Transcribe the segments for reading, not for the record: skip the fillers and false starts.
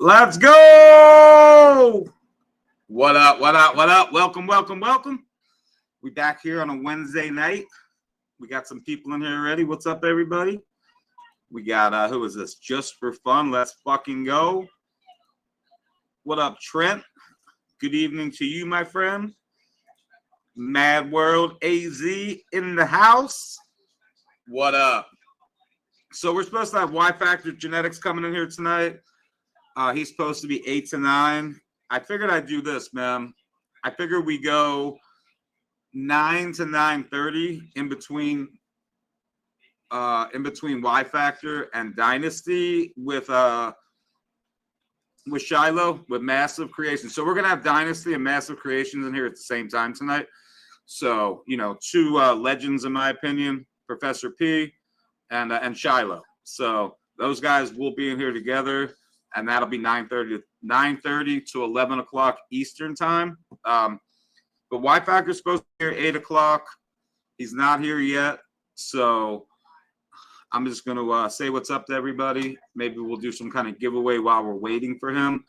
Let's go. What up? What up? What up? Welcome, welcome, welcome. We back here on a Wednesday night. We got some people in here already. What's up, everybody? We got who is this? Just for fun. Let's fucking go. What up, Trent? Good evening to you, my friend. Mad World AZ in the house. What up? So we're supposed to have Yfactor Genetics coming in here tonight. He's supposed to be 8 to 9. I figured I'd do this, man. I figured we go 9 to 9:30 in between Yfactor and Dynasty with Shiloh with Massive Creations. So we're gonna have Dynasty and Massive Creations in here at the same time tonight. So two legends in my opinion, Professor P and Shiloh. So those guys will be in here together. And that'll be 9:30 to 11 o'clock Eastern time. But Yfactor's supposed to be here 8 o'clock. He's not here yet. So I'm just going to say what's up to everybody. Maybe we'll do some kind of giveaway while we're waiting for him.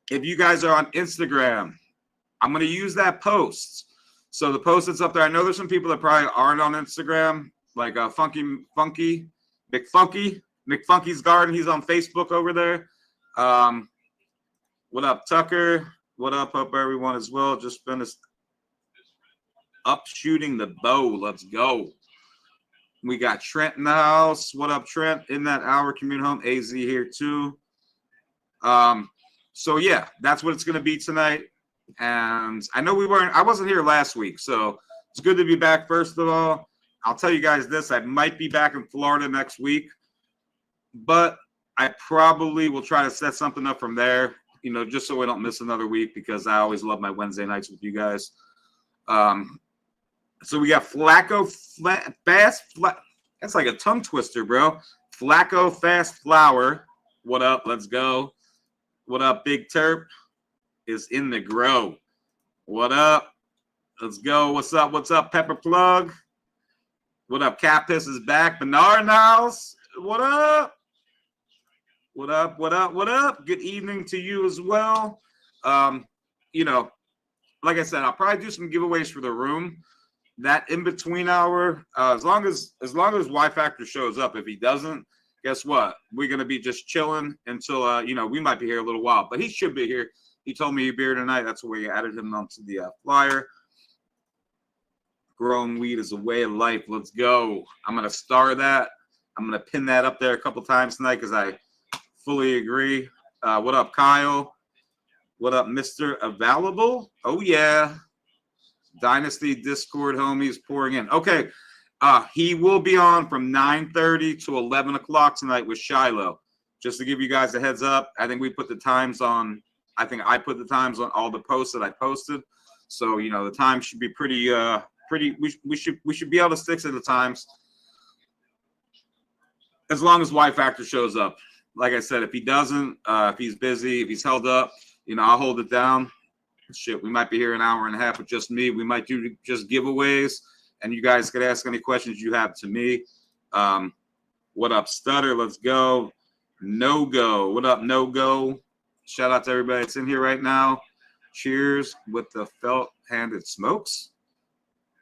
If you guys are on Instagram, I'm going to use that post. So the post that's up there, I know there's some people that probably aren't on Instagram, like McFunky's Garden. He's on Facebook over there. What up, Tucker? What up? Hope everyone is well. Just finished up shooting the bow. Let's go. We got Trent in the house. What up, Trent? In that hour commute home. AZ here too. So yeah, that's what it's gonna be tonight. And I know I wasn't here last week, so it's good to be back. First of all, I'll tell you guys this: I might be back in Florida next week. But I probably will try to set something up from there, just so we don't miss another week, because I always love my Wednesday nights with you guys. So we got Flacco that's like a tongue twister, bro. Flacco Fast Flower. What up? Let's go. What up, Big Terp? Is in the grow. What up? Let's go. What's up? What's up, Pepper Plug? What up? Capis is back. Bernard in the house. What up? What up? What up? What up? Good evening to you as well. Like I said, I'll probably do some giveaways for the room. That in between hour, as long as Yfactor shows up. If he doesn't, guess what? We're gonna be just chilling until we might be here a little while, but he should be here. He told me he'd be here tonight. That's why we added him onto the flyer. Growing weed is a way of life. Let's go. I'm gonna star that. I'm gonna pin that up there a couple times tonight because I fully agree. What up, Kyle? What up, Mr. Available? Oh, yeah. Dynasty Discord homies pouring in. Okay. He will be on from 9:30 to 11 o'clock tonight with Shiloh. Just to give you guys a heads up, I think we put the times on. I think I put the times on all the posts that I posted. So, the time should be pretty. We should be able to stick to the times as long as Yfactor shows up. Like I said, if he doesn't, if he's busy, if he's held up, I'll hold it down. Shit, we might be here an hour and a half with just me. We might do just giveaways, and you guys could ask any questions you have to me. What up, Stutter? Let's go. No Go. What up, No Go? Shout out to everybody that's in here right now. Cheers with the felt-handed smokes.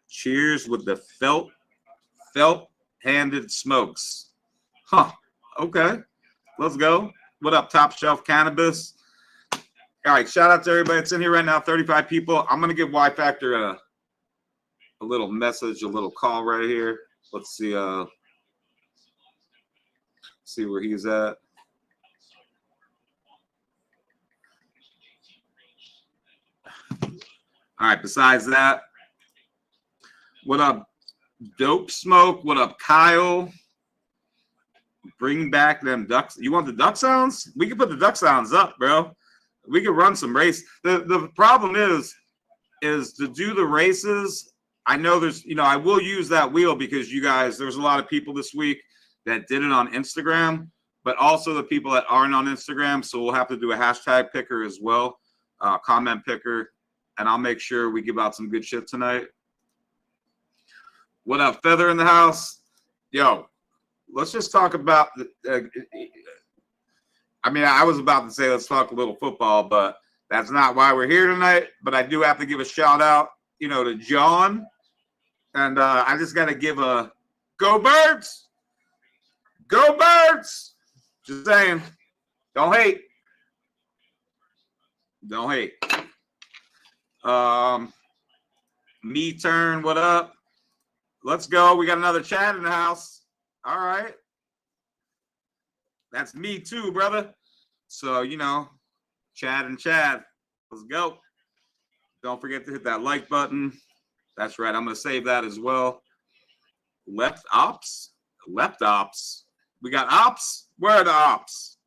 Cheers with the felt-handed smokes. Huh. Okay. Let's go. What up, Top Shelf Cannabis? All right, shout out to everybody that's in here right now. 35 people. I'm gonna give Yfactor a little message, a little call right here. Let's see. See where he's at. All right. Besides that, what up, Dope Smoke? What up, Kyle? Bring back them ducks. You want the duck sounds? We can put the duck sounds up, bro. We can run some race. The problem is to do the races. I know there's, I will use that wheel because you guys, there's a lot of people this week that did it on Instagram, but also the people that aren't on Instagram. So we'll have to do a hashtag picker as well, comment picker, and I'll make sure we give out some good shit tonight. What up, Feather in the house? Yo, let's just talk about I mean, I was about to say let's talk a little football, but that's not why we're here tonight. But I do have to give a shout out, to John. And I just got to give a go Birds. Go Birds. Just saying. Don't hate. Don't hate. Me turn. What up? Let's go. We got another Chad in the house. All right. That's me too, brother. So, Chad and Chad. Let's go. Don't forget to hit that like button. That's right. I'm going to save that as well. Left ops. Left ops. We got ops. Where are the ops?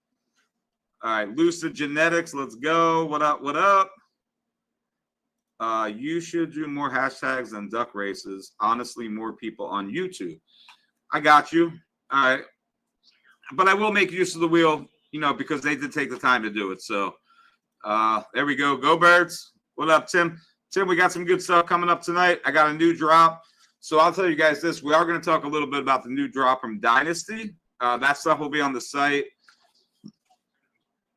All right. Lucid Genetics. Let's go. What up? What up? You should do more hashtags than duck races. Honestly, more people on YouTube. I got you. All right. But I will make use of the wheel, because they did take the time to do it. So there we go. Go Birds. What up, Tim? Tim, we got some good stuff coming up tonight. I got a new drop. So I'll tell you guys this. We are going to talk a little bit about the new drop from Dynasty. That stuff will be on the site.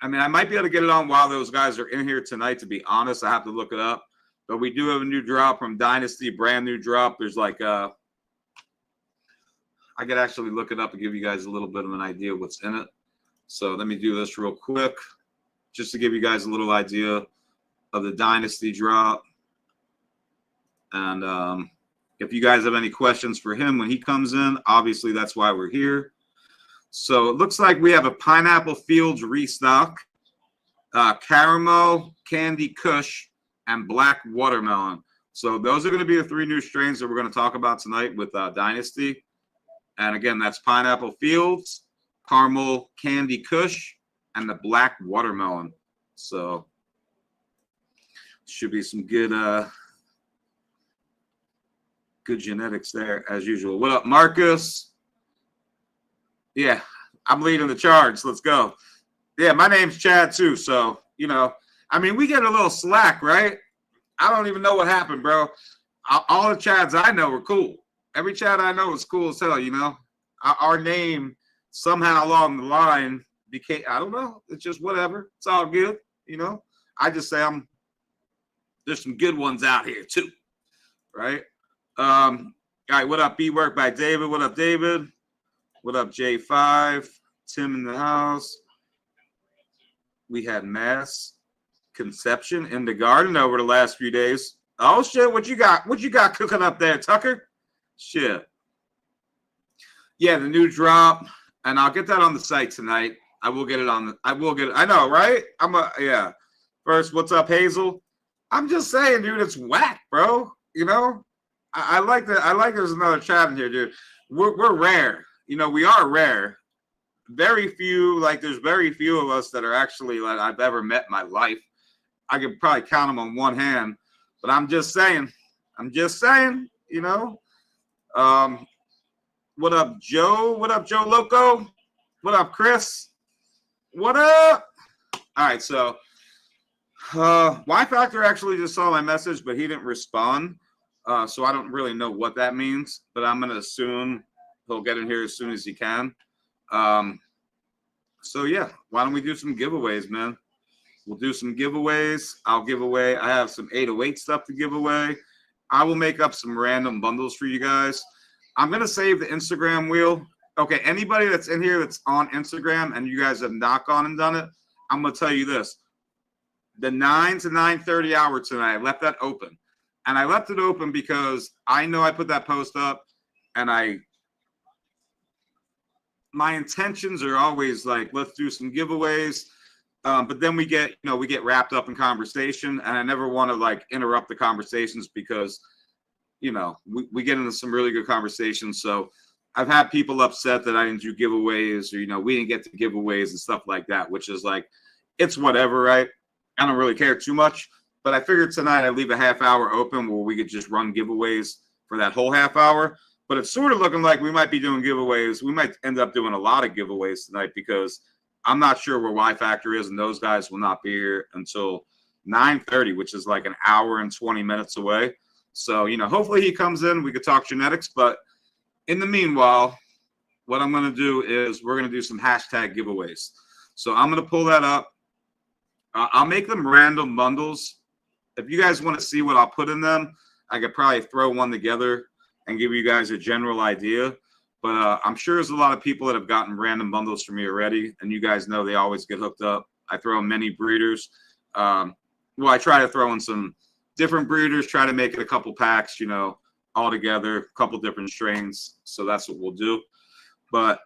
I mean, I might be able to get it on while those guys are in here tonight, to be honest. I have to look it up. But we do have a new drop from Dynasty, brand new drop. There's like I could actually look it up and give you guys a little bit of an idea of what's in it. So let me do this real quick, just to give you guys a little idea of the Dynasty drop. And if you guys have any questions for him when he comes in, obviously that's why we're here. So it looks like we have a Pineapple Fields restock, Caramel, Candy Kush, and Black Watermelon. So those are going to be the 3 new strains that we're going to talk about tonight with Dynasty. And again, that's Pineapple Fields, Caramel Candy Kush, and the Black Watermelon. So should be some good good genetics there as usual. What up, Marcus? Yeah, I'm leading the charge. Let's go. Yeah, my name's Chad too. So, I mean, we get a little slack, right? I don't even know what happened, bro. All the Chads I know are cool. Every Chad I know is cool as hell, Our name somehow along the line became, I don't know. It's just whatever. It's all good, I just say there's some good ones out here too, right? All right, what up, B-Work by David? What up, David? What up, J5? Tim in the house. We had mass conception in the garden over the last few days. Oh shit, what you got? What you got cooking up there, Tucker? Shit. Yeah, the new drop, and I'll get that on the site tonight. I will get it on the. I will get it. I know, right? Yeah. First, what's up, Hazel? I'm just saying, dude, it's whack, bro. I like that. I like there's another chat in here, dude. We're rare. We are rare. Very few. There's very few of us that are actually I've ever met in my life. I could probably count them on one hand, but I'm just saying. What up, Joe? What up, Joe Loco? What up, Chris? What up? All right, so Yfactor actually just saw my message, but he didn't respond. So I don't really know what that means, but I'm going to assume he'll get in here as soon as he can. So, yeah, why don't we do some giveaways, man? We'll do some giveaways. I'll give away. I have some 808 stuff to give away. I will make up some random bundles for you guys. I'm going to save the Instagram wheel. Okay, anybody that's in here that's on Instagram and you guys have not gone and done it, I'm going to tell you this. The 9 to 9:30 hour tonight, I left that open. And I left it open because I know I put that post up and my intentions are always let's do some giveaways. But then we get wrapped up in conversation, and I never want to interrupt the conversations because, we get into some really good conversations. So I've had people upset that I didn't do giveaways or, we didn't get to giveaways and stuff like that, which is it's whatever, right? I don't really care too much, but I figured tonight I'd leave a half hour open where we could just run giveaways for that whole half hour. But it's sort of looking like we might be doing giveaways. We might end up doing a lot of giveaways tonight because I'm not sure where Yfactor is, and those guys will not be here until 9:30, which is an hour and 20 minutes away. So, hopefully he comes in. We could talk genetics. But in the meanwhile, what I'm going to do is we're going to do some hashtag giveaways. So I'm going to pull that up. I'll make them random bundles. If you guys want to see what I'll put in them, I could probably throw one together and give you guys a general idea. But I'm sure there's a lot of people that have gotten random bundles from me already, and you guys know they always get hooked up. I throw in many breeders. Well, I try to throw in some different breeders, try to make it a couple packs, all together, a couple different strains. So that's what we'll do. But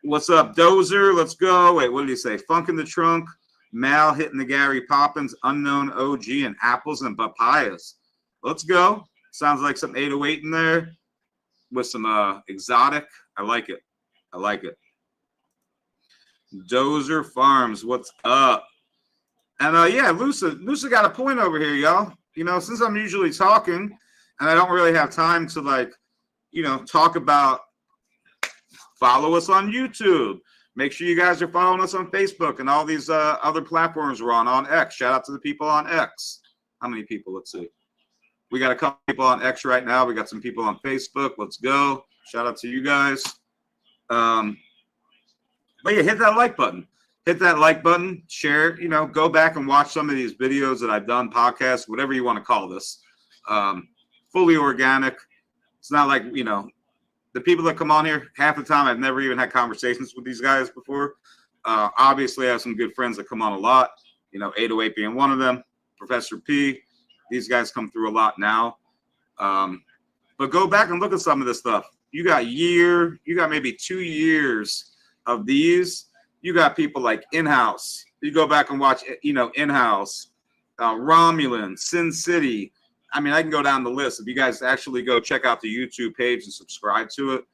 what's up, Dozer? Let's go. Wait, what did he say? Funk in the Trunk, Mal hitting the Gary Poppins, Unknown OG, and Apples and Papayas. Let's go. Sounds like some 808 in there with some exotic. I like it. I like it. Dozer Farms, what's up? And yeah, Lusa got a point over here, y'all. Since I'm usually talking and I don't really have time to talk about, follow us on YouTube. Make sure you guys are following us on Facebook and all these other platforms we're on X. Shout out to the people on X. How many people? Let's see. We got a couple people on X right now. We got some people on Facebook. Let's go. Shout out to you guys. But yeah, hit that like button. Hit that like button. Share it. Go back and watch some of these videos that I've done, podcasts, whatever you want to call this. Fully organic. It's not like, the people that come on here, half the time I've never even had conversations with these guys before. Obviously, I have some good friends that come on a lot. 808 being one of them. Professor P. These guys come through a lot now. But go back and look at some of this stuff. You got maybe 2 years of these. You got people like In-House. You go back and watch, In-House, Romulan, Sin City. I mean, I can go down the list. If you guys actually go check out the YouTube page and subscribe to it,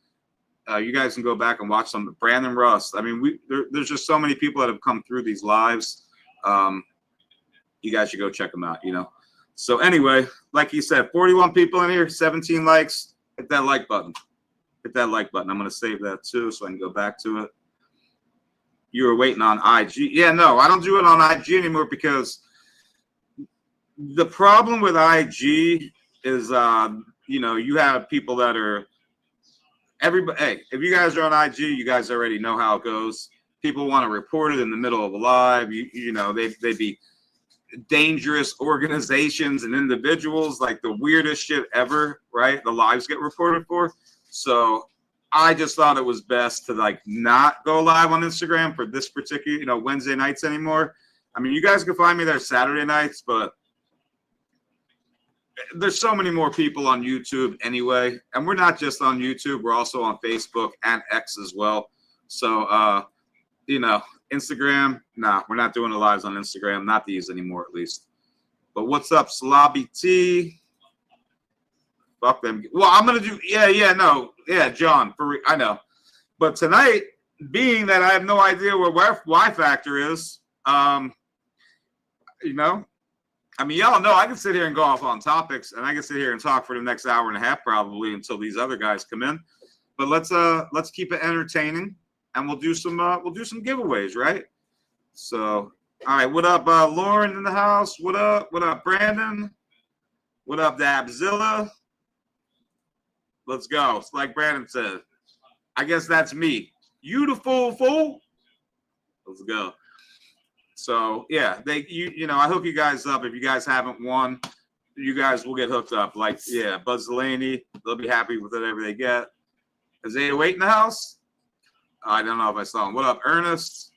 you guys can go back and watch some. Brandon Rust. I mean, there's just so many people that have come through these lives. You guys should go check them out, So anyway, like he said, 41 people in here, 17 likes. Hit that like button. Hit that like button. I'm going to save that too so I can go back to it. You were waiting on IG. Yeah, no, I don't do it on IG anymore because the problem with IG is, you have people that are everybody. Hey, if you guys are on IG, you guys already know how it goes. People want to report it in the middle of a live. They'd be dangerous organizations and individuals, like the weirdest shit ever, right? The lives get reported for. So I just thought it was best to not go live on Instagram for this particular, Wednesday nights anymore. I mean, you guys can find me there Saturday nights, but there's so many more people on YouTube anyway. And we're not just on YouTube. We're also on Facebook and X as well. So, Instagram, nah, we're not doing the lives on Instagram. Not these anymore, at least. But what's up, Slobby T? Fuck them. Well, I'm going to do, John, I know. But tonight, being that I have no idea where Yfactor is, I mean, y'all know I can sit here and go off on topics, and I can sit here and talk for the next hour and a half probably until these other guys come in. But let's keep it entertaining, and we'll do some giveaways, right? So, all right, what up, Lauren in the house? What up? What up, Brandon? What up, Dabzilla? Let's go. It's like Brandon said. I guess that's me. You the fool. Let's go. So yeah, I hook you guys up. If you guys haven't won, you guys will get hooked up. Buzz Delaney, they'll be happy with whatever they get. Is 808 in the house? I don't know if I saw him. What up, Ernest?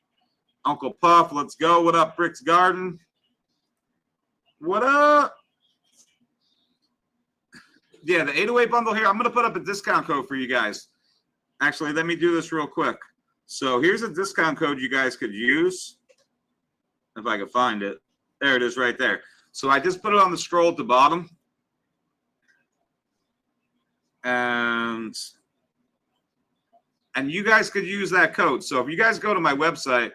Uncle Puff, let's go. What up, Brick's Garden? What up? Yeah, the 808 bundle here. I'm gonna put up a discount code for you guys. Actually, let me do this real quick. So here's a discount code you guys could use. If I can find it. There it is right there. So I just put it on the scroll at the bottom. And you guys could use that code. So if you guys go to my website,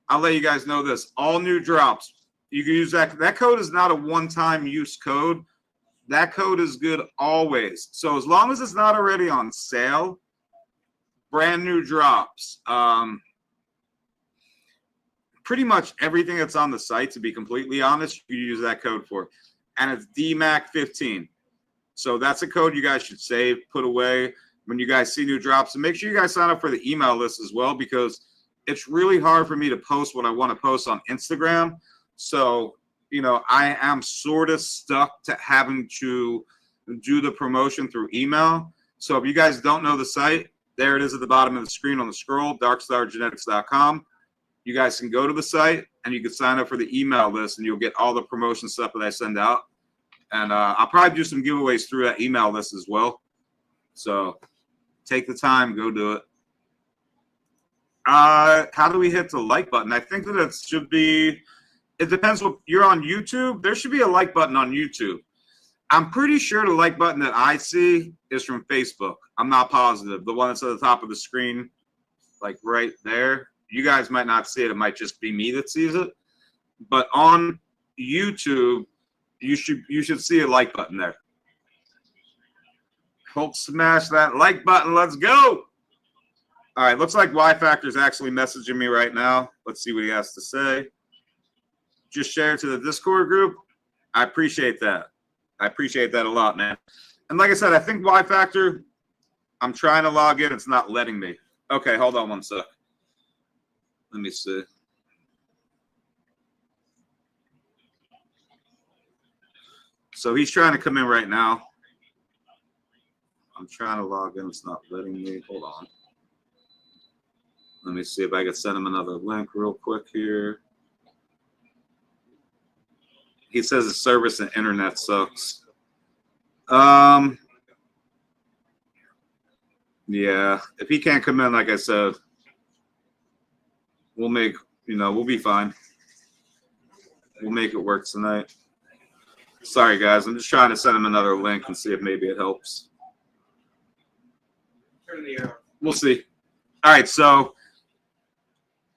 I'll let you guys know this. All new drops. You can use that. That code is not a one-time use code. That code is good always. So as long as it's not already on sale, brand new drops. Pretty much everything that's on the site, to be completely honest, you use that code for. And it's DMAC15. So that's a code you guys should save, put away when you guys see new drops. And make sure you guys sign up for the email list as well, because it's really hard for me to post what I want to post on Instagram. So, I am sort of stuck to having to do the promotion through email. So if you guys don't know the site, there it is at the bottom of the screen on the scroll, darkstargenetics.com. You guys can go to the site and you can sign up for the email list and you'll get all the promotion stuff that I send out. And I'll probably do some giveaways through that email list as well. So take the time, go do it. How do we hit the like button? I think that it should be, it depends what you're on YouTube. There should be a like button on YouTube. I'm pretty sure the like button that I see is from Facebook. I'm not positive. The one that's at the top of the screen, like right there. You guys might not see it. It might just be me that sees it. But on YouTube, you should see a like button there. Hulk smash that like button. Let's go. All right, looks like Yfactor is actually messaging me right now. Let's see what he has to say. Just share it to the Discord group. I appreciate that. I appreciate that a lot, man. And like I said, I think Yfactor, I'm trying to log in. It's not letting me. Okay, hold on one sec. Let me see. So he's trying to come in right now. I'm trying to log in. It's not letting me. Hold on. Let me see if I can send him another link real quick here. He says the service and internet sucks. Yeah, if he can't come in, like I said, we'll make, we'll be fine. We'll make it work tonight. Sorry, guys. I'm just trying to send him another link and see if maybe it helps. We'll see. All right, so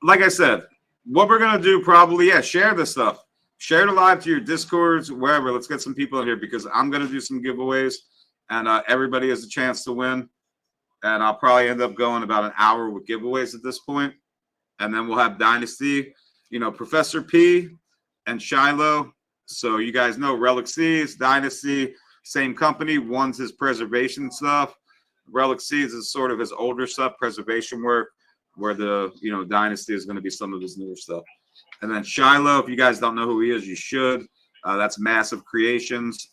like I said, what we're going to do probably, share this stuff. Share the live to your Discords, wherever. Let's get some people in here because I'm going to do some giveaways, and everybody has a chance to win. And I'll probably end up going about an hour with giveaways at this point. And then we'll have Dynasty, Professor P and Shiloh. So you guys know Relic Seeds, Dynasty, same company. One's his preservation stuff. Relic Seeds is sort of his older stuff, preservation work, where the, Dynasty is going to be some of his newer stuff. And then Shiloh, if you guys don't know who he is, you should. That's Massive Creations.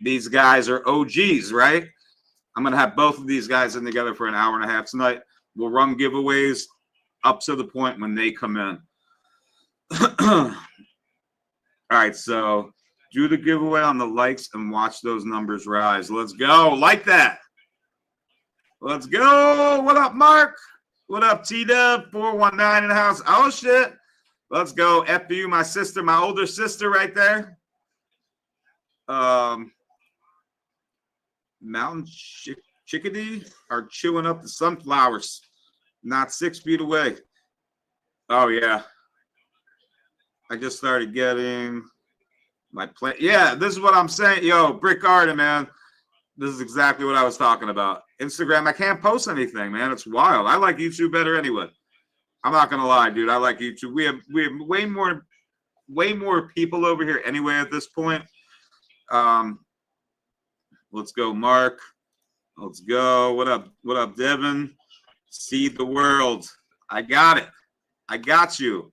These guys are OGs, right? I'm going to have both of these guys in together for an hour and a half tonight. We'll run giveaways up to the point when they come in. All right, so do the giveaway on the likes and watch those numbers rise. Let's go. Like that. Let's go. What up, Mark? What up, T-Dub? 419 in the house. Oh, shit. Let's go. FBU, my sister, my older sister right there. Mountain chickadee are chewing up the sunflowers. Not 6 feet away. Oh, yeah. I just started getting my plant. Yeah, this is what I'm saying. Yo, Brick Garden, man. This is exactly what I was talking about. Instagram, I can't post anything, man. It's wild. I like YouTube better anyway. I'm not gonna lie, dude. I like YouTube. We have way more people over here anyway at this point. Let's go, Mark. Let's go. What up? What up, Devin? Seed the world. I got it. I got you.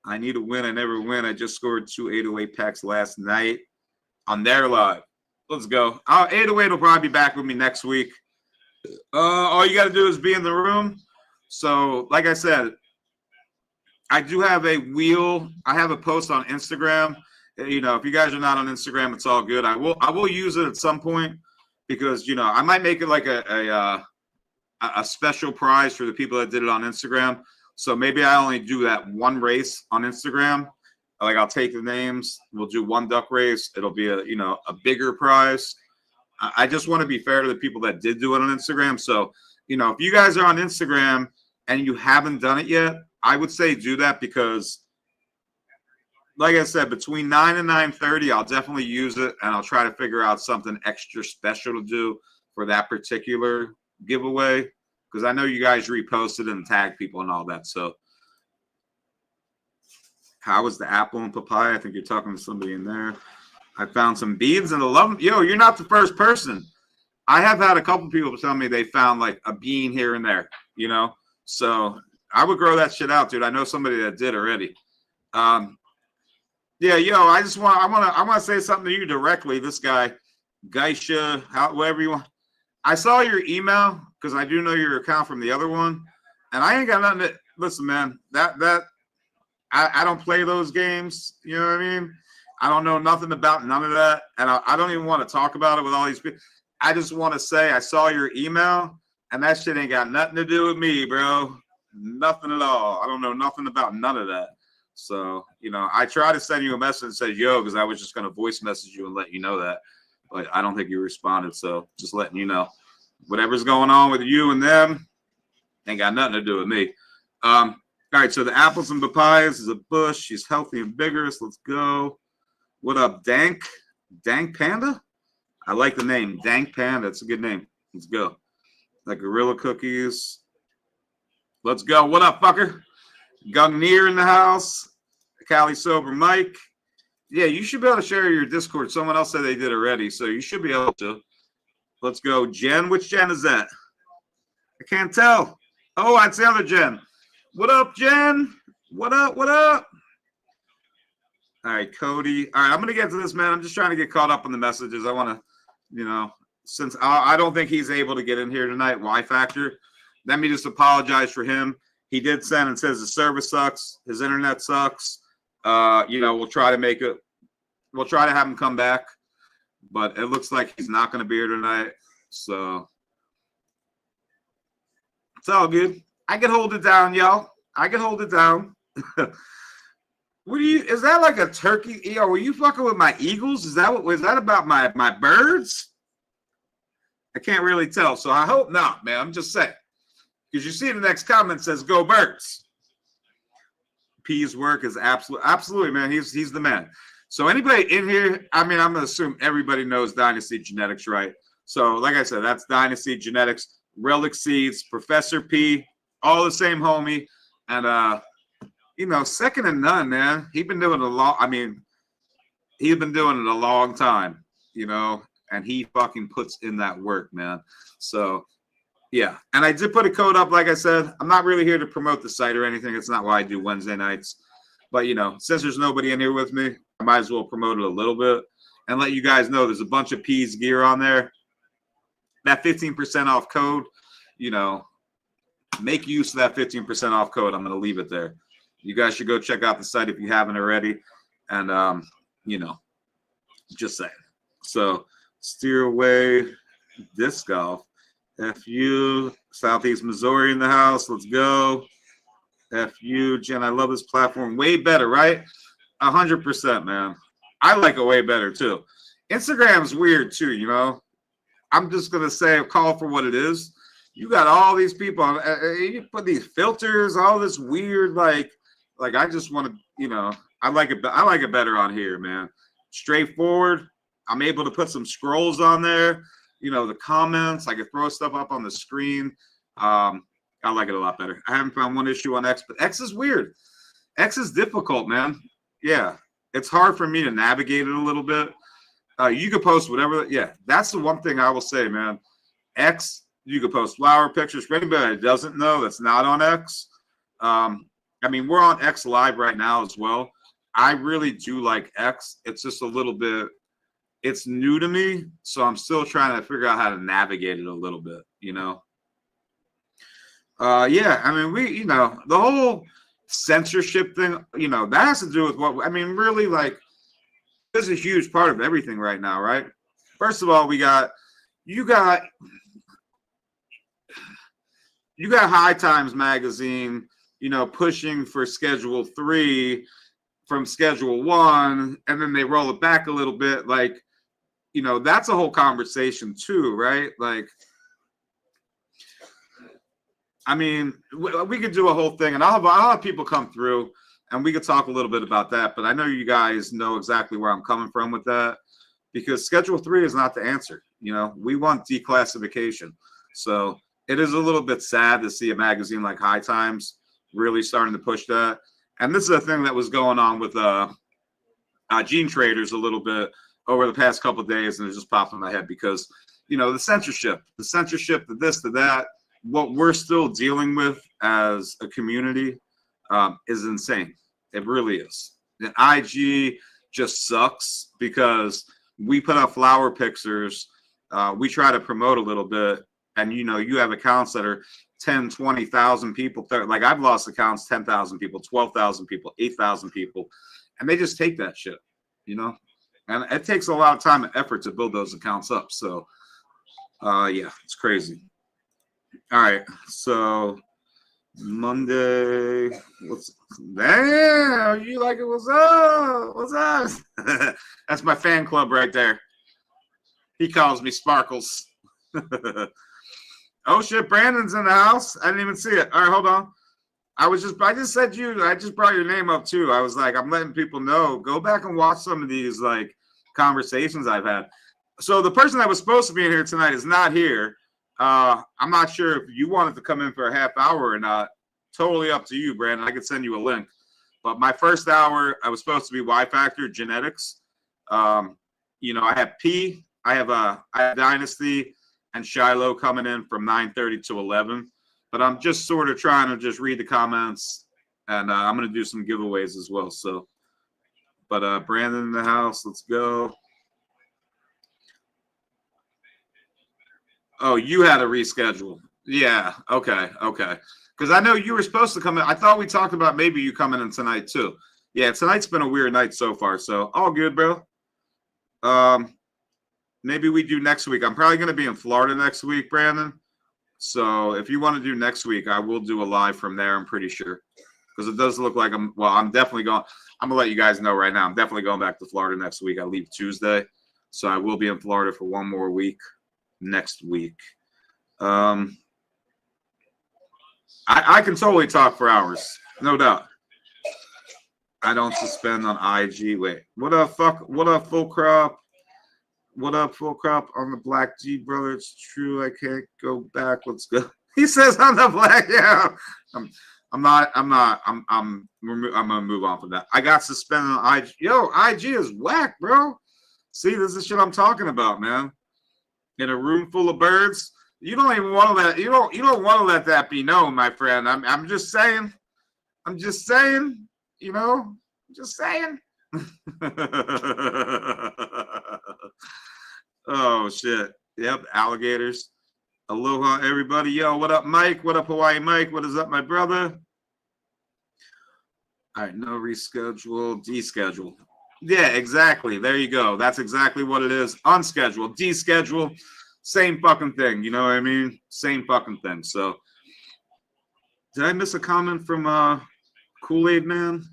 I need a win. I never win. I just scored 2 808 packs last night on their live. Let's go. 808 will probably be back with me next week. All you got to do is be in the room. So, like I said, I do have a wheel. I have a post on Instagram. If you guys are not on Instagram, it's all good. I will use it at some point because I might make it like a special prize for the people that did it on Instagram. So maybe I only do that one race on Instagram. Like I'll take the names. We'll do one duck race. It'll be a bigger prize. I just want to be fair to the people that did do it on Instagram. So, if you guys are on Instagram and you haven't done it yet, I would say do that because, like I said, between 9 and 9:30, I'll definitely use it and I'll try to figure out something extra special to do for that particular giveaway because I know you guys reposted and tagged people and all that. So, how was the apple and papaya? I think you're talking to somebody in there. I found some beads and I love them. Yo, you're not the first person. I have had a couple people tell me they found like a bean here and there, So I would grow that shit out, dude. I know somebody that did already. Yeah, yo, I want to say something to you directly. This guy, Geisha, whatever you want. I saw your email because I do know your account from the other one, and I ain't got nothing to listen, man. I don't play those games. You know what I mean? I don't know nothing about none of that, and I don't even want to talk about it with all these people. I just want to say I saw your email, and that shit ain't got nothing to do with me, bro. Nothing at all. I don't know nothing about none of that. So, you know, I tried to send you a message and said, yo, because I was just going to voice message you and let you know that. But I don't think you responded. So just letting you know. Whatever's going on with you and them ain't got nothing to do with me. All right, so the apples and papayas is a bush. She's healthy and vigorous. Let's go. What up, Dank? Dank Panda? I like the name. Dank Panda. It's a good name. Let's go. Like Gorilla Cookies. Let's go. What up, fucker? Gungnir in the house. Cali Sober Mike. Yeah, you should be able to share your Discord. Someone else said they did already, so you should be able to. Let's go. Jen. Which Jen is that? I can't tell. Oh, that's the other Jen. What up, Jen? What up? What up? All right, Cody. All right, I'm going to get to this, man. I'm just trying to get caught up on the messages. I want to, you know, since I don't think he's able to get in here tonight, Yfactor. Let me just apologize for him. He did send and says his service sucks. His internet sucks. You know, we'll try to make it. We'll try to have him come back. But it looks like he's not going to be here tonight. So it's all good. I can hold it down, y'all. I can hold it down. What do you? Is that like a turkey? Yo, were you fucking with my eagles? Is that what was that about my birds? I can't really tell. So I hope not, man. I'm just saying. Because you see the next comment says "Go Birds." P's work is absolutely, man. He's the man. So anybody in here, I mean, I'm gonna assume everybody knows Dynasty Genetics, right? So like I said, that's Dynasty Genetics, Relic Seeds, Professor P, all the same homie, and you know, second to none, man. He's been doing it a long. I mean, he's been doing it a long time, you know, and he fucking puts in that work, man. So. Yeah, and I did put a code up, like I said. I'm not really here to promote the site or anything. It's not why I do Wednesday nights. But, you know, since there's nobody in here with me, I might as well promote it a little bit and let you guys know there's a bunch of P's gear on there. That 15% off code, you know, make use of that 15% off code. I'm going to leave it there. You guys should go check out the site if you haven't already. And, you know, just saying. So, steer away disc golf. FU, Southeast Missouri in the house. Let's go. FU, Jen, I love this platform. Way better, right? 100%, man. I like it way better, too. Instagram's weird, too, you know. I'm just going to say, call for what it is. You got all these people. You put these filters, all this weird, like I just want to, you know, I like it better on here, man. Straightforward. I'm able to put some scrolls on there. You know, the comments, I could throw stuff up on the screen. I like it a lot better. I haven't found one issue on X, but X is weird. X is difficult, man. Yeah, it's hard for me to navigate it a little bit. You could post whatever. Yeah, that's the one thing I will say, man. X, you could post flower pictures. For anybody that doesn't know that's not on X, I mean, we're on X Live right now as well. I really do like X. It's just a little bit. It's new to me, so I'm still trying to figure out how to navigate it a little bit, you know? Yeah, I mean, you know, the whole censorship thing, you know, that has to do with what, I mean, really, like, this is a huge part of everything right now, right? First of all, you got High Times magazine, you know, pushing for Schedule 3 from Schedule 1, and then they roll it back a little bit, like, you know, that's a whole conversation too, right? Like, I mean, we could do a whole thing, and I'll have people come through, and we could talk a little bit about that. But I know you guys know exactly where I'm coming from with that, because Schedule 3 is not the answer. You know, we want declassification. So it is a little bit sad to see a magazine like High Times really starting to push that. And this is a thing that was going on with Gene Traders a little bit over the past couple of days, and it just popped in my head because, you know, the censorship, the this, the that, what we're still dealing with as a community is insane. It really is. And IG just sucks because we put up flower pictures. We try to promote a little bit. And, you know, you have accounts that are 10, 20,000 people. Like I've lost accounts, 10,000 people, 12,000 people, 8,000 people. And they just take that shit, you know. And it takes a lot of time and effort to build those accounts up. So, yeah, it's crazy. All right. So Monday, damn, you like it? What's up? What's up? That's my fan club right there. He calls me Sparkles. Oh shit, Brandon's in the house. I didn't even see it. All right, hold on. I just said I just brought your name up too. I was like, I'm letting people know. Go back and watch some of these like conversations I've had. So the person that was supposed to be in here tonight is not here. I'm not sure if you wanted to come in for a half hour or not. Totally up to you, Brandon. I could send you a link. But my first hour, I was supposed to be Yfactor genetics. You know, I have P, I have Dynasty and Shiloh coming in from 9:30 to 11. But I'm just sort of trying to just read the comments, and I'm going to do some giveaways as well. So, but Brandon in the house, let's go. Oh, you had a reschedule. Yeah. Okay. Okay. Because I know you were supposed to come in. I thought we talked about maybe you coming in tonight too. Yeah. Tonight's been a weird night so far. So all good, bro. Maybe we do next week. I'm probably going to be in Florida next week, Brandon. So if you want to do next week, I will do a live from there. I'm pretty sure. Because it does look like I'm definitely going. I'm going to let you guys know right now. I'm definitely going back to Florida next week. I leave Tuesday. So I will be in Florida for one more week. Next week. I can totally talk for hours, no doubt. I don't suspend on IG. Wait, what up, full crop? What up, full crop on the Black G, brother? It's true. I can't go back. Let's go. He says I'm the black. Yeah, I'm gonna move on from that. I got suspended on IG. Yo, IG is whack, bro. See, this is shit I'm talking about, man. In a room full of birds, you don't even want to let you don't want to let that be known, my friend. I'm just saying. I'm just saying. You know. I'm just saying. Oh shit. Yep. Alligators. Aloha, everybody. Yo, what up, Mike? What up, Hawaii Mike? What is up, my brother? All right. No reschedule. Deschedule. Yeah, exactly. There you go. That's exactly what it is. Unscheduled, deschedule, same fucking thing. You know what I mean? Same fucking thing. So, did I miss a comment from Kool-Aid Man?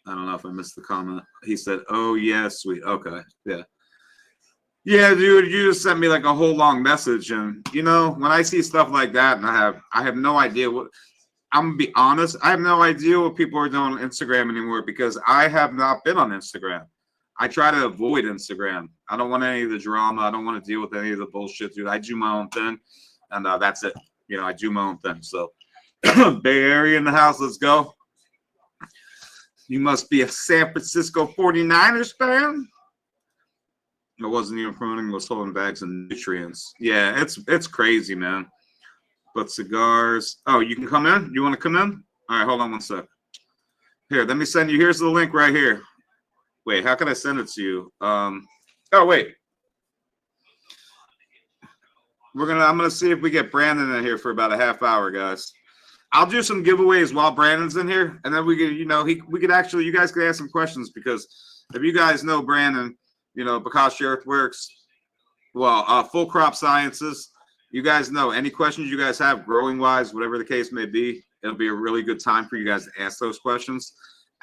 I don't know if I missed the comment. He said, "Oh yeah, sweet. Okay, yeah, yeah, dude. You just sent me like a whole long message, and you know when I see stuff like that, and I have no idea what." I'm gonna be honest. I have no idea what people are doing on Instagram anymore because I have not been on Instagram. I try to avoid Instagram. I don't want any of the drama. I don't want to deal with any of the bullshit, dude. I do my own thing, and that's it. You know, I do my own thing. So, Bay Area in the house. Let's go. You must be a San Francisco 49ers fan. I wasn't even running. Was holding bags of nutrients. Yeah, it's crazy, man. But cigars. Oh, you can come in? You want to come in? All right, hold on one sec. Here, let me send you. Here's the link right here. Wait, how can I send it to you? Oh, wait. I'm gonna see if we get Brandon in here for about a half hour, guys. I'll do some giveaways while Brandon's in here, and then we could, you know, we could actually, you guys could ask some questions because if you guys know Brandon, you know, Bokashi Earthworks, well, Full Crop Sciences. You guys know any questions you guys have growing wise, whatever the case may be, it'll be a really good time for you guys to ask those questions.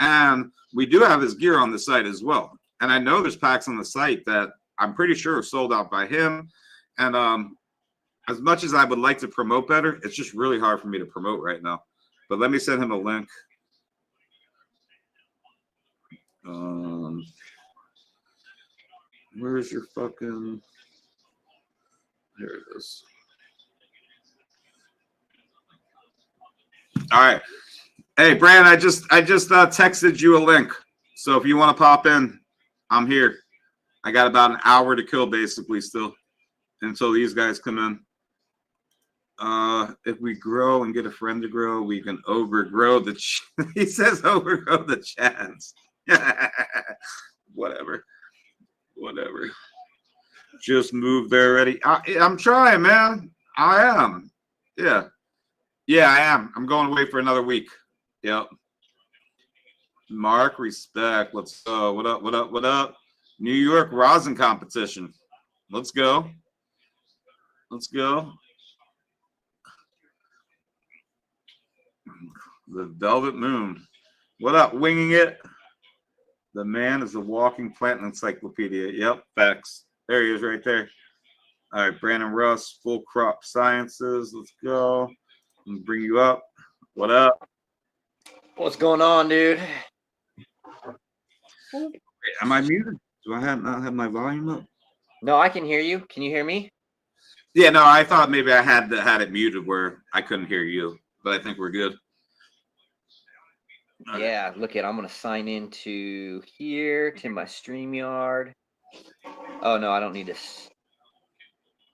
And we do have his gear on the site as well. And I know there's packs on the site that I'm pretty sure are sold out by him. And as much as I would like to promote better, it's just really hard for me to promote right now. But let me send him a link. Where's your fucking... There it is. All right. Hey, Brand, I just texted you a link. So if you want to pop in, I'm here. I got about an hour to kill, basically, still, until these guys come in. If we grow and get a friend to grow, we can overgrow the. He says overgrow the chance. Whatever. Just moved there already. I'm trying, man. I am. Yeah. I am. I'm going away for another week. Yep. Mark, respect. Let's go. What up? New York rosin competition. Let's go. The Velvet Moon. What up, winging it? The man is a walking plant encyclopedia. Yep, facts. There he is right there. All right, Brandon Russ, Full Crop Sciences. Let's go. I'm gonna bring you up. What up? What's going on, dude? Am I muted? Do I not have my volume up? No, I can hear you. Can you hear me? Yeah, no, I thought maybe I had it muted where I couldn't hear you, but I think we're good. Yeah, look at I'm gonna sign into here to my StreamYard. Oh no, I don't need this.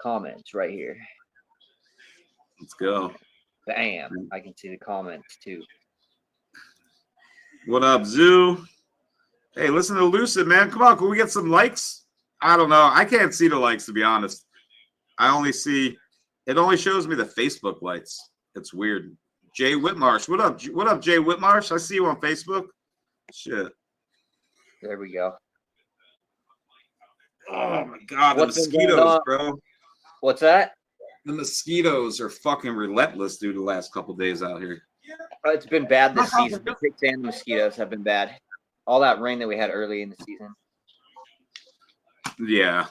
Comments right here. Let's go. Bam! I can see the comments too. What up, Zoo? Hey, listen to Lucid, man. Come on, can we get some likes? I don't know. I can't see the likes, to be honest. I only see, it only shows me the Facebook likes. It's weird. Jay Whitmarsh. What up? What up, Jay Whitmarsh? I see you on Facebook. Shit. There we go. Oh my God, the mosquitoes, bro. What's that? The mosquitoes are fucking relentless, dude, the last couple days out here. It's been bad this season. The ticks and the mosquitoes have been bad. All that rain that we had early in the season. Yeah.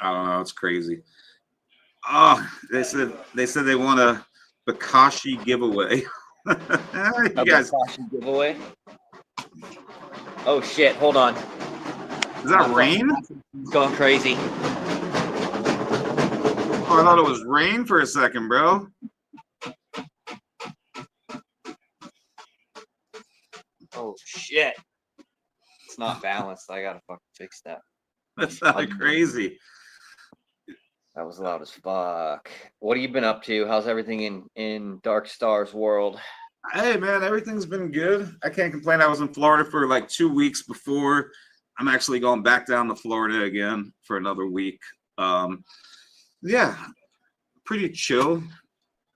I don't know. It's crazy. Oh, they said they want a Bokashi giveaway. You guys. Bokashi giveaway? Oh shit! Hold on. Is that rain? It's going crazy. Oh, I thought it was rain for a second, bro. Oh shit! It's not balanced. I gotta fucking fix that. That's not crazy. That was loud as fuck. What have you been up to? How's everything in Dark Star's world? Hey man, everything's been good. I can't complain. I was in Florida for like 2 weeks before. I'm actually going back down to Florida again for another week. Yeah, pretty chill.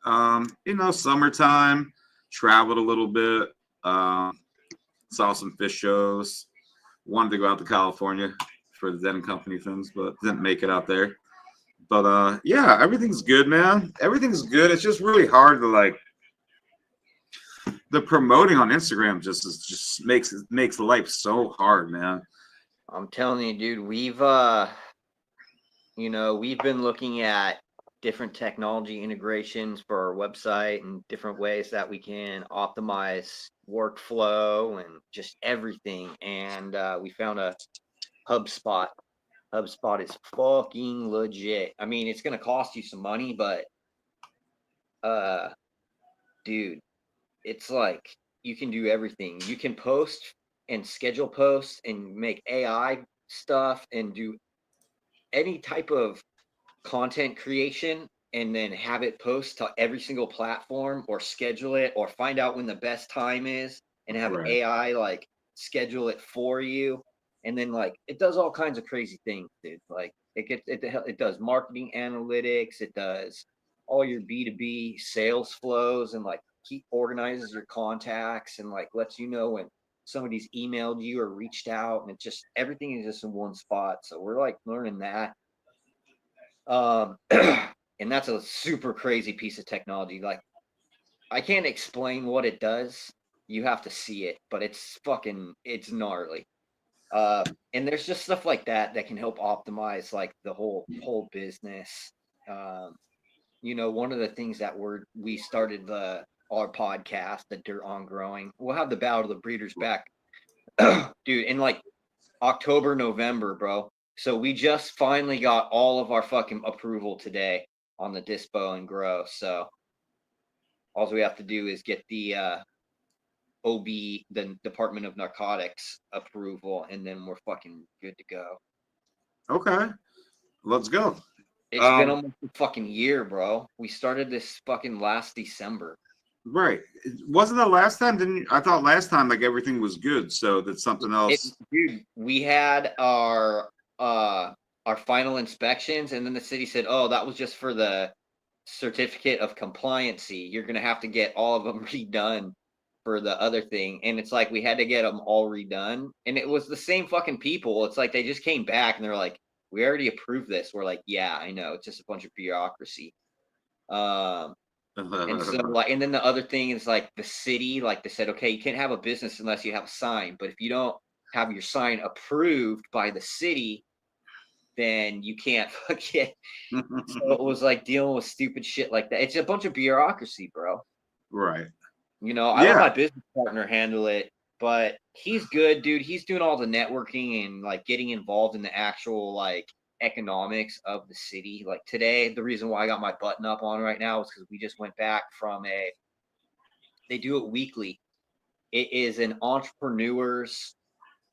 Summertime. Traveled a little bit. Saw some fish shows. Wanted to go out to California for the Den Company things, but didn't make it out there. But yeah, everything's good, man. Everything's good. It's just really hard to the promoting on Instagram just makes life so hard, man. I'm telling you, dude, we've been looking at different technology integrations for our website and different ways that we can optimize workflow and just everything. And we found a HubSpot. HubSpot is fucking legit. I mean, it's gonna cost you some money, but dude, it's like you can do everything. You can post and schedule posts and make AI stuff and do any type of content creation and then have it post to every single platform or schedule it or find out when the best time is and have AI schedule it for you. And then it does all kinds of crazy things, dude. It does marketing analytics, it does all your B2B sales flows and organizes your contacts and lets you know when somebody's emailed you or reached out, and it's just everything is just in one spot. So we're learning that. And that's a super crazy piece of technology. I can't explain what it does. You have to see it, but it's gnarly. And there's just stuff like that can help optimize the whole business. One of the things that we started our podcast, the Dirt on Growing. We'll have the Battle of the Breeders back, dude, in October, November, bro. So we just finally got all of our fucking approval today on the Dispo and Grow. So all we have to do is get the OB, the Department of Narcotics approval, and then we're fucking good to go. Okay, let's go. It's been almost a fucking year, bro. We started this fucking last December. Right. Wasn't the last time? Didn't you, I thought last time like everything was good, so that's something else. Dude, we had our final inspections, and then the city said, "Oh, that was just for the certificate of compliancy. You're gonna have to get all of them redone for the other thing." And it's like we had to get them all redone, and it was the same fucking people. It's like they just came back and they're like, "We already approved this." We're like, "Yeah, I know. It's just a bunch of bureaucracy." And so like, and then the other thing is like the city, like they said, okay, you can't have a business unless you have a sign. But if you don't have your sign approved by the city, then you can't fucking. So it was like dealing with stupid shit like that. It's a bunch of bureaucracy, bro. Right. You know, I let my business partner handle it, but he's good, dude. He's doing all the networking and like getting involved in the actual like economics of the city. Like today, the reason why I got my button up on right now is because we just went back from they do it weekly. It is an entrepreneur's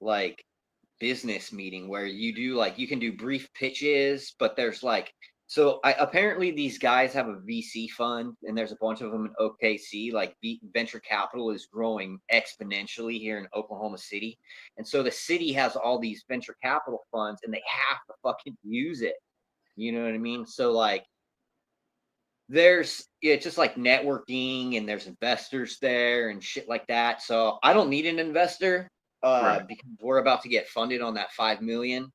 like business meeting where you do like you can do brief pitches, but there's like apparently these guys have a VC fund and there's a bunch of them in OKC. Like venture capital is growing exponentially here in Oklahoma City, and so the city has all these venture capital funds and they have to fucking use it. You know what I mean? So like it's just like networking and there's investors there and shit like that. So I don't need an investor because we're about to get funded on that 5 million.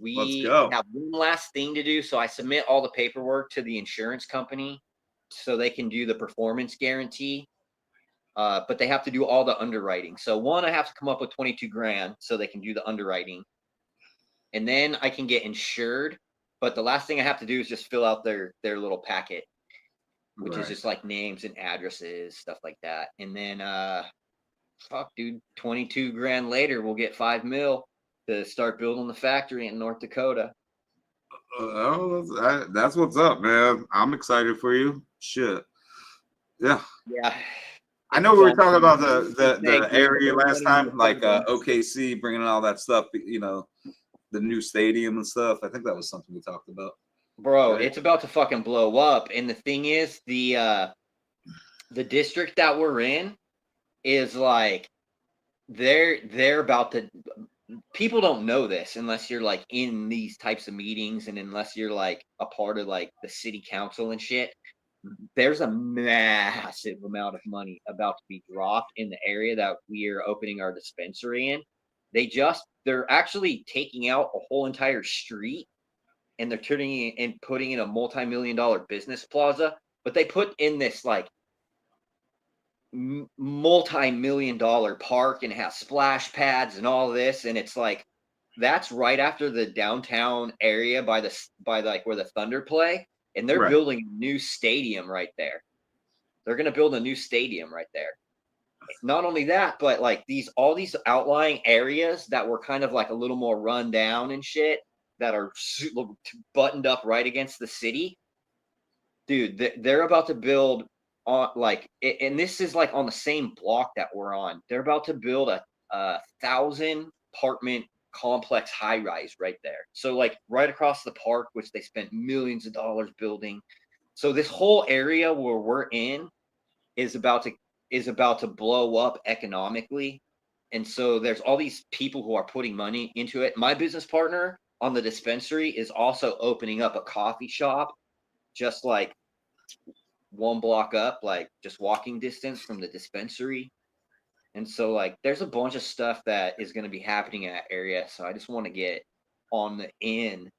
We have one last thing to do. So I submit all the paperwork to the insurance company so they can do the performance guarantee. But they have to do all the underwriting. So one, I have to come up with 22 grand so they can do the underwriting. And then I can get insured. But the last thing I have to do is just fill out their little packet, which is just like names and addresses, stuff like that. And then, fuck, dude, 22 grand later, we'll get 5 mil to start building the factory in North Dakota. That's what's up, man. I'm excited for you. Shit. Yeah. Yeah. I know we were talking about the area last time, like OKC, bringing all that stuff, you know, the new stadium and stuff. I think that was something we talked about. Bro, right? It's about to fucking blow up. And the thing is, the district that we're in is like they're about to. People don't know this unless you're like in these types of meetings and unless you're like a part of like the city council and shit. There's a massive amount of money about to be dropped in the area that we are opening our dispensary in. They're actually taking out a whole entire street and they're turning it and putting in a multi-million-dollar business plaza. But they put in this like multi-million-dollar park and has splash pads and all this. And it's like, that's right after the downtown area by like where the Thunder play. And they're building a new stadium right there. They're going to build a new stadium right there. Not only that, but like all these outlying areas that were kind of like a little more run down and shit that are buttoned up right against the city. Dude, they're about to build on like, and this is like on the same block that we're on. They're about to build a 1,000 apartment complex high rise right there. So like right across the park, which they spent millions of dollars building. So this whole area where we're in is about to blow up economically. And so there's all these people who are putting money into it. My business partner on the dispensary is also opening up a coffee shop just like one block up, like just walking distance from the dispensary. And so like there's a bunch of stuff that is going to be happening in that area. So I just want to get on the in,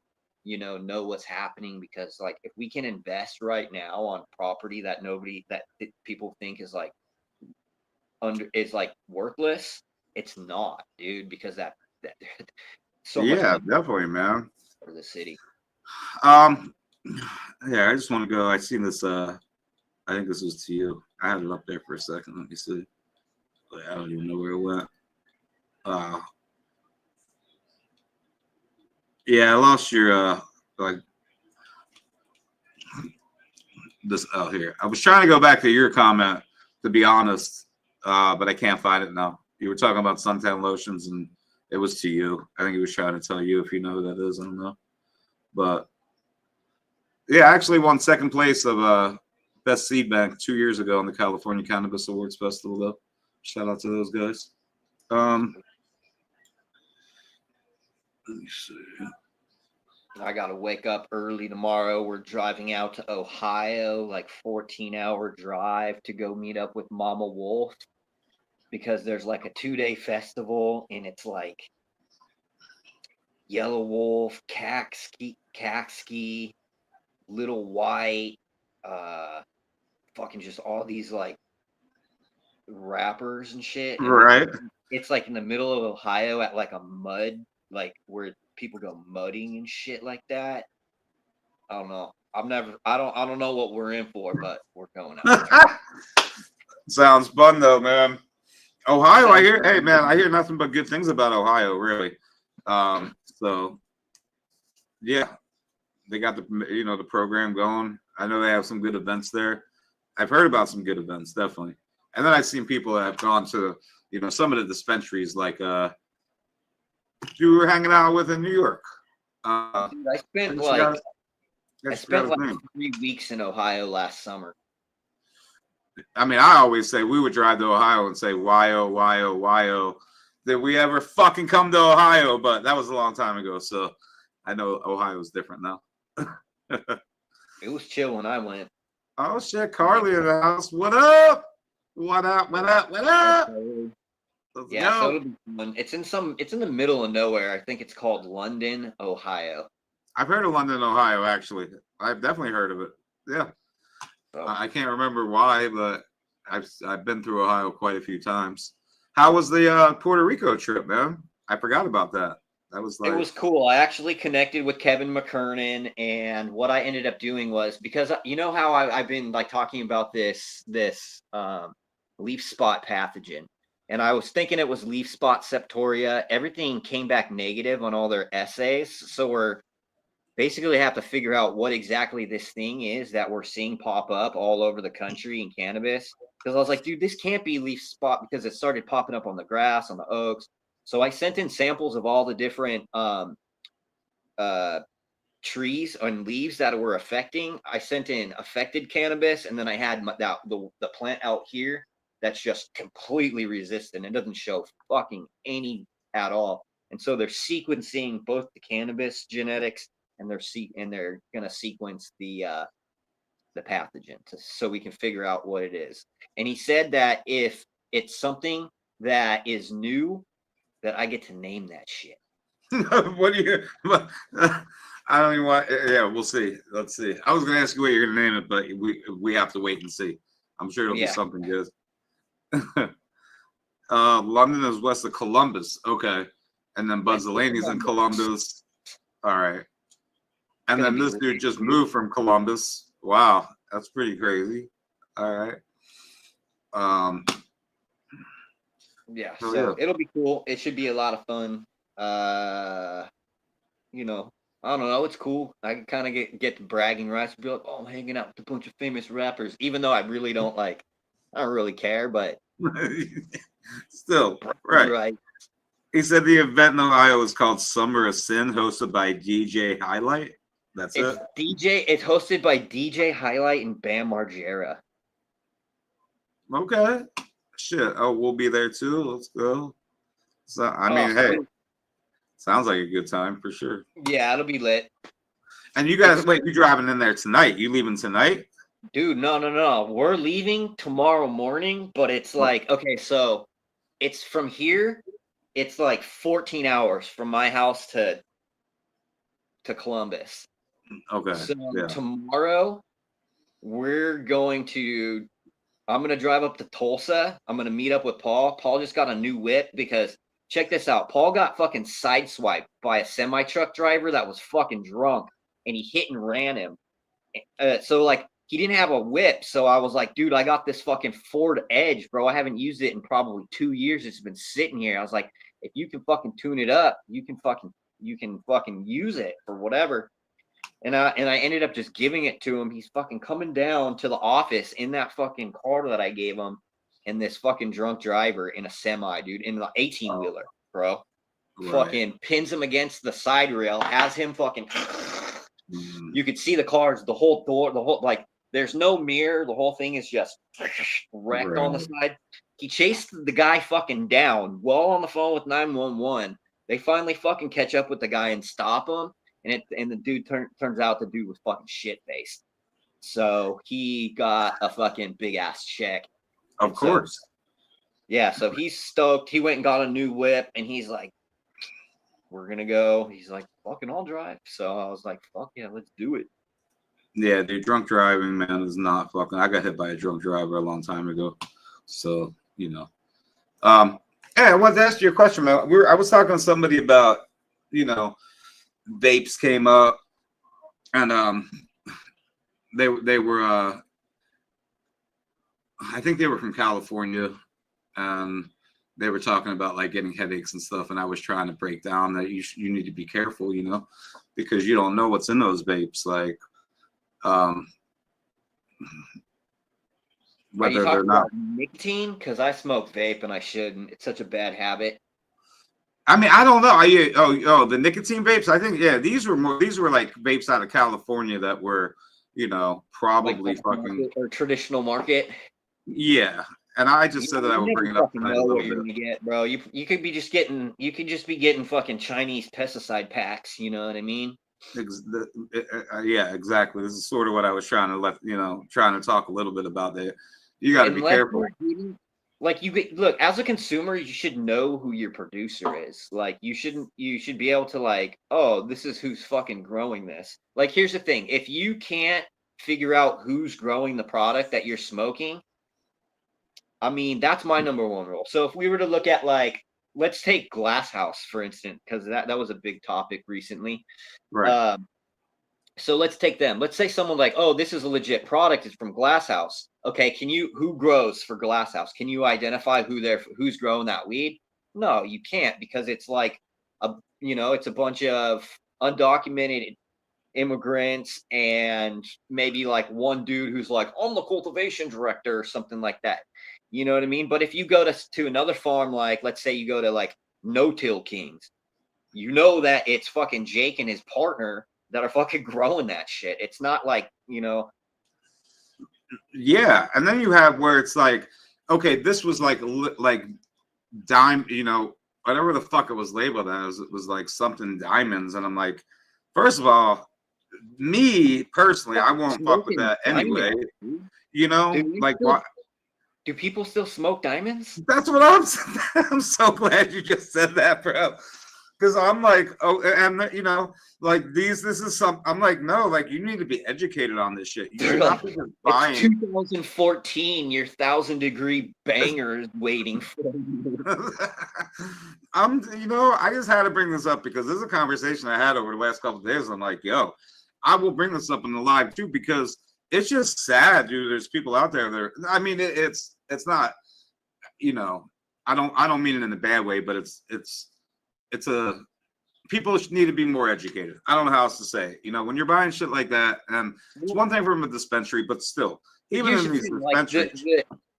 know what's happening, because like if we can invest right now on property that people think is like worthless, it's not, dude, because that so much definitely, man, for the city. Yeah, I just want to go. I seen this. I think this was to you. I had it up there for a second. Let me see. I don't even know where it went. Yeah, I lost your like this. Oh, here. I was trying to go back to your comment, to be honest, but I can't find it now. You were talking about suntan lotions, and it was to you. I think he was trying to tell you, if you know who that is. I don't know, but Yeah, I actually won second place of best seed bank 2 years ago on the California Cannabis Awards Festival. Though, shout out to those guys. Let me see. I gotta wake up early tomorrow. We're driving out to Ohio, like 14-hour drive to go meet up with Mama Wolf because there's like a 2-day festival and it's like Yellow Wolf, Caxkey, Little White, fucking just all these like rappers and shit. And Right. it's like in the middle of Ohio at like a mud, like where people go mudding and shit like that. I don't know. I don't know what we're in for, but we're going out there. Sounds fun though, man. Ohio, I hear. Hey, man, I hear nothing but good things about Ohio. Really. So, yeah, they got the program going. I know they have some good events there. I've heard about some good events, definitely. And then I've seen people that have gone to some of the dispensaries like you were hanging out with in New York. Dude, I spent like 3 weeks in Ohio last summer. I mean, I always say we would drive to Ohio and say, why, oh, why, oh, why, oh, did we ever fucking come to Ohio? But that was a long time ago. So I know Ohio is different now. It was chill when I went. Oh, shit. Carly in the house. What up? What up? What up? What up? Let's Yeah, go. so it'll be fun. It's in the middle of nowhere. I think it's called London, Ohio. I've heard of London, Ohio, actually. I've definitely heard of it. Yeah. So, I can't remember why, but I've been through Ohio quite a few times. How was the Puerto Rico trip, man? I forgot about that. That was like, it was cool. I actually connected with Kevin McKernan, and what I ended up doing was, because you know how I've been like talking about this leaf spot pathogen, and I was thinking it was leaf spot septoria. Everything came back negative on all their assays, so we're basically have to figure out what exactly this thing is that we're seeing pop up all over the country in cannabis. Because I was like, dude, this can't be leaf spot, because it started popping up on the grass, on the oaks. So I sent in samples of all the different trees and leaves that were affecting. I sent in affected cannabis, and then I had the plant out here that's just completely resistant. It doesn't show fucking any at all. And so they're sequencing both the cannabis genetics, and they're gonna sequence the pathogen so we can figure out what it is. And he said that if it's something that is new, that I get to name that shit. what do you? I don't even want. Yeah, we'll see. Let's see. I was gonna ask you what you're gonna name it, but we have to wait and see. I'm sure it'll be something good. London is west of Columbus. Okay, and then Buzz Delaney's in Columbus. All right, and then this dude just moved from Columbus. Wow, that's pretty crazy. All right. Yeah, so it'll be cool. It should be a lot of fun. I don't know. It's cool. I can kind of get to bragging rights, be like, oh, I'm hanging out with a bunch of famous rappers, even though I really don't like. I don't really care, but still, right. He said the event in Ohio is called Summer of Sin, hosted by DJ Highlight. It's It's hosted by DJ Highlight and Bam Margera. Okay. Shit. Oh, we'll be there too. Let's go. So I mean, hey, sounds like a good time for sure. Yeah, it'll be lit. And you guys, wait, you driving in there tonight? You leaving tonight? Dude, no. We're leaving tomorrow morning, but it's like, okay, so it's from here. It's like 14 hours from my house to Columbus. Okay. So tomorrow I'm going to drive up to Tulsa. I'm going to meet up with Paul. Paul just got a new whip because check this out. Paul got fucking sideswiped by a semi-truck driver that was fucking drunk, and he hit and ran him. So like he didn't have a whip. So I was like, dude, I got this fucking Ford Edge, bro. I haven't used it in probably 2 years. It's been sitting here. I was like, if you can fucking tune it up, you can fucking use it for whatever. And I ended up just giving it to him. He's fucking coming down to the office in that fucking car that I gave him, and this fucking drunk driver in a semi, dude, in the 18-wheeler, bro. Right. Fucking pins him against the side rail, has him fucking You could see the cars, the whole door, the whole like. There's no mirror. The whole thing is just wrecked on the side. He chased the guy fucking down while on the phone with 911. They finally fucking catch up with the guy and stop him. And the dude turns out the dude was fucking shit faced. So he got a fucking big ass check. Of course. So, yeah, so he's stoked. He went and got a new whip, and he's like, "We're gonna go." He's like, "Fucking, I'll drive." So I was like, "Fuck yeah, let's do it." Yeah, dude, drunk driving, man, is not fucking. I got hit by a drunk driver a long time ago, so you know. Hey, I wanted to ask you a question, man. I was talking to somebody about, vapes came up, and they were I think they were from California, and they were talking about like getting headaches and stuff, and I was trying to break down that you need to be careful, because you don't know what's in those vapes, like. Whether they're not nicotine, because I smoke vape and I shouldn't. It's such a bad habit. I mean, I don't know. The nicotine vapes. I think these were like vapes out of California that were, probably like fucking or traditional market. Yeah, and I just said that I would bring it up. Know what you're gonna get, bro. You could just be getting fucking Chinese pesticide packs. You know what I mean? Yeah, exactly. This is sort of what I was trying to talk a little bit about there. You got to be careful. Like look, as a consumer, you should know who your producer is. Like you should be able to like, oh, this is who's fucking growing this. Like, here's the thing. If you can't figure out who's growing the product that you're smoking, I mean, that's my number one rule. So if we were to look at like, let's take Glass House, for instance, because that was a big topic recently. Right. So let's take them. Let's say someone like, oh, this is a legit product. It's from Glass House. Okay, who grows for Glass House? Can you identify who's growing that weed? No, you can't, because it's like it's a bunch of undocumented immigrants and maybe like one dude who's like, I'm the cultivation director or something like that. You know what I mean? But if you go to another farm, like let's say you go to like No Till Kings, that it's fucking Jake and his partner that are fucking growing that shit. It's not like, Yeah, and then you have where it's like, okay, this was like dime, whatever the fuck it was labeled as, it was like something diamonds, and I'm like, first of all, me personally, I won't fuck with that anyway. Dude, like what? Do people still smoke diamonds? That's what I'm so glad you just said that, bro. Because I'm like, oh, and like this is some. I'm like, no, like you need to be educated on this shit. You should not be just buying. It's 2014. Your 1,000-degree bangers waiting for you. I just had to bring this up because this is a conversation I had over the last couple of days. I'm like, yo, I will bring this up in the live too, because it's just sad, dude. There's people out there that I mean, it's not, I don't mean it in a bad way, but people need to be more educated. I don't know how else to say it. When you're buying shit like that, and it's one thing from a dispensary, but still, even in these dispensaries,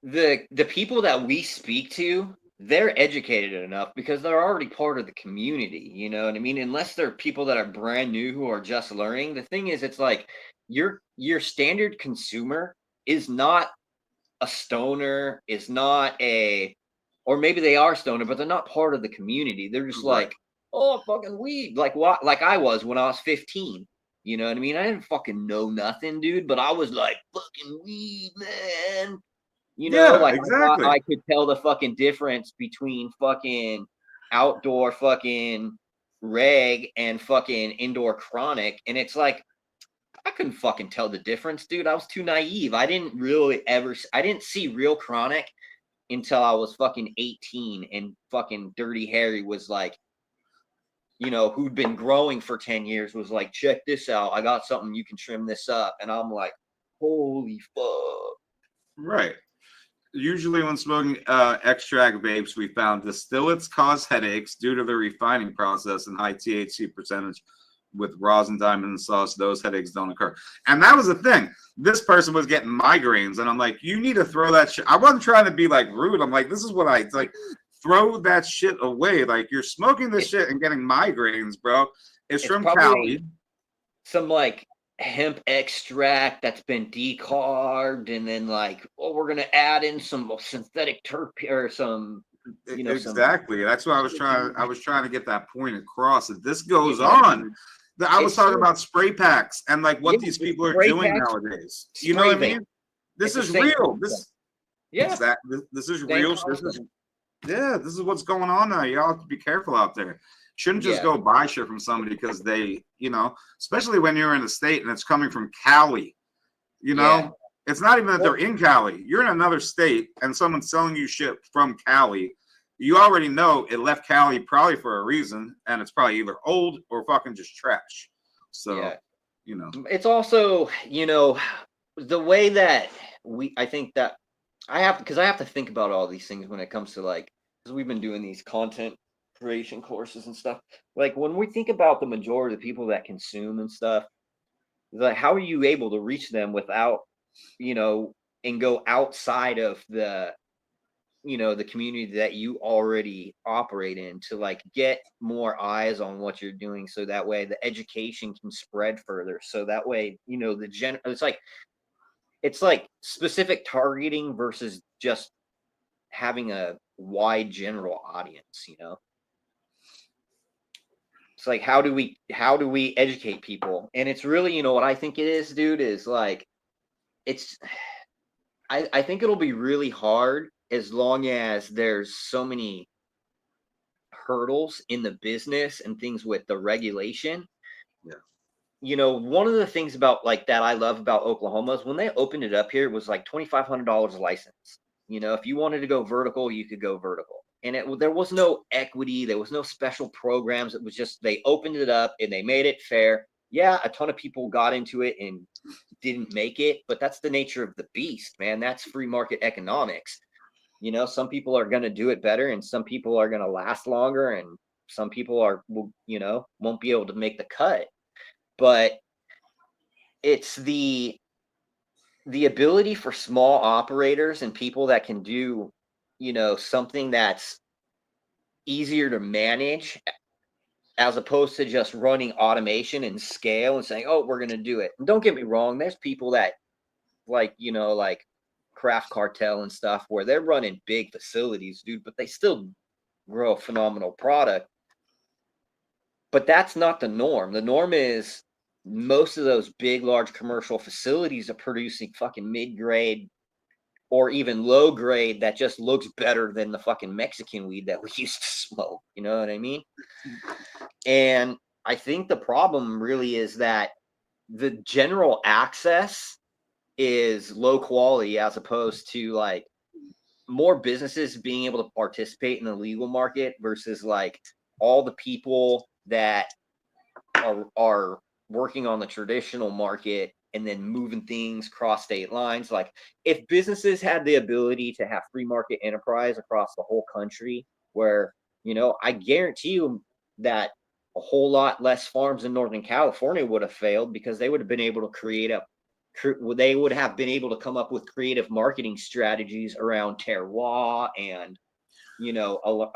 the people that we speak to, they're educated enough because they're already part of the community. You know what I mean? Unless they're people that are brand new who are just learning. The thing is, it's like your standard consumer is not a stoner, is not or maybe they are stoner, but they're not part of the community. They're just like, oh, fucking weed. Like what? Like I was when I was 15. You know what I mean? I didn't fucking know nothing, dude, but I was like, fucking weed, man. Exactly. I could tell the fucking difference between fucking outdoor fucking reg and fucking indoor chronic. And it's like, I couldn't fucking tell the difference, dude. I was too naive. I didn't see real chronic until I was fucking 18, and fucking Dirty Harry was like, who'd been growing for 10 years was like, check this out. I got something, you can trim this up. And I'm like, holy fuck. Right. Usually when smoking extract vapes, we found distillates cause headaches due to the refining process and high THC percentage. With rosin, diamond, and sauce, those headaches don't occur. And that was the thing. This person was getting migraines, and I'm like, you need to throw that shit. I wasn't trying to be like rude. I'm like, this is what it's like, throw that shit away. Like, you're smoking this shit and getting migraines, bro. It's from Cali. some like hemp extract that's been decarbed, and then like, oh, we're gonna add in some synthetic terpene or some, you know, some. Exactly. That's what I was trying to get that point across. That this goes Yeah, on. I was it's talking true. about spray packs and like what Yeah, these the people are spray doing packs, nowadays. You know what I spray vape. mean? This It's is the same real. concept. Yeah, This is same real. This is concept. this is what's going on now. Y'all have to be careful out there. Shouldn't just Yeah, go buy shit from somebody because they, especially when you're in a state and it's coming from Cali. yeah. It's not even that Well, they're in Cali. You're in another state and someone's selling you shit from Cali. You already know it left Cali probably for a reason, and it's probably either old or fucking just trash. So, yeah. you know. It's also, the way that I think that because I have to think about all these things when it comes to like, because we've been doing these content creation courses and stuff. Like when we think about the majority of the people that consume and stuff, like how are you able to reach them without, and go outside of the community that you already operate in to like get more eyes on what you're doing, so that way the education can spread further, so that way it's like specific targeting versus just having a wide general audience. It's like, how do we educate people? And it's really, what I think it is, dude, is like, it's I think it'll be really hard as long as there's so many hurdles in the business and things with the regulation. Yeah. One of the things about like that I love about Oklahoma is when they opened it up here, it was like $2,500 a license. If you wanted to go vertical, you could go vertical. And there was no equity, there was no special programs. It was just they opened it up and they made it fair. Yeah, a ton of people got into it and didn't make it, but that's the nature of the beast, man. That's free market economics. Some people are going to do it better, and some people are going to last longer, and some people won't be able to make the cut. But it's the ability for small operators and people that can do, something that's easier to manage, as opposed to just running automation and scale and saying, oh, we're going to do it. And don't get me wrong, there's people that like Craft Cartel and stuff where they're running big facilities, dude, but they still grow a phenomenal product. But that's not the norm. The norm is most of those big, large commercial facilities are producing fucking mid-grade or even low grade that just looks better than the fucking Mexican weed that we used to smoke. You know what I mean? And I think the problem really is that the general access is low quality, as opposed to like more businesses being able to participate in the legal market versus like all the people that are working on the traditional market and then moving things across state lines. Like if businesses had the ability to have free market enterprise across the whole country, where, I guarantee you that a whole lot less farms in Northern California would have failed, because they would have been able to they would have been able to come up with creative marketing strategies around terroir and,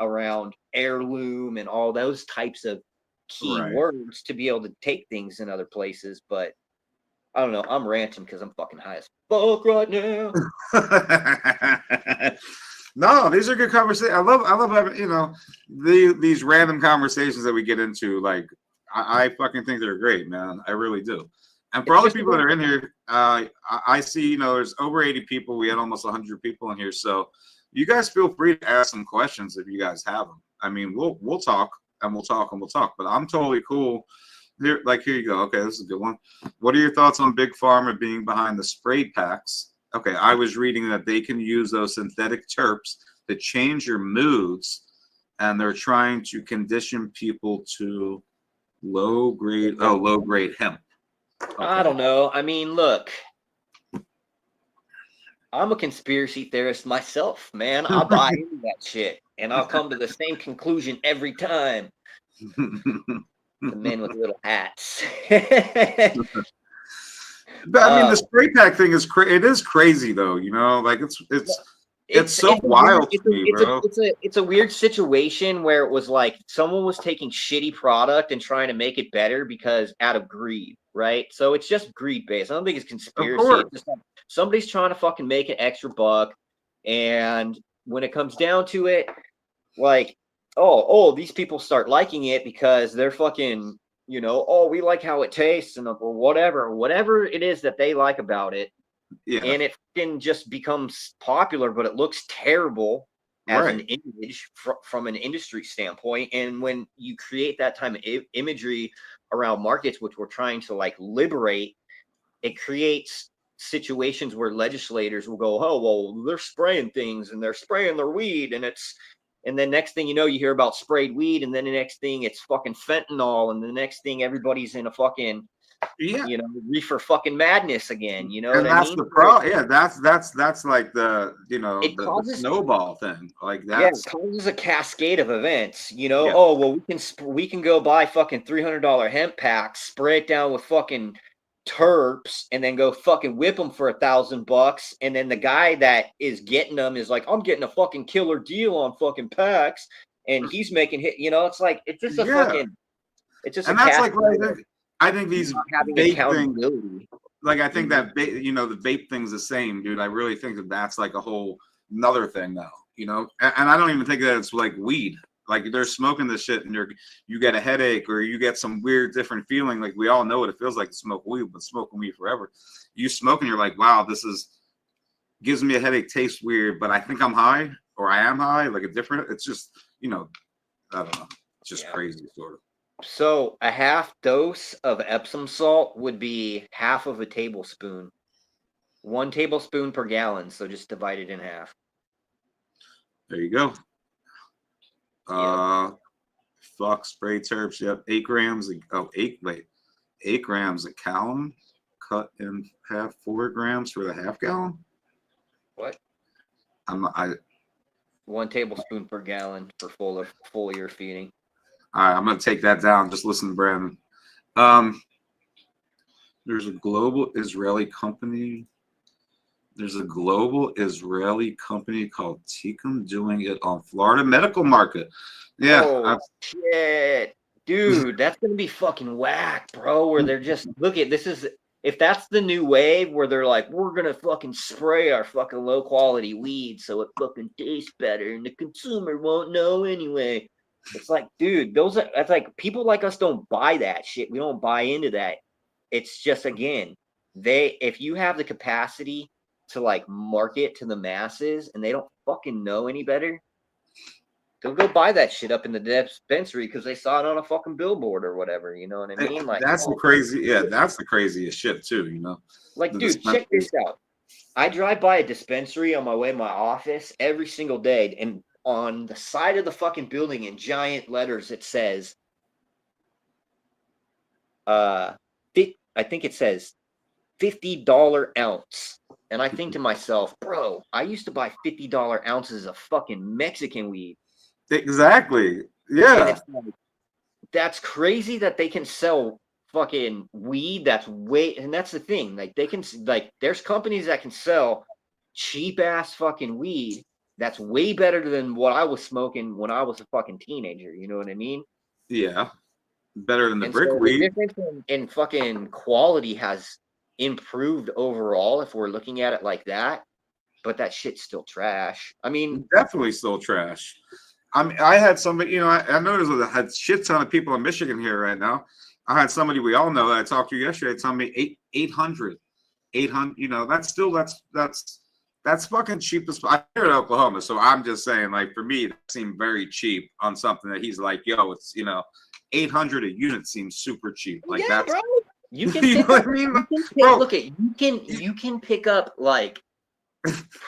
around heirloom and all those types of key words to be able to take things in other places. But I don't know. I'm ranting because I'm fucking high as fuck right now. No, these are good conversations. I love having, these random conversations that we get into. Like, I fucking think they're great, man. I really do. And for all the people that are in here, I see, there's over 80 people. We had almost 100 people in here. So you guys feel free to ask some questions if you guys have them. I mean, we'll talk and we'll talk and we'll talk. But I'm totally cool. Here you go. Okay, this is a good one. What are your thoughts on Big Pharma being behind the spray packs? Okay, I was reading that they can use those synthetic terps to change your moods, and they're trying to condition people to low grade hemp. Okay. I don't know. I mean, look, I'm a conspiracy theorist myself, man. I'll buy into that shit, and I'll come to the same conclusion every time. The men with little hats. But I mean, the spray pack thing is it is crazy though. Like it's so wild to me, bro. It's a weird situation where it was like someone was taking shitty product and trying to make it better because out of greed. right? So it's just greed based. I don't think it's Of conspiracy. course. It's just like somebody's trying to fucking make an extra buck. And when it comes down to it, like, oh, these people start liking it because they're fucking, you know, oh, we like how it tastes and or whatever it is that they like about it. Yeah. And it can just becomes popular, but it looks terrible as an image from an industry standpoint. And when you create that type of imagery around markets, which we're trying to like liberate, it creates situations where legislators will go, oh, well, they're spraying things and they're spraying their weed. And then next thing you know, you hear about sprayed weed. And then the next thing it's fucking fentanyl. And the next thing everybody's in a fucking, you know, reefer fucking madness again. You know and what that's I mean? the problem. Yeah, that's like the, you know, It the causes snowball thing. Like yeah, that's it causes a cascade of events. You know, yeah. oh well, we can go buy fucking $300 hemp packs, spray it down with fucking terps, and then go fucking whip them for $1,000. And then the guy that is getting them is like, I'm getting a fucking killer deal on fucking packs, and he's making hit. You know, it's like it's just a fucking, it's just And a that's like what cascade I think these not having vape things, accountability. like I think that you know, the vape thing's the same, dude. I really think that that's like a whole another thing now, you know. And I don't even think that it's like weed. Like they're smoking this shit and you get a headache or you get some weird different feeling. Like we all know what it feels like to smoke weed, but smoking weed forever. You smoke and you're like, wow, this is gives me a headache, tastes weird, but I think I'm high or I am high, like a different, it's just, you know, I don't know. It's just crazy sort of. So a half dose of Epsom salt would be half of a tablespoon. 1 tablespoon per gallon, so just divide it in half. There you go. Fuck spray terps. Yep, 8 grams. 8 grams a gallon, cut in half. 4 grams for the half gallon. What? 1 tablespoon per gallon for full year feeding. All right, I'm gonna take that down. Just listen to Brandon. There's a global Israeli company. There's a global Israeli company called Tikum doing it on Florida medical market. Yeah. Oh, shit. Dude, that's going to be fucking whack, bro. Where they're just, look at this is, if that's the new wave where they're like, we're going to fucking spray our fucking low quality weed so it fucking tastes better and the consumer won't know anyway. It's like, dude, that's like, people like us don't buy that shit. We don't buy into that. It's just, again, if you have the capacity to like market to the masses and they don't fucking know any better, they'll go buy that shit up in the dispensary because they saw it on a fucking billboard or whatever. You know what I mean? Like that's the crazy. Yeah, that's the craziest shit too. You know, like dude, check this out. I drive by a dispensary on my way to my office every single day, and on the side of the fucking building in giant letters it says, I think it says $50 ounce. And I think to myself, bro, I used to buy $50 ounces of fucking Mexican weed. Exactly. Yeah. Like, that's crazy that they can sell fucking weed that's and that's the thing. Like they can, like, there's companies that can sell cheap ass fucking weed that's way better than what I was smoking when I was a fucking teenager. You know what I mean? Yeah. Better than the brick so weed. The difference in fucking quality has improved overall if we're looking at it like that, but that shit's still trash. I mean, definitely still trash. I had somebody, you know, I noticed that I had shit ton of people in Michigan here right now. I had somebody we all know that I talked to yesterday tell me 800, you know, that's fucking cheap as I'm here in Oklahoma. So I'm just saying, like, for me, that seemed very cheap on something that he's like, yo, it's, you know, 800 a unit seems super cheap. Like, yeah, that's, bro. You can you pick know up, what I mean? look at, you can pick up like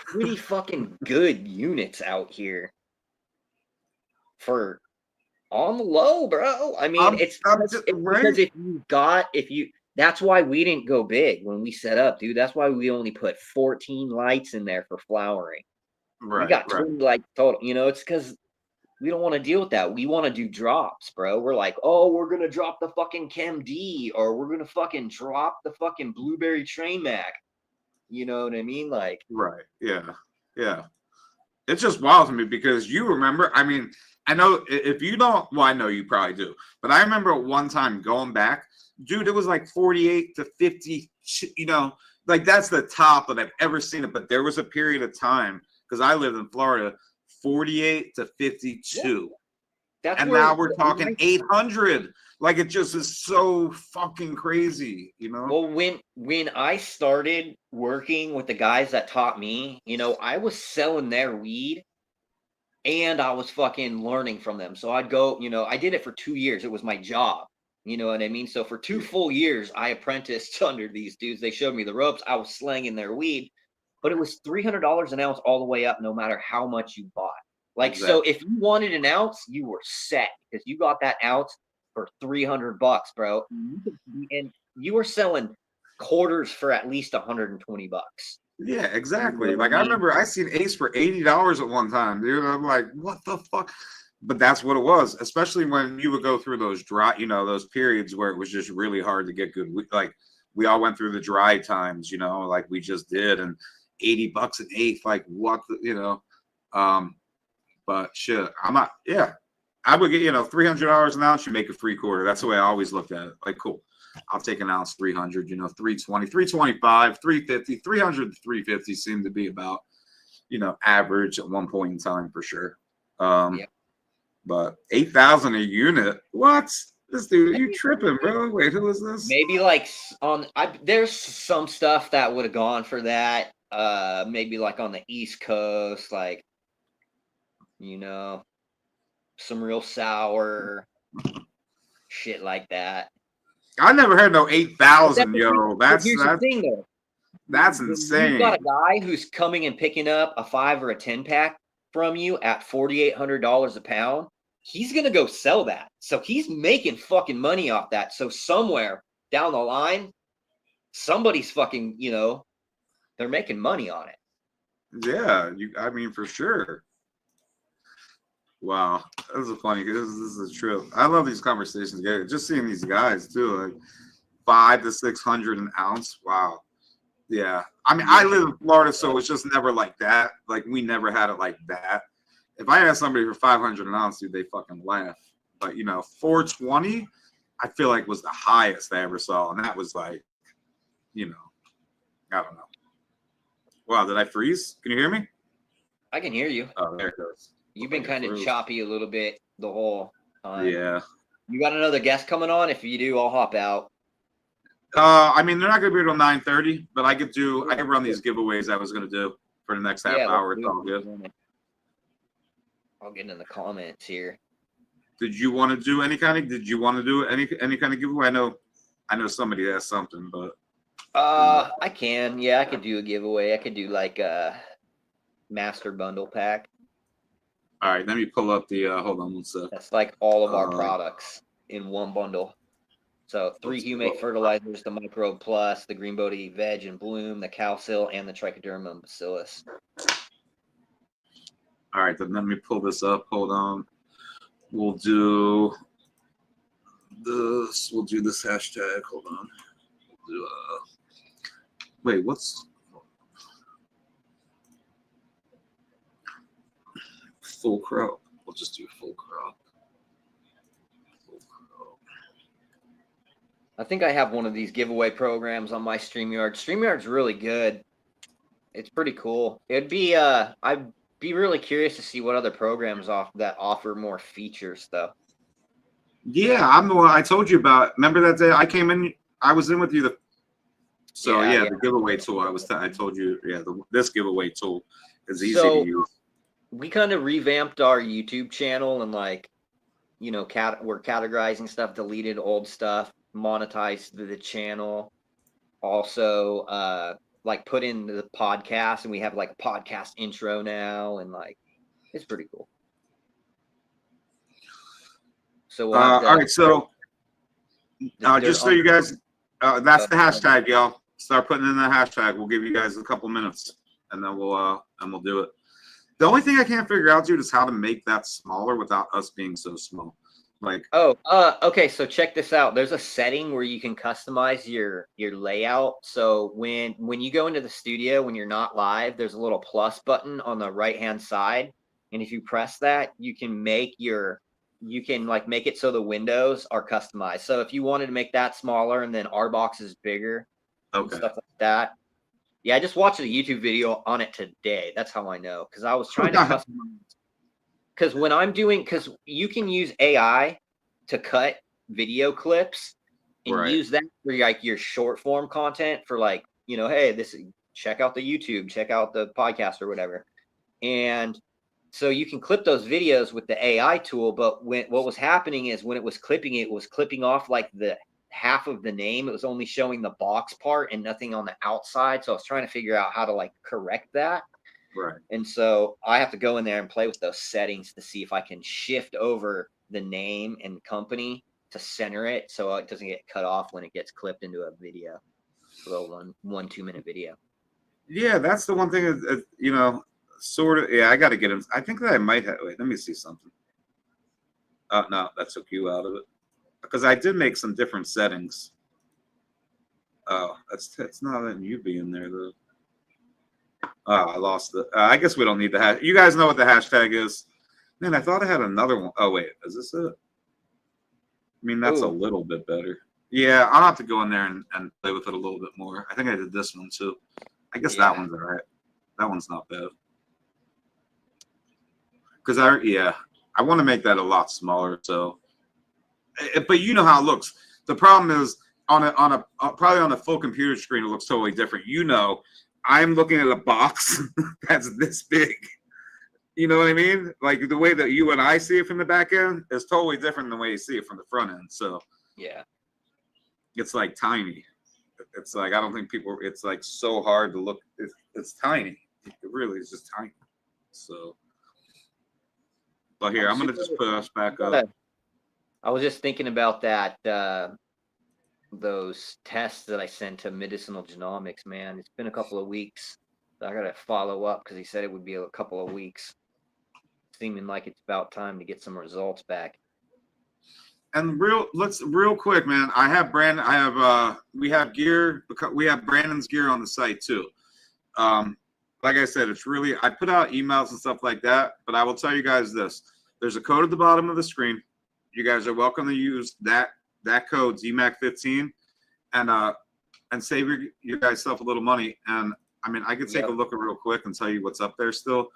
pretty fucking good units out here for on the low, bro. I mean, it's because that's why we didn't go big when we set up, dude. That's why we only put 14 lights in there for flowering. Right. We got 20 lights total. You know, it's because we don't want to deal with that. We want to do drops, bro. We're like, oh, we're gonna drop the fucking Chem D, or we're gonna fucking drop the fucking Blueberry Train Mac. You know what I mean? Like, right. Yeah. Yeah. It's just wild to me because you remember, I mean, I know if you don't, well, I know you probably do, but I remember one time going back, dude, it was like 48 to 50, like that's the top that I've ever seen it. But there was a period of time, because I lived in Florida, 48 to 52. That's And where now we're talking 800. Like, it just is so fucking crazy, Well, when I started working with the guys that taught me, I was selling their weed and I was fucking learning from them. So I'd go, I did it for 2 years. It was my job. You know what I mean? So for 2 full years, I apprenticed under these dudes. They showed me the ropes. I was slanging their weed, but it was $300 an ounce all the way up, no matter how much you bought. Like, so if you wanted an ounce, you were set because you got that ounce for $300, bro. And you were selling quarters for at least $120. Yeah, exactly. You know what Like, I remember I seen Ace for $80 at one time, dude. I'm like, what the fuck? But that's what it was, especially when you would go through those dry, those periods where it was just really hard to get good. Like, we all went through the dry times, like we just did, and $80 an eighth, like what, but shit, I'm not, yeah, I would get, $300 an ounce, you make a free quarter. That's the way I always looked at it. Like, cool, I'll take an ounce, 300, 320, 325, 350, 300 to 350 seemed to be about, average at one point in time for sure. Yeah. But 8,000 a unit, what? This dude, are you tripping, bro? Wait, who is this? Maybe like there's some stuff that would have gone for that. Maybe like on the East Coast, like, some real sour shit like that. I never heard no 8,000, yo. That's the thing, though. That's insane. You've got a guy who's coming and picking up a 5 or a 10 pack from you at $4,800 a pound. He's gonna go sell that, so he's making fucking money off that. So somewhere down the line, somebody's fucking, they're making money on it. Yeah, I mean, for sure. Wow, this is funny. This is a trip. I love these conversations. Just seeing these guys too, like 500 to 600 an ounce. Wow. Yeah, I mean, I live in Florida, so it's just never like that. Like, we never had it like that. If I asked somebody for 500 an ounce, dude, they fucking laugh. But 420, I feel like was the highest I ever saw, and that was like, I don't know. Wow, did I freeze? Can you hear me? I can hear you. Oh, there it goes. You've been kind of choppy a little bit the whole time. Yeah. You got another guest coming on? If you do, I'll hop out. I mean, they're not gonna be here till 9:30, but I could run these giveaways I was gonna do for the next half hour. It's all good. I'll get in the comments here. Did you want to do any kind of? Did you want to do any kind of giveaway? I know somebody has something, but I can. Yeah, I could do a giveaway. I could do like a master bundle pack. All right, let me pull up the. Hold on one sec. That's like all of our products in one bundle. So 3 humate fertilizers, the Microbe Plus, the Green Body Veg and Bloom, the Calcil, and the Trichoderma and Bacillus. All right, then let me pull this up. Hold on. We'll do this. We'll do this hashtag. Hold on. We'll do, wait, what's full crop? We'll just do full crop. I think I have one of these giveaway programs on my StreamYard. StreamYard's really good. It's pretty cool. It'd be I'd be really curious to see what other programs that offer more features though. Yeah, I'm the one I told you about. Remember that day I came in? I was in with you. The giveaway tool. I told you. Yeah, this giveaway tool is easy to use. We kind of revamped our YouTube channel and we're categorizing stuff, deleted old stuff, monetized the channel. Also, put in the podcast, and we have like a podcast intro now, and it's pretty cool. So all right, so just so you guys, that's the hashtag, y'all. Start putting in the hashtag. We'll give you guys a couple minutes, and then we'll do it. The only thing I can't figure out, dude, is how to make that smaller without us being so small. Like, Okay. So check this out. There's a setting where you can customize your layout. So when you go into the studio, when you're not live, there's a little plus button on the right hand side, and if you press that, you can make make it so the windows are customized. So if you wanted to make that smaller and then our box is bigger and okay. stuff like that. Yeah, I just watched a YouTube video on it today. That's how I know, because I was trying to customize. Because you can use AI to cut video clips and Right. use that for like your short form content for like, hey, check out the YouTube, check out the podcast or whatever. And so you can clip those videos with the AI tool, but what was happening is when it was clipping off like the half of the name. It was only showing the box part and nothing on the outside. So I was trying to figure out how to like correct that. Right. And so I have to go in there and play with those settings to see if I can shift over the name and company to center it so it doesn't get cut off when it gets clipped into a video, a little 1-2 minute video. Yeah, that's the one thing that, sort of. Yeah, I got to get him. I think that I might have. Wait, let me see something. No, that took you out of it because I did make some different settings. Oh, that's not letting you be in there though. Oh, I lost it. I guess we don't need the hash. You guys know what the hashtag is. Man, I thought I had another one. Oh, wait. Is this it? I mean, that's a little bit better. Yeah, I'll have to go in there and play with it a little bit more. I think I did this one, too. I guess that one's all right. That one's not bad. Because, I want to make that a lot smaller. So, but you know how it looks. The problem is, probably on a full computer screen, it looks totally different. I'm looking at a box that's this big. You know what I mean? Like the way that you and I see it from the back end is totally different than the way you see it from the front end. So yeah, it's like tiny. It's like I don't think people. It's like so hard to look. It's tiny. It really is just tiny. So, but here I'm gonna just put us back up. I was just thinking about that. Those tests that I sent to Medicinal Genomics, man. It's been a couple of weeks. I gotta follow up because he said it would be a couple of weeks. Seeming like it's about time to get some results back. And real quick, man. I have Brandon. We have gear. We have Brandon's gear on the site too. Like I said, it's really I put out emails and stuff like that. But I will tell you guys this: there's a code at the bottom of the screen. You guys are welcome to use that code ZMAC15 and save your guys self a little money. And I mean, I could take a look at real quick and tell you what's up there still.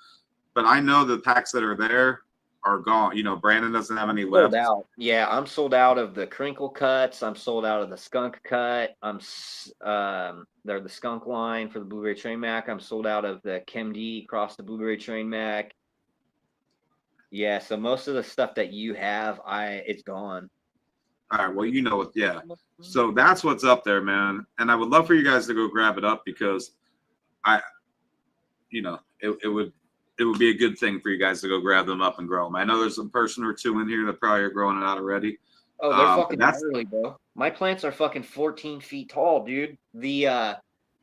But I know the packs that are there are gone. Brandon doesn't have any left. Sold out. Yeah, I'm sold out of the crinkle cuts. I'm sold out of the skunk cut. They're the skunk line for the Blueberry Train Mac. I'm sold out of the ChemD across the Blueberry Train Mac. Yeah, so most of the stuff that you have, it's gone. All right, well, yeah. So that's what's up there, man. And I would love for you guys to go grab it up because it would be a good thing for you guys to go grab them up and grow them. I know there's a person or two in here that probably are growing it out already. Oh, they're fucking early, bro. My plants are fucking 14 feet tall, dude.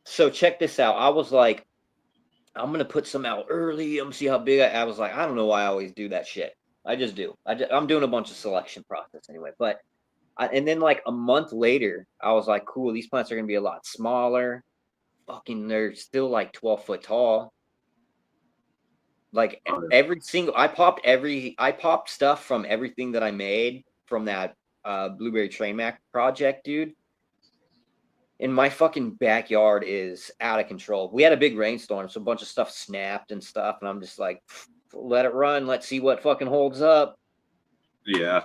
So check this out. I was like, I'm gonna put some out early. I'm gonna see how big I was like, I don't know why I always do that shit. I just do. I'm doing a bunch of selection process anyway. But and then like a month later, I was like, cool, these plants are gonna be a lot smaller. Fucking, they're still like 12 foot tall. Like I popped stuff from everything that I made from that Blueberry Train Mac project, dude. And my fucking backyard is out of control. We had a big rainstorm, so a bunch of stuff snapped and stuff, and I'm just like, let it run. Let's see what fucking holds up. Yeah.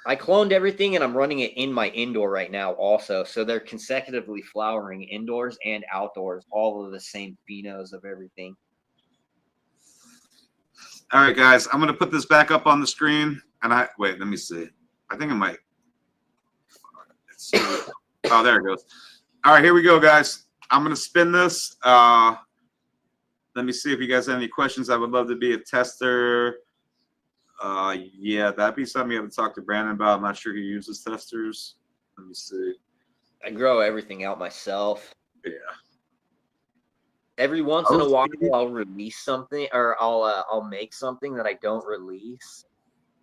I cloned everything, and I'm running it in my indoor right now also. So they're consecutively flowering indoors and outdoors, all of the same phenos of everything. All right, guys, I'm going to put this back up on the screen. And wait, let me see. I think I might. Oh, there it goes. All right, here we go, guys. I'm going to spin this. Let me see if you guys have any questions. I would love to be a tester. Yeah, that'd be something you have to talk to Brandon about. I'm not sure he uses testers. Let me see. I grow everything out myself. Yeah. Every once in a while, I'll release something, or I'll make something that I don't release.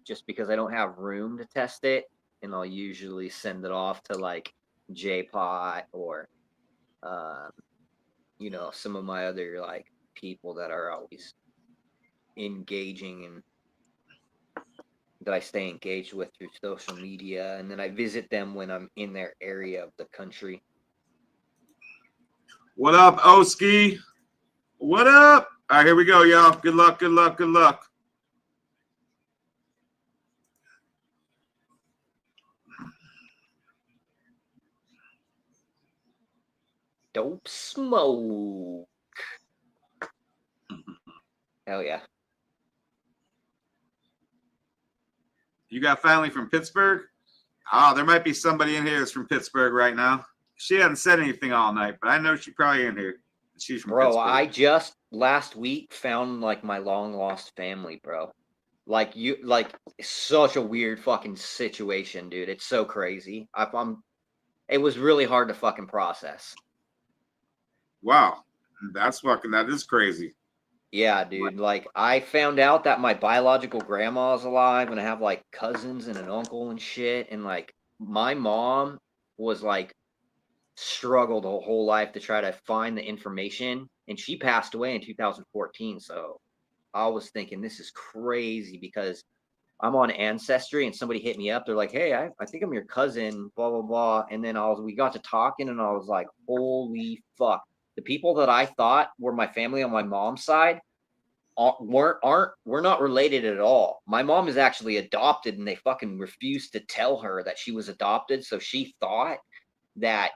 just because I don't have room to test it, and I'll usually send it off to like JPOT or some of my other like people that are always engaging and that I stay engaged with through social media, and then I visit them when I'm in their area of the country. What up, Oski? What up? All right, here we go, y'all. Good luck, good luck, good luck. Dope smoke. Hell yeah. You got family from Pittsburgh? Oh, there might be somebody in here that's from Pittsburgh right now. She hasn't said anything all night, but I know she's probably in here. She's from Pittsburgh. I just last week found like my long lost family, bro. Like such a weird fucking situation, dude. It's so crazy. It was really hard to fucking process. Wow. That is crazy. Yeah, dude. Like I found out that my biological grandma is alive, and I have like cousins and an uncle and shit. And like my mom was like struggled her whole life to try to find the information, and she passed away in 2014. So I was thinking this is crazy because I'm on Ancestry and somebody hit me up. They're like, hey, I think I'm your cousin, blah, blah, blah. And then we got to talking, and I was like, holy fuck. The people that I thought were my family on my mom's side we're not related at all. My mom is actually adopted, and they fucking refused to tell her that she was adopted. So she thought that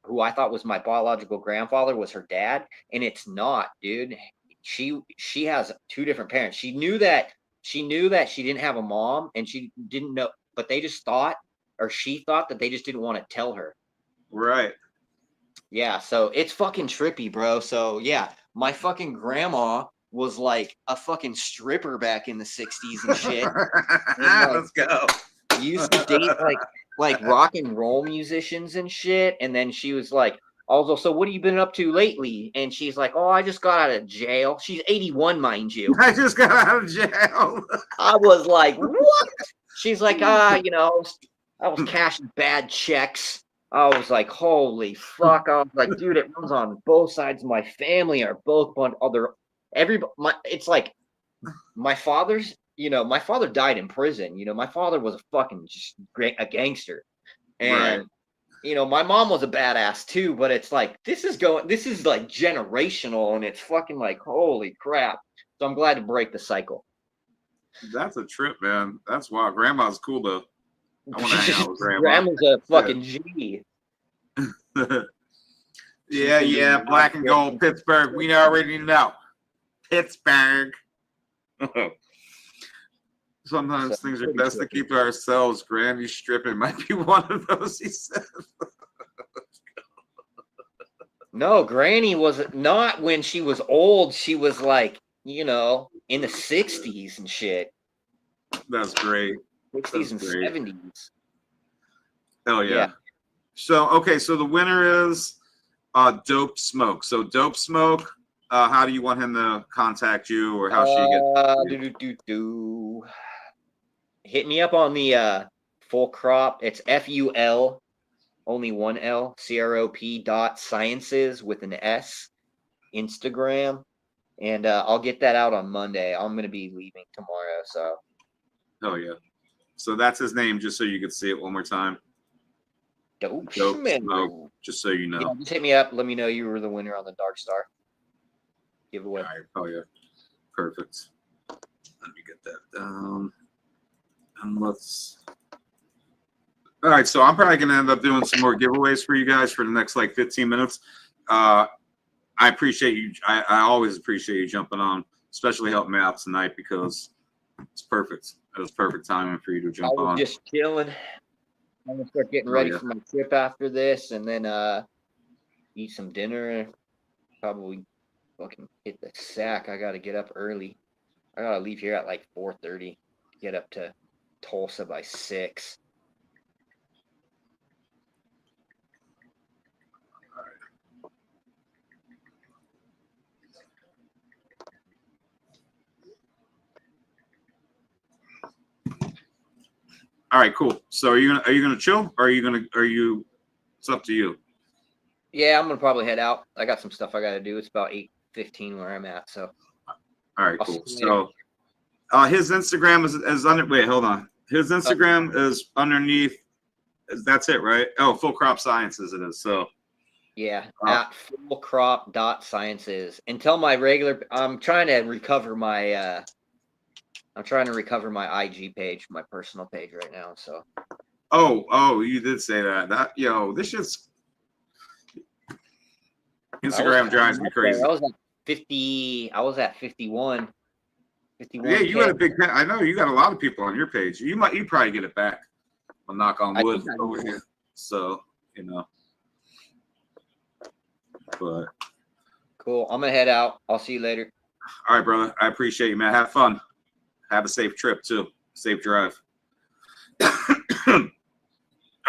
who I thought was my biological grandfather was her dad, and it's not, dude. She has two different parents. She knew that she didn't have a mom, and she didn't know, but they just thought, or she thought that they just didn't want to tell her. Right. Yeah, so it's fucking trippy, bro. So yeah, my fucking grandma was like a fucking stripper back in the 60s and shit. And, let's go. Used to date like rock and roll musicians and shit. And then she was like, also, so what have you been up to lately? And she's like, oh, I just got out of jail. She's 81, mind you. I just got out of jail. I was like, what? She's like, I was cashing bad checks. I was like, holy fuck. I was like, dude, it runs on both sides of my family are both it's like my father died in prison. My father was a fucking just a gangster. And right. My mom was a badass too, but it's like this is like generational, and it's fucking like holy crap. So I'm glad to break the cycle. That's a trip, man. That's wild. Grandma's cool though. I want to hang out with Grandma. Grandma's a fucking G. Yeah. Black and gold, Pittsburgh. We already know. Pittsburgh. Sometimes things are best to keep to ourselves. Granny stripping might be one of those, he said. No, Granny was not when she was old. She was like, in the 60s and shit. That's great. 60s and 70s. Hell yeah. So the winner is Dope Smoke. So Dope Smoke, how do you want him to contact you, or how should he get hit me up on the full crop. It's FUL, only one L, CROP.sciences with an S, Instagram. And I'll get that out on Monday. I'm going to be leaving tomorrow. So. Oh, yeah. So that's his name, just so you could see it one more time. Dope Smoke, just so you know. Yeah, just hit me up. Let me know you were the winner on the Dark Star giveaway. All right. Oh, yeah. Perfect. Let me get that down. And let's. All right. So I'm probably going to end up doing some more giveaways for you guys for the next 15 minutes. I appreciate you. I always appreciate you jumping on, especially helping me out tonight, because it's perfect. It was perfect timing for you to jump on. Just chilling. I'm gonna start getting ready for my trip after this, and then eat some dinner. Probably fucking hit the sack. I gotta get up early. I gotta leave here at 4:30. Get up to Tulsa by 6. All right, cool. So are you gonna chill, or are you? It's up to you. Yeah, I'm gonna probably head out. I got some stuff I got to do. It's about 8:15 where I'm at. So. All right, I'll cool. see you later. So his Instagram is under. Wait, hold on. His Instagram is underneath. That's it, right? Oh, Full Crop Sciences it is. So yeah, at fullcrop.sciences. Until my regular, I'm trying to recover my IG page, my personal page right now. So. Oh, you did say that. This shit's Instagram drives me crazy. I was at 50. I was at 51. 51. Yeah, you had a big. I know you got a lot of people on your page. You probably get it back. I'll knock on wood over here. So but cool. I'm gonna head out. I'll see you later. All right, brother. I appreciate you, man. Have fun. Have a safe trip too. Safe drive. All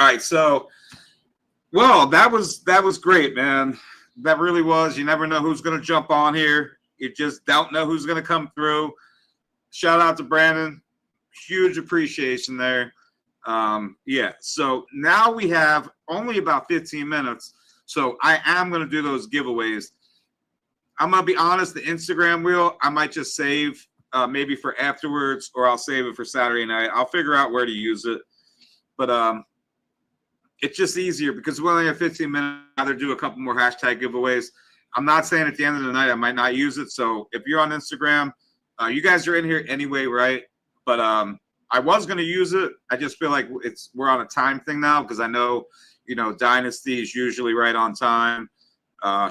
right, so that was great, man. That really was. You never know who's gonna jump on here. You just don't know who's gonna come through. Shout out to Brandon. Huge appreciation there. Yeah, so now we have only about 15 minutes. So I am going to do those giveaways. I'm going to be honest, the Instagram wheel, I might just save maybe for afterwards, or I'll save it for Saturday night. I'll figure out where to use it. But it's just easier because we only have 15 minutes. I'd rather do a couple more hashtag giveaways. I'm not saying at the end of the night I might not use it. So if you're on Instagram, you guys are in here anyway, right? But I was going to use it. I just feel like we're on a time thing now because I know, Dynasty is usually right on time.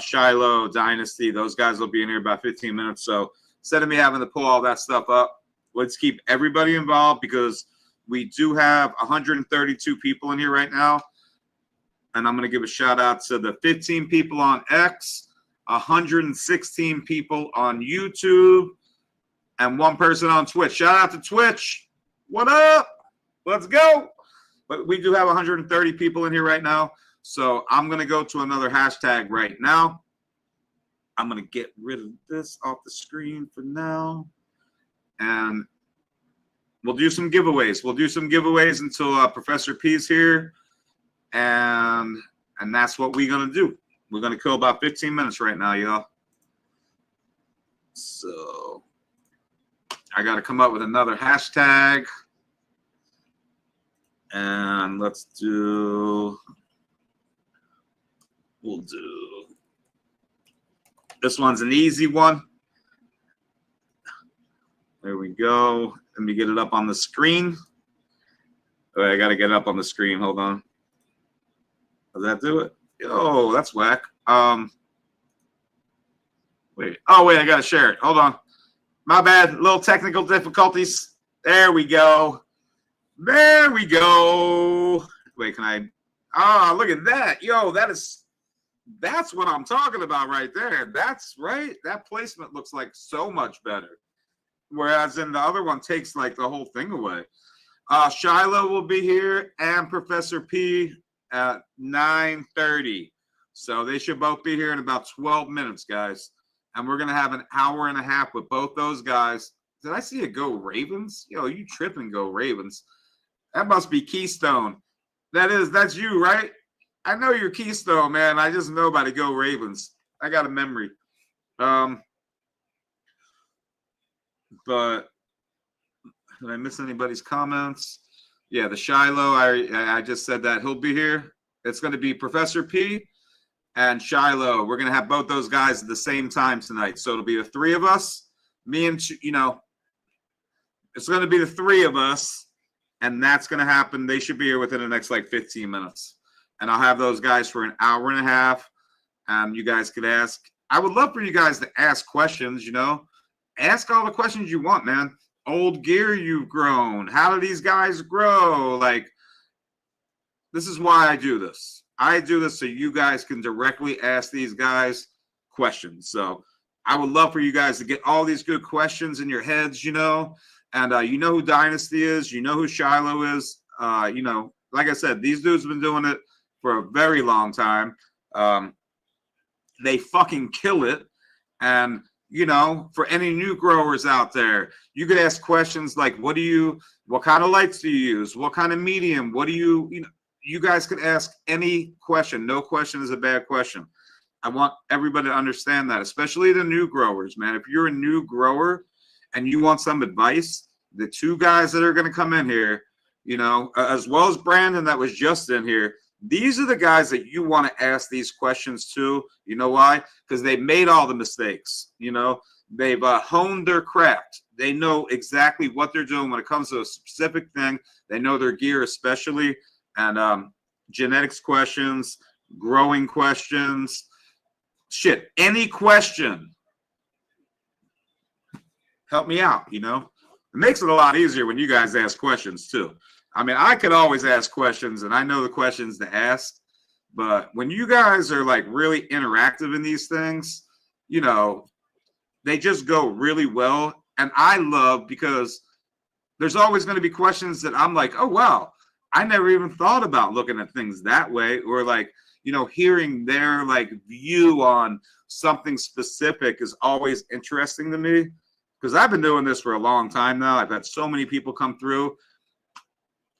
Shiloh, Dynasty, those guys will be in here about 15 minutes. So instead of me having to pull all that stuff up, let's keep everybody involved because we do have 132 people in here right now. And I'm going to give a shout out to the 15 people on X, 116 people on YouTube, and 1 person on Twitch. Shout out to Twitch. What up? Let's go. But we do have 130 people in here right now. So I'm going to go to another hashtag right now. I'm going to get rid of this off the screen for now. And we'll do some giveaways. We'll do some giveaways until Professor P's here. And that's what we're going to do. We're going to kill about 15 minutes right now, y'all. So I got to come up with another hashtag. And we'll do, this one's an easy one. There we go. Let me get it up on the screen. Oh, I got to get it up on the screen. Hold on. Does that do it? Oh, that's whack. Wait. Oh, wait, I got to share it. Hold on. My bad. Little technical difficulties. There we go. There we go. Wait, can I? Ah, look at that. Yo, that's what I'm talking about right there. That's right. That placement looks like so much better. Whereas in the other one takes like the whole thing away. Shiloh will be here and Professor P at 9:30. So they should both be here in about 12 minutes, guys. And we're going to have an hour and a half with both those guys. Did I see a Go Ravens? Yo, you tripping, Go Ravens. That must be Keystone. That's you, right? I know you're Keystone, man. I just know about the Go Ravens. I got a memory. But did I miss anybody's comments? Yeah, the Shiloh, I just said that he'll be here. It's going to be Professor P and Shiloh. We're going to have both those guys at the same time tonight. So it'll be the 3 of us. Me and, it's going to be the 3 of us. And that's going to happen. They should be here within the next 15 minutes. And I'll have those guys for an hour and a half. You guys could ask. I would love for you guys to ask questions, Ask all the questions you want, man. Old gear you've grown. How do these guys grow? This is why I do this. I do this so you guys can directly ask these guys questions. So I would love for you guys to get all these good questions in your heads, And you know who Dynasty is. You know who Shiloh is. Like I said, these dudes have been doing it for a very long time. They fucking kill it. And you know, for any new growers out there, you could ask questions like, what kind of lights do you use? What kind of medium? What do you know, you guys could ask any question. No question is a bad question. I want everybody to understand that, especially the new growers, man. If you're a new grower and you want some advice, the two guys that are going to come in here, you know, as well as Brandon that was just in here, these are the guys that you want to ask these questions to. You know why? Because they've made all the mistakes. You know, they've honed their craft. They know exactly what they're doing when it comes to a specific thing. They know their gear especially, and genetics questions, growing questions, shit, any question. Help me out, you know? It makes it a lot easier when you guys ask questions too. I mean, I could always ask questions and I know the questions to ask, but when you guys are like really interactive in these things, you know, they just go really well. And I love because there's always going to be questions that I'm like, oh, wow, I never even thought about looking at things that way. Or like, you know, hearing their like view on something specific is always interesting to me because I've been doing this for a long time now. I've had so many people come through.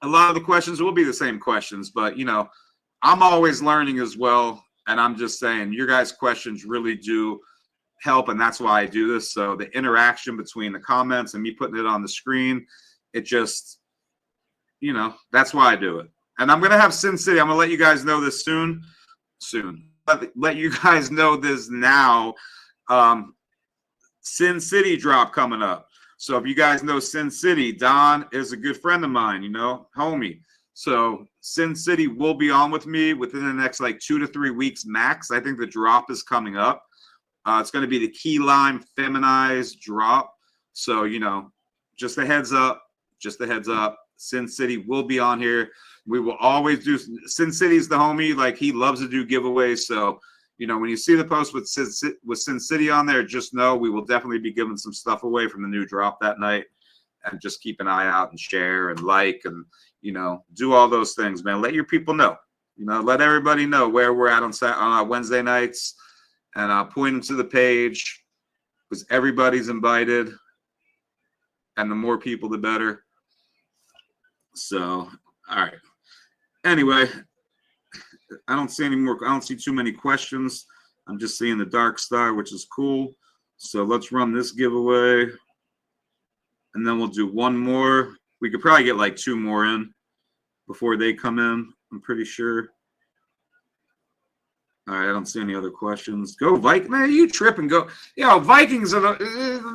A lot of the questions will be the same questions, but you know, I'm always learning as well. And I'm just saying your guys' questions really do help. And that's why I do this. So the interaction between the comments and me putting it on the screen, it just, you know, that's why I do it. And I'm going to have Sin City. I'm going to let you guys know this soon. Let you guys know this now. Sin City drop coming up. So if you guys know Sin City, Don is a good friend of mine, you know, homie. So Sin City will be on with me within the next like 2 to 3 weeks max. I think the drop is coming up. It's going to be the key lime feminized drop. So, you know, just a heads up, Sin City will be on here. We will always do. Sin City's the homie. Like he loves to do giveaways. So, you know, when you see the post with Sin City on there, just know we will definitely be giving some stuff away from the new drop that night. And just keep an eye out and share and like and, you know, do all those things, man. Let your people know. You know, let everybody know where we're at on Wednesday nights. And I'll point them to the page because everybody's invited. And the more people, the better. So, all right. Anyway, I don't see too many questions. I'm just seeing the Dark Star, which is cool. So let's run this giveaway. And then we'll do one more. We could probably get like 2 more in before they come in. I'm pretty sure. All right, I don't see any other questions. Go Vikings, man! You tripping? Go, Vikings are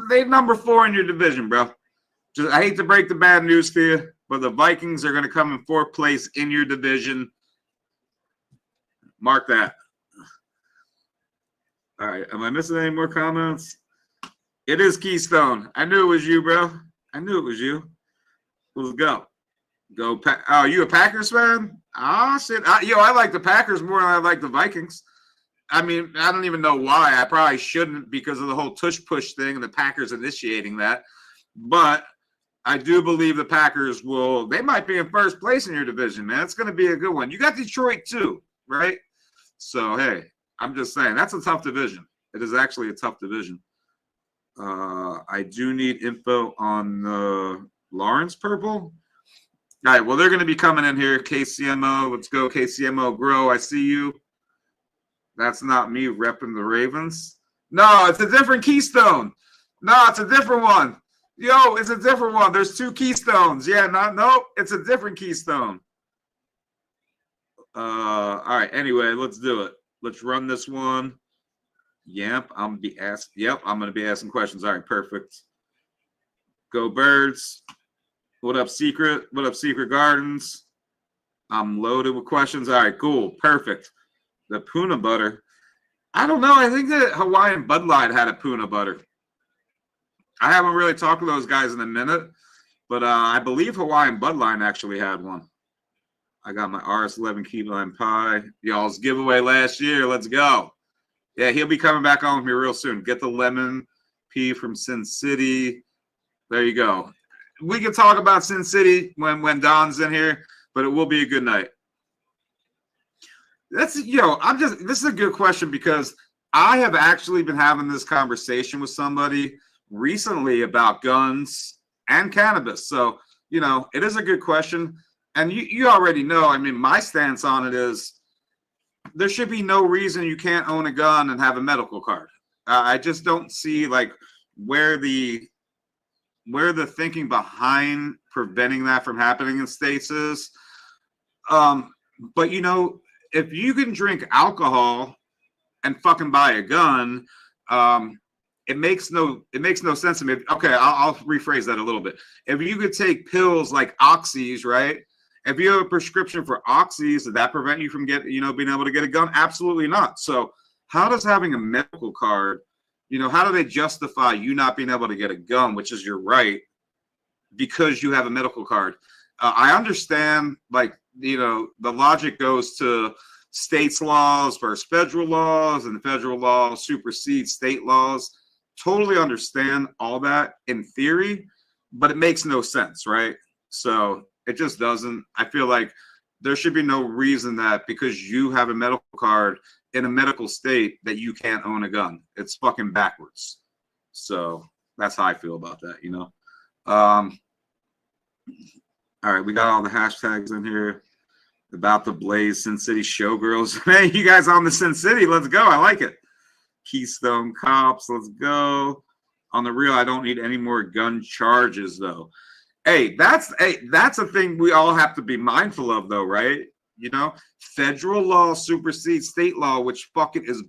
they number 4 in your division, bro. I hate to break the bad news for you, but the Vikings are going to come in 4th place in your division. Mark that. All right, am I missing any more comments? It is Keystone. I knew it was you, bro. I knew it was you. Let's go. Go Pack. Oh, you a Packers fan? Ah, shit. I like the Packers more than I like the Vikings. I mean, I don't even know why. I probably shouldn't because of the whole tush-push thing and the Packers initiating that. But I do believe the Packers they might be in 1st place in your division, man. It's going to be a good one. You got Detroit too, right? So, hey, I'm just saying, that's a tough division. It is actually a tough division. I do need info on Lawrence Purple. All right, well, they're going to be coming in here. KCMO, let's go. KCMO Grow, I see you. That's not me repping the Ravens. No, it's a different Keystone. No, it's a different one. Yo, it's a different one. There's 2 Keystones. Yeah, nope, it's a different Keystone. All right, anyway, let's do it. Let's run this one. Yep, I'm going to be asking questions. All right, perfect. Go Birds. What up, Secret? What up, Secret Gardens? I'm loaded with questions. All right, cool. Perfect. The Puna Butter. I don't know. I think that Hawaiian Bud Light had a Puna Butter. I haven't really talked to those guys in a minute, but I believe Hawaiian Bud Light actually had one. I got my RS11 Key Lime Pie. Y'all's giveaway last year. Let's go. Yeah, he'll be coming back on with me real soon. Get the lemon pea from Sin City. There you go. We can talk about Sin City when Don's in here, but it will be a good night. This is a good question because I have actually been having this conversation with somebody recently about guns and cannabis. So, you know, it is a good question. And you already know, I mean, my stance on it is there should be no reason you can't own a gun and have a medical card. I just don't see like where the thinking behind preventing that from happening in states is. But you know, if you can drink alcohol and fucking buy a gun, it makes no sense to me. Okay, I'll rephrase that a little bit. If you could take pills like oxys, right? If you have a prescription for oxys, does that prevent you from being able to get a gun? Absolutely not. So how does having a medical card, how do they justify you not being able to get a gun, which is your right, because you have a medical card? I understand, like, the logic goes to states' laws versus federal laws, and the federal law supersedes state laws. Totally understand all that in theory, but it makes no sense, right? So it just doesn't. I feel like there should be no reason that because you have a medical card in a medical state that you can't own a gun. It's fucking backwards. So that's how I feel about that, all right, we got all the hashtags in here about the Blaze, Sin City Showgirls. Man, you guys on the Sin City. Let's go. I like it. Keystone Cops. Let's go. On the real, I don't need any more gun charges, though. Hey, that's a thing we all have to be mindful of, though, right? Federal law supersedes state law, which fucking is,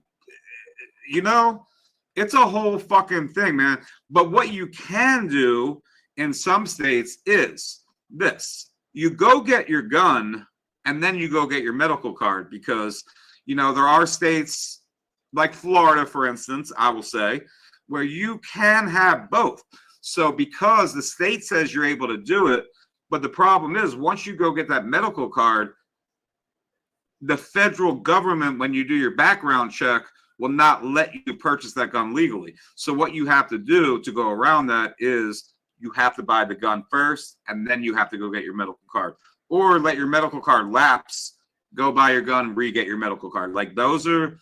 it's a whole fucking thing, man. But what you can do in some states is this: you go get your gun and then you go get your medical card, because there are states like Florida, for instance, I will say, where you can have both. So because the state says you're able to do it, but the problem is once you go get that medical card, the federal government, when you do your background check, will not let you purchase that gun legally. So what you have to do to go around that is you have to buy the gun first, and then you have to go get your medical card, or let your medical card lapse, go buy your gun, re-get your medical card. Like, those are,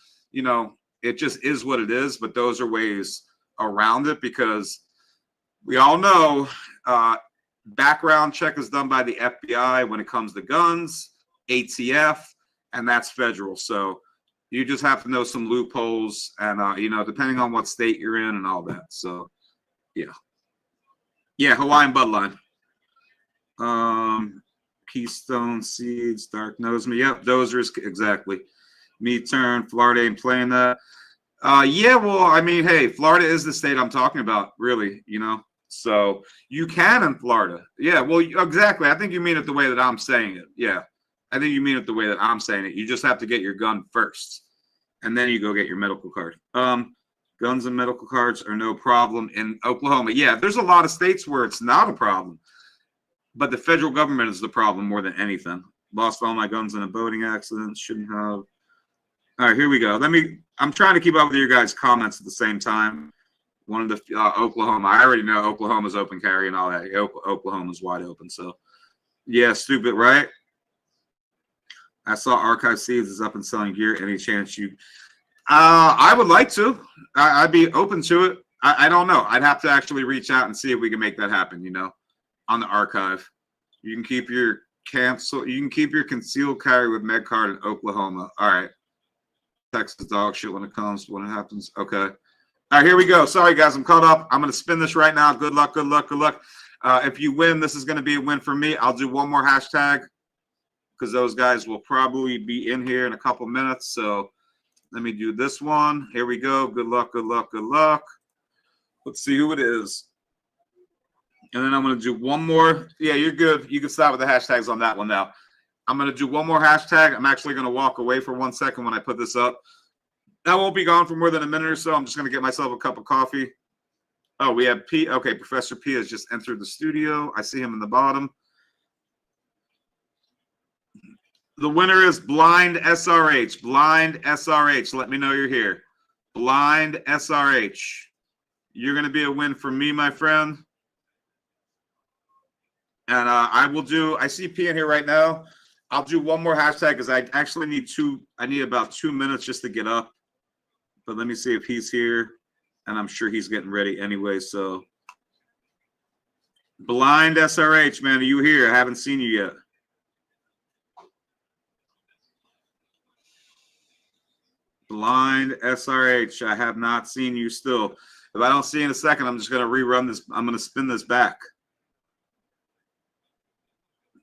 it just is what it is, but those are ways around it, because we all know background check is done by the FBI when it comes to guns, ATF, and that's federal. So you just have to know some loopholes, and depending on what state you're in and all that. So yeah, Hawaiian Bloodline, Keystone Seeds, Dark Knows Me. Yep, Dozers, exactly. Me Turn, Florida ain't playing that. Yeah, well, I mean, hey, Florida is the state I'm talking about, really, So you can in Florida. Yeah, well, exactly. I think you mean it the way that I'm saying it. Yeah, I think you mean it the way that I'm saying it. You just have to get your gun first, and then you go get your medical card. Guns and medical cards are no problem in Oklahoma. Yeah, there's a lot of states where it's not a problem, but the federal government is the problem more than anything. Lost all my guns in a boating accident. Shouldn't have. All right, here we go. I'm trying to keep up with your guys' comments at the same time. One of the Oklahoma. I already know Oklahoma's open carry and all that. Oklahoma's wide open. So, yeah, stupid, right? I saw Archive Seeds is up and selling gear. Any chance you? I would like to. I'd be open to it. I don't know. I'd have to actually reach out and see if we can make that happen. On the archive, you can keep your concealed carry with med card in Oklahoma. All right. Texas dog shit when it happens. Okay. All right, here we go. Sorry, guys, I'm caught up. I'm going to spin this right now. Good luck, good luck, good luck. If you win, this is going to be a win for me. I'll do one more hashtag because those guys will probably be in here in a couple minutes. So let me do this one. Here we go. Good luck, good luck, good luck. Let's see who it is. And then I'm going to do one more. Yeah, you're good. You can stop with the hashtags on that one now. I'm going to do one more hashtag. I'm actually going to walk away for 1 second when I put this up. That won't be gone for more than a minute or so. I'm just going to get myself a cup of coffee. Oh, we have P. Okay, Professor P has just entered the studio. I see him in the bottom. The winner is Blind SRH. Blind SRH. Let me know you're here. Blind SRH. You're going to be a win for me, my friend. And I will do, I see P in here right now. I'll do one more hashtag because I actually need about 2 minutes just to get up. but let me see if he's here. And I'm sure he's getting ready anyway. So, Blind SRH, man, are you here? I haven't seen you yet. Blind SRH, I have not seen you still. If I don't see you in a second, I'm just going to rerun this. I'm going to spin this back.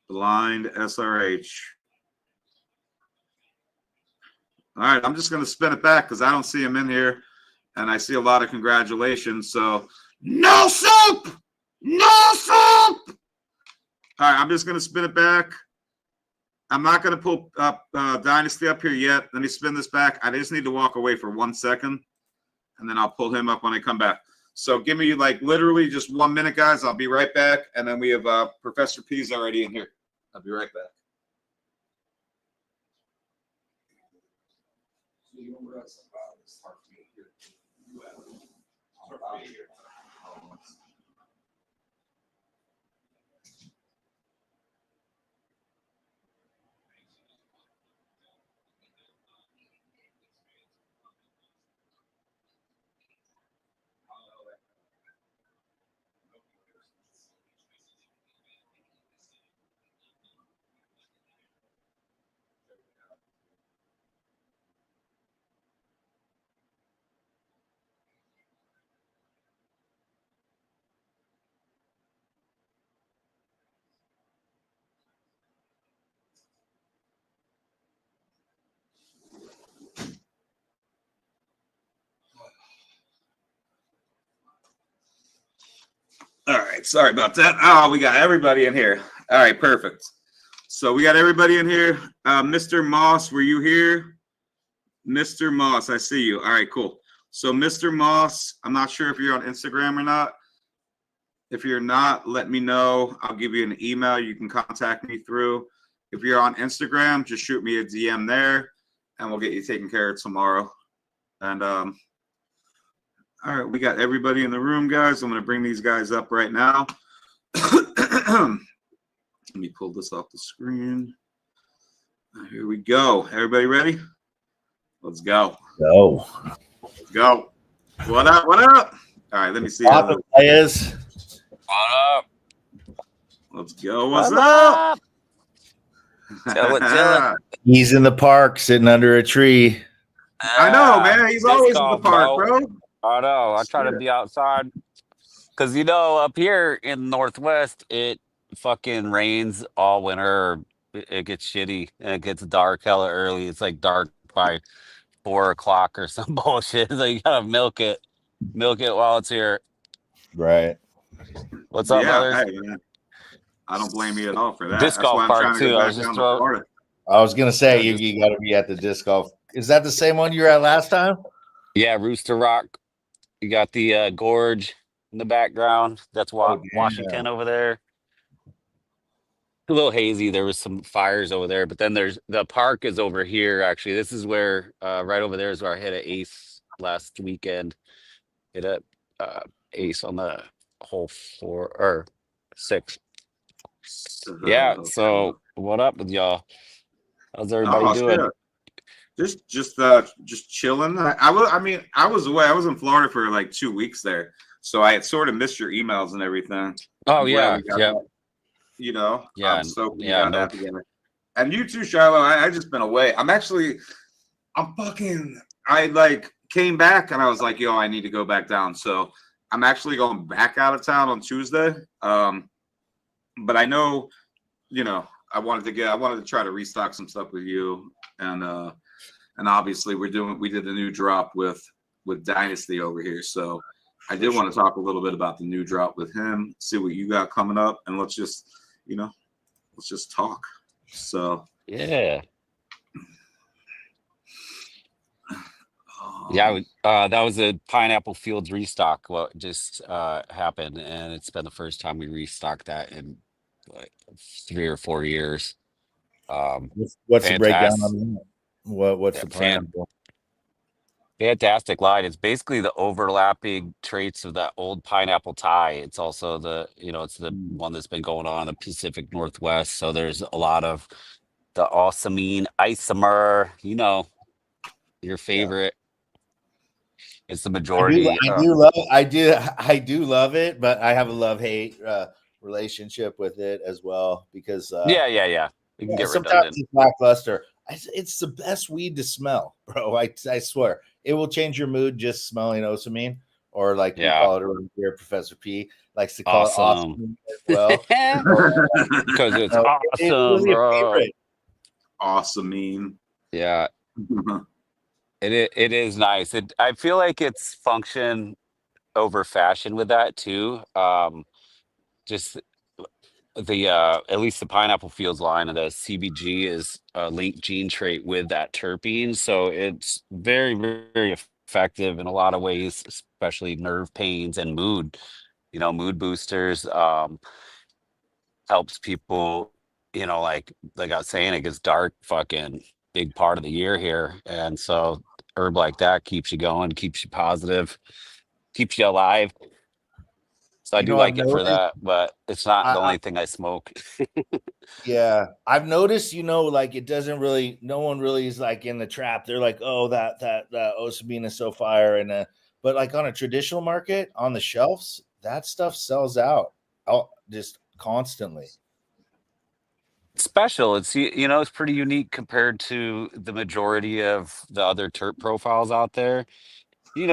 Blind SRH. All right, I'm just going to spin it back because I don't see him in here. And I see a lot of congratulations. So, no soup! No soup! All right, I'm just going to spin it back. I'm not going to pull up Dynasty up here yet. Let me spin this back. I just need to walk away for 1 second, and then I'll pull him up when I come back. So give me like literally just 1 minute, guys. I'll be right back. And then we have Professor P's already in here. I'll be right back. All right, sorry about that. Oh, we got everybody in here. All right, perfect. So we got everybody in here. Mr. Moss, were you here? Mr. Moss, I see you. All right, cool. So Mr. Moss, I'm not sure if you're on Instagram or not. If you're not, let me know. I'll give you an email you can contact me through. If you're on Instagram, just shoot me a DM there, and we'll get you taken care of tomorrow. And all right, we got everybody in the room, guys. I'm going to bring these guys up right now. Let me pull this off the screen. Here we go. Everybody ready? Let's go. Go. Let's go. What up? What up? All right, let me see. What up? Let's go. What's up? Chillin'. He's in the park sitting under a tree. I know, man. He's always in the park, bro. I know. I try to be outside because up here in the Northwest, it fucking rains all winter. It gets shitty and it gets dark hella early. It's like dark by 4 o'clock or some bullshit. So you gotta milk it while it's here. Right. What's up, brothers? Hey, man. I don't blame you at all for that. Disc That's why golf I'm trying park to too. go I back was just down to Florida. I was gonna say you got to be at the disc golf. Is that the same one you were at last time? Yeah, Rooster Rock. You got the gorge in the background. That's Washington over there. A little hazy. There was some fires over there, but then there's the park is over here. Actually, this is where right over there is where I hit an ace last weekend. Hit a ace on the hole 4 or 6. Yeah. So what up with y'all? How's everybody doing? Shit. Just chilling. I was away. I was in Florida for like 2 weeks there, so I had sort of missed your emails and everything. Oh yeah, yeah. Yeah, I'm stoked we got that together. And you too, Shiloh. I just been away. I like came back and I was like, yo, I need to go back down. So I'm actually going back out of town on Tuesday. But I know, I wanted to try to restock some stuff with you. And obviously we did the new drop with Dynasty over here. So I did want to talk a little bit about the new drop with him, see what you got coming up, and let's just talk. So yeah. Yeah, that was a Pineapple Fields restock. What just happened, and it's been the first time we restocked that in like 3 or 4 years. What's the breakdown on that? What's the plan? Fantastic line. It's basically the overlapping traits of that old pineapple tie. It's also it's the one that's been going on in the Pacific Northwest. So there's a lot of the awesomine isomer, your favorite. It's the I majority. do love it, but I have a love-hate relationship with it as well because Yeah. You can get sometimes redundant. it's lackluster. It's the best weed to smell, bro. I swear it will change your mood just smelling osamine, or like we Yeah. call it around here, Professor P likes to call Awesome. it awesome as well. Because it's No, it's awesome, really a bro. favorite. Awesome. Yeah, it is nice. I feel like it's function over fashion with that too. Just the at least the pineapple fields line of the CBG is a linked gene trait with that terpene, so it's very effective in a lot of ways, especially nerve pains and mood. Mood boosters. Helps people. Like I was saying, it gets dark, fucking big part of the year here, and so herb like that keeps you going, keeps you positive, keeps you alive. So I do I've like it for noticed. that, but it's not the I only thing I smoke. Yeah, I've noticed. Like it doesn't really. No one really is like in the trap. They're like, oh, that Osabine is so fire, but like on a traditional market on the shelves, that stuff sells out, just constantly. Special. It's pretty unique compared to the majority of the other terp profiles out there.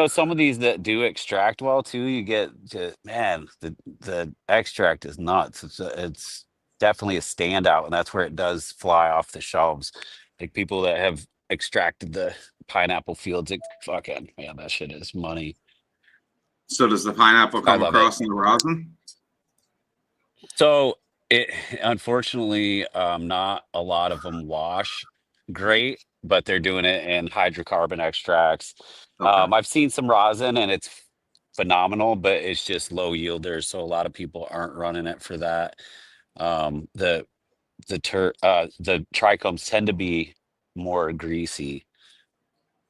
Some of these that do extract well too, you get to, man, the extract is nuts. It's definitely a standout, and that's where it does fly off the shelves. Like people that have extracted the pineapple fields, fucking man, that shit is money. So does the pineapple I come love it. across in the rosin? So it unfortunately, not a lot of them wash great, but they're doing it in hydrocarbon extracts. Okay. I've seen some rosin and it's phenomenal, but it's just low yielders, so a lot of people aren't running it for that. The trichomes tend to be more greasy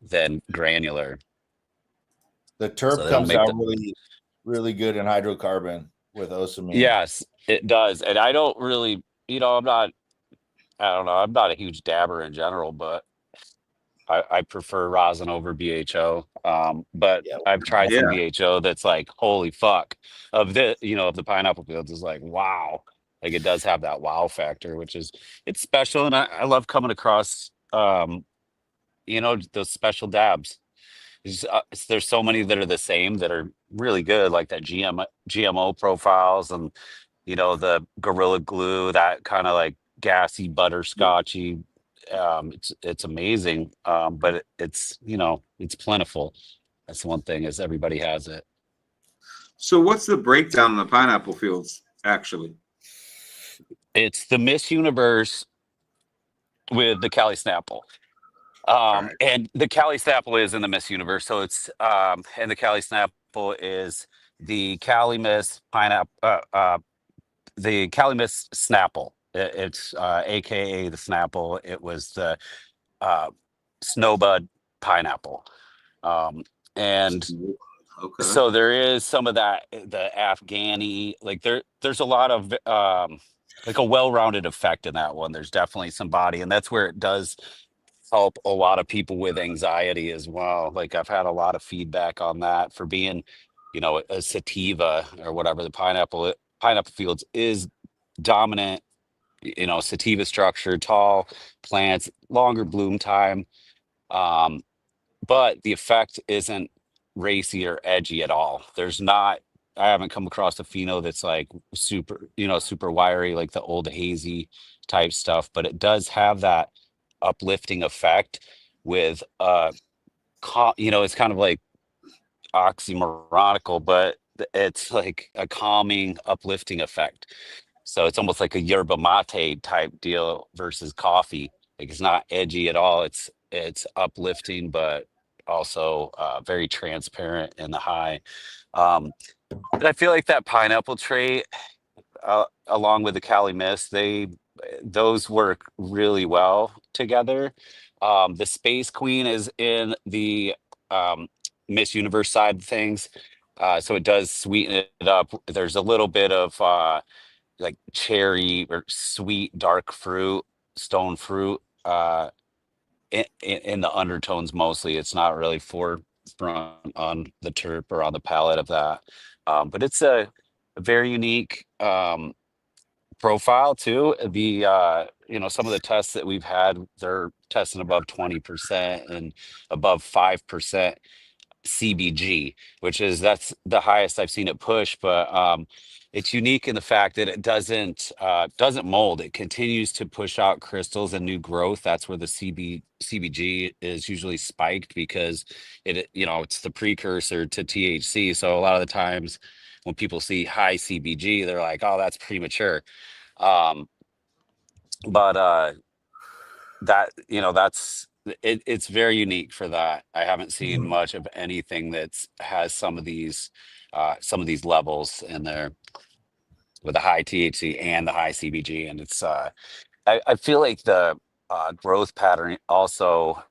than granular, The so terp they don't comes make out the. really good in hydrocarbon with Osamine. Yes, it does, and I don't really, I'm not. I don't know. I'm not a huge dabber in general, but I prefer rosin over BHO. But Yeah, I've tried Yeah. some BHO that's like, holy fuck, of the pineapple fields is like, wow. Like it does have that wow factor, which is it's special. And I love coming across those special dabs. There's so many that are the same that are really good, like that GMO profiles and the Gorilla Glue, that kind of like gassy butterscotchy. It's amazing, but it's plentiful. That's the one thing is everybody has it. So what's the breakdown in the pineapple fields actually? It's the Miss Universe with the Cali Snapple. All right. And the Cali Snapple is in the Miss Universe, so it's and the Cali Snapple is the Cali Miss pineapple. The Calimus Snapple. It's AKA the Snapple. It was the uh, Snowbud pineapple. And Okay. so there is some of that, the Afghani, like there's a lot of like a well-rounded effect in that one. There's definitely some body, and that's where it does help a lot of people with anxiety as well. Like I've had a lot of feedback on that for being, a sativa or whatever. The pineapple fields is dominant, sativa structure, tall plants, longer bloom time. Um, but the effect isn't racy or edgy at all. I haven't come across a pheno that's like super wiry, like the old hazy type stuff, but it does have that uplifting effect with, it's kind of like oxymoronical, but it's like a calming, uplifting effect. So it's almost like a yerba mate type deal versus coffee. Like it's not edgy at all. It's uplifting, but also very transparent in the high. Um, but I feel like that pineapple trait, along with the Cali Mist, those work really well together. The Space Queen is in the um, Miss Universe side of things, so it does sweeten it up. There's a little bit of like cherry or sweet dark fruit, stone fruit in the undertones mostly. It's not really for front on the terp or on the palate of that. But it's a very unique profile too. Some of the tests that we've had, they're testing above 20% and above 5% CBG, that's the highest I've seen it push. But it's unique in the fact that it doesn't mold. It continues to push out crystals and new growth. That's where the CBG is usually spiked, because it's the precursor to THC. So a lot of the times when people see high CBG, they're like, oh, that's premature. But it's very unique for that. I haven't seen much of anything has some of these levels in there with the high THC and the high CBG. And it's I feel like the growth pattern also,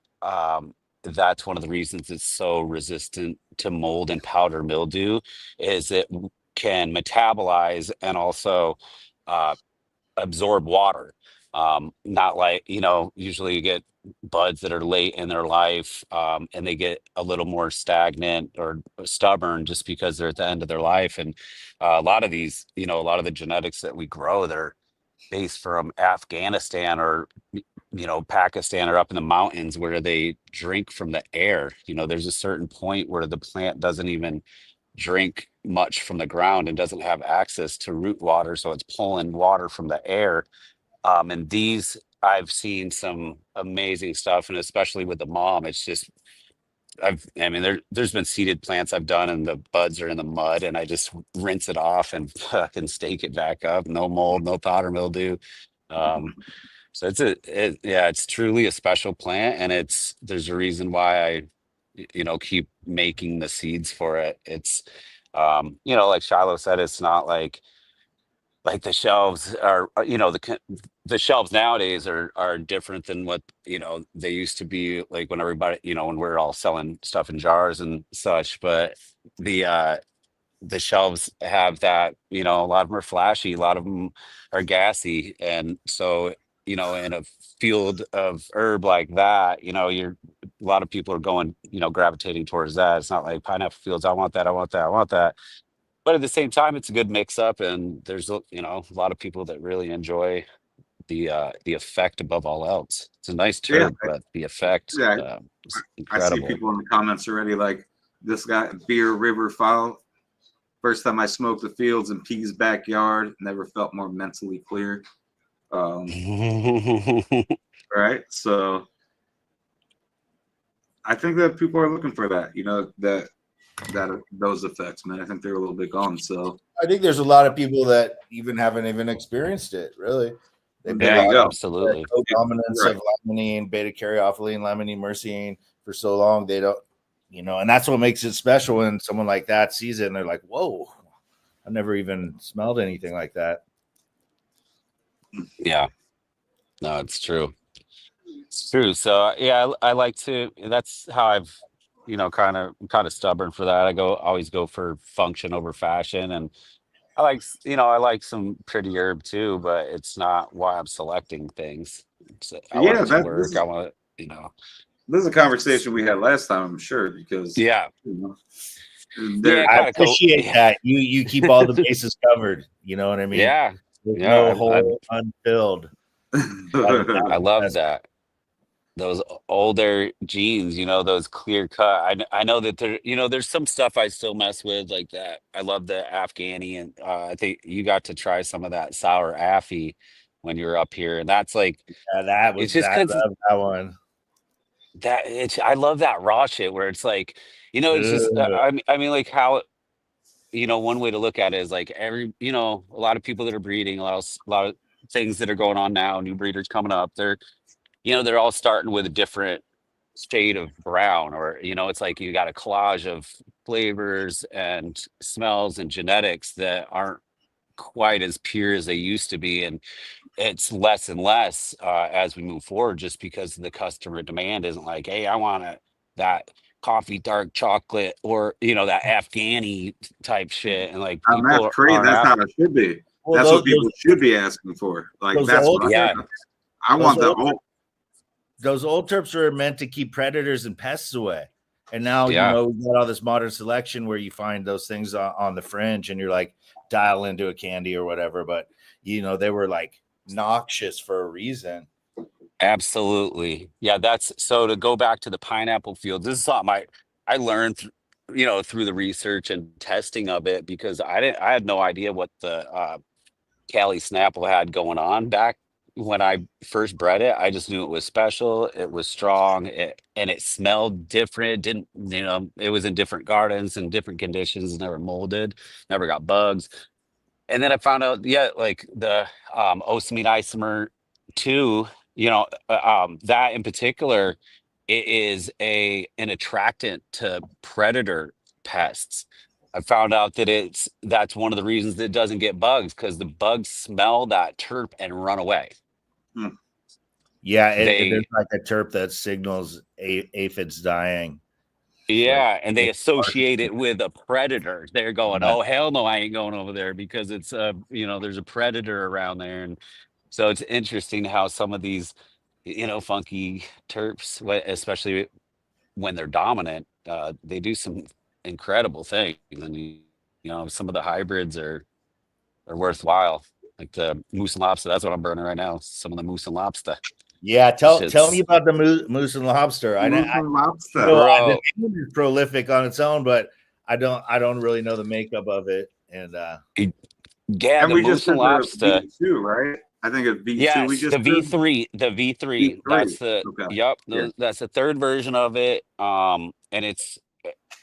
that's one of the reasons it's so resistant to mold and powder mildew, is it can metabolize and also absorb water. Not like, usually you get buds that are late in their life, and they get a little more stagnant or stubborn just because they're at the end of their life. And a lot of these, a lot of the genetics that we grow, they're based from Afghanistan or Pakistan, or up in the mountains where they drink from the air. There's a certain point where the plant doesn't even drink much from the ground and doesn't have access to root water, so it's pulling water from the air. And these, I've seen some amazing stuff, and especially with the mom, it's just, there's been seeded plants I've done and the buds are in the mud, and I just rinse it off and fucking stake it back up. No mold, no powder mildew. So it's truly a special plant, and there's a reason why I, keep making the seeds for it. It's, like Shiloh said, it's not like the shelves are, the shelves nowadays are different than what, they used to be, like when everybody, when we're all selling stuff in jars and such. But the shelves have that, a lot of them are flashy, a lot of them are gassy. And so, in a field of herb like that, a lot of people are going, gravitating towards that. It's not like pineapple fields, I want that, I want that, I want that. But at the same time, it's a good mix up, and there's a lot of people that really enjoy the effect above all else. It's a nice term, but the effect is incredible. I see people in the comments already like, this guy, Beer River Fowl. First time I smoked the fields in P's backyard, never felt more mentally clear. Right, so I think that people are looking for that. Those effects, man. I think they're a little bit gone. So I think there's a lot of people that haven't even experienced it. Really, absolutely. Co-dominance of limonene, beta caryophyllene, limonene, myrcene for so long, they don't, and that's what makes it special. When someone like that sees it and they're like, "Whoa, I've never even smelled anything like that." Yeah, no, it's true. It's true. So yeah, I like to. That's how I've, kind of stubborn for that. I always go for function over fashion, and I like some pretty herb too, but it's not why I'm selecting things. I want it to work. I want it, This is a conversation we had last time, I'm sure, because I appreciate that. You keep all the bases covered. You know what I mean? Yeah. There's no hole unfilled. I love that. Those older genes, those clear cut. I know that there's some stuff I still mess with like that. I love the Afghani, and I think you got to try some of that sour Affy when you were up here, and that's like, that was just I love that one. I love that raw shit where it's like, it's just I mean like how, one way to look at it is like a lot of people that are breeding, a lot of things that are going on now, new breeders coming up, they're all starting with a different shade of brown, or it's like you got a collage of flavors and smells and genetics that aren't quite as pure as they used to be. And it's less and less as we move forward, just because the customer demand isn't like, hey, I want that coffee dark chocolate, or that Afghani type shit. And like, that's crazy. That's how it should be. Well, that's what people should be asking for. Like, that's what I want. Those old terps are meant to keep predators and pests away. And now, Yeah. we got all this modern selection where you find those things on the fringe and you're like dial into a candy or whatever. But, they were like noxious for a reason. Absolutely. Yeah, that's so to go back to the pineapple fields. This is something I learned through the research and testing of it, because I had no idea what the Cali Snapple had going on back when I first bred it. I just knew it was special, it was strong, and it smelled different. It didn't, it was in different gardens and different conditions, never molded, never got bugs. And then I found out, yeah, like the osamine isomer 2, that in particular, it is an attractant to predator pests. I found out that that's one of the reasons that it doesn't get bugs, because the bugs smell that terp and run away. Yeah, there's like a terp that signals aphids dying. Yeah, and they associate it with a predator. They're going, oh hell no, I ain't going over there, because it's there's a predator around there. And so it's interesting how some of these funky terps, especially when they're dominant, they do some incredible things. And some of the hybrids are worthwhile, like the moose and lobster. That's what I'm burning right now, some of the moose and lobster. Yeah, tell me about the moose and lobster. Lobster. The name is prolific on its own, but I don't really know the makeup of it. And yeah, and the moose and lobster V2, right? I think it's V2. Yes, We just the V3, the V3. That's the that's the third version of it. And it's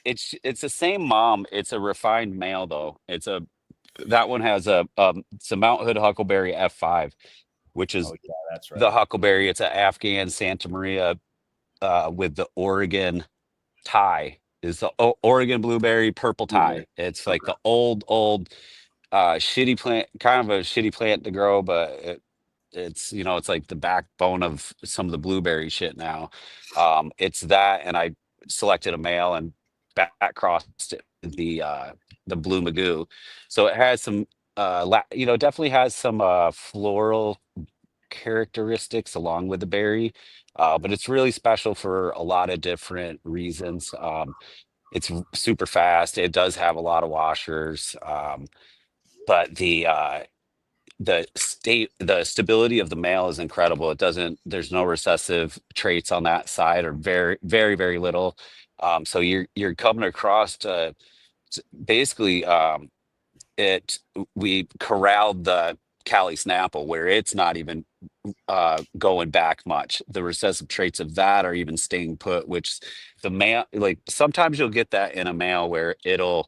the same mom. It's a refined male though. That one has it's a Mount Hood Huckleberry F5, which is that's right. The Huckleberry. It's an Afghan Santa Maria with the Oregon tie. Is the Oregon blueberry purple tie. It's like the old shitty plant, kind of a shitty plant to grow, but it's it's like the backbone of some of the blueberry shit now. It's that, and I selected a male and back crossed it with the blue magoo, so it has some definitely has some floral characteristics along with the berry, but it's really special for a lot of different reasons. It's super fast. It does have a lot of washers, but the stability of the male is incredible. There's no recessive traits on that side, or very, very, very little. So you're coming across to basically we corralled the Cali Snapple where it's not even going back much. The recessive traits of that are even staying put, which the male, like sometimes you'll get that in a male where it'll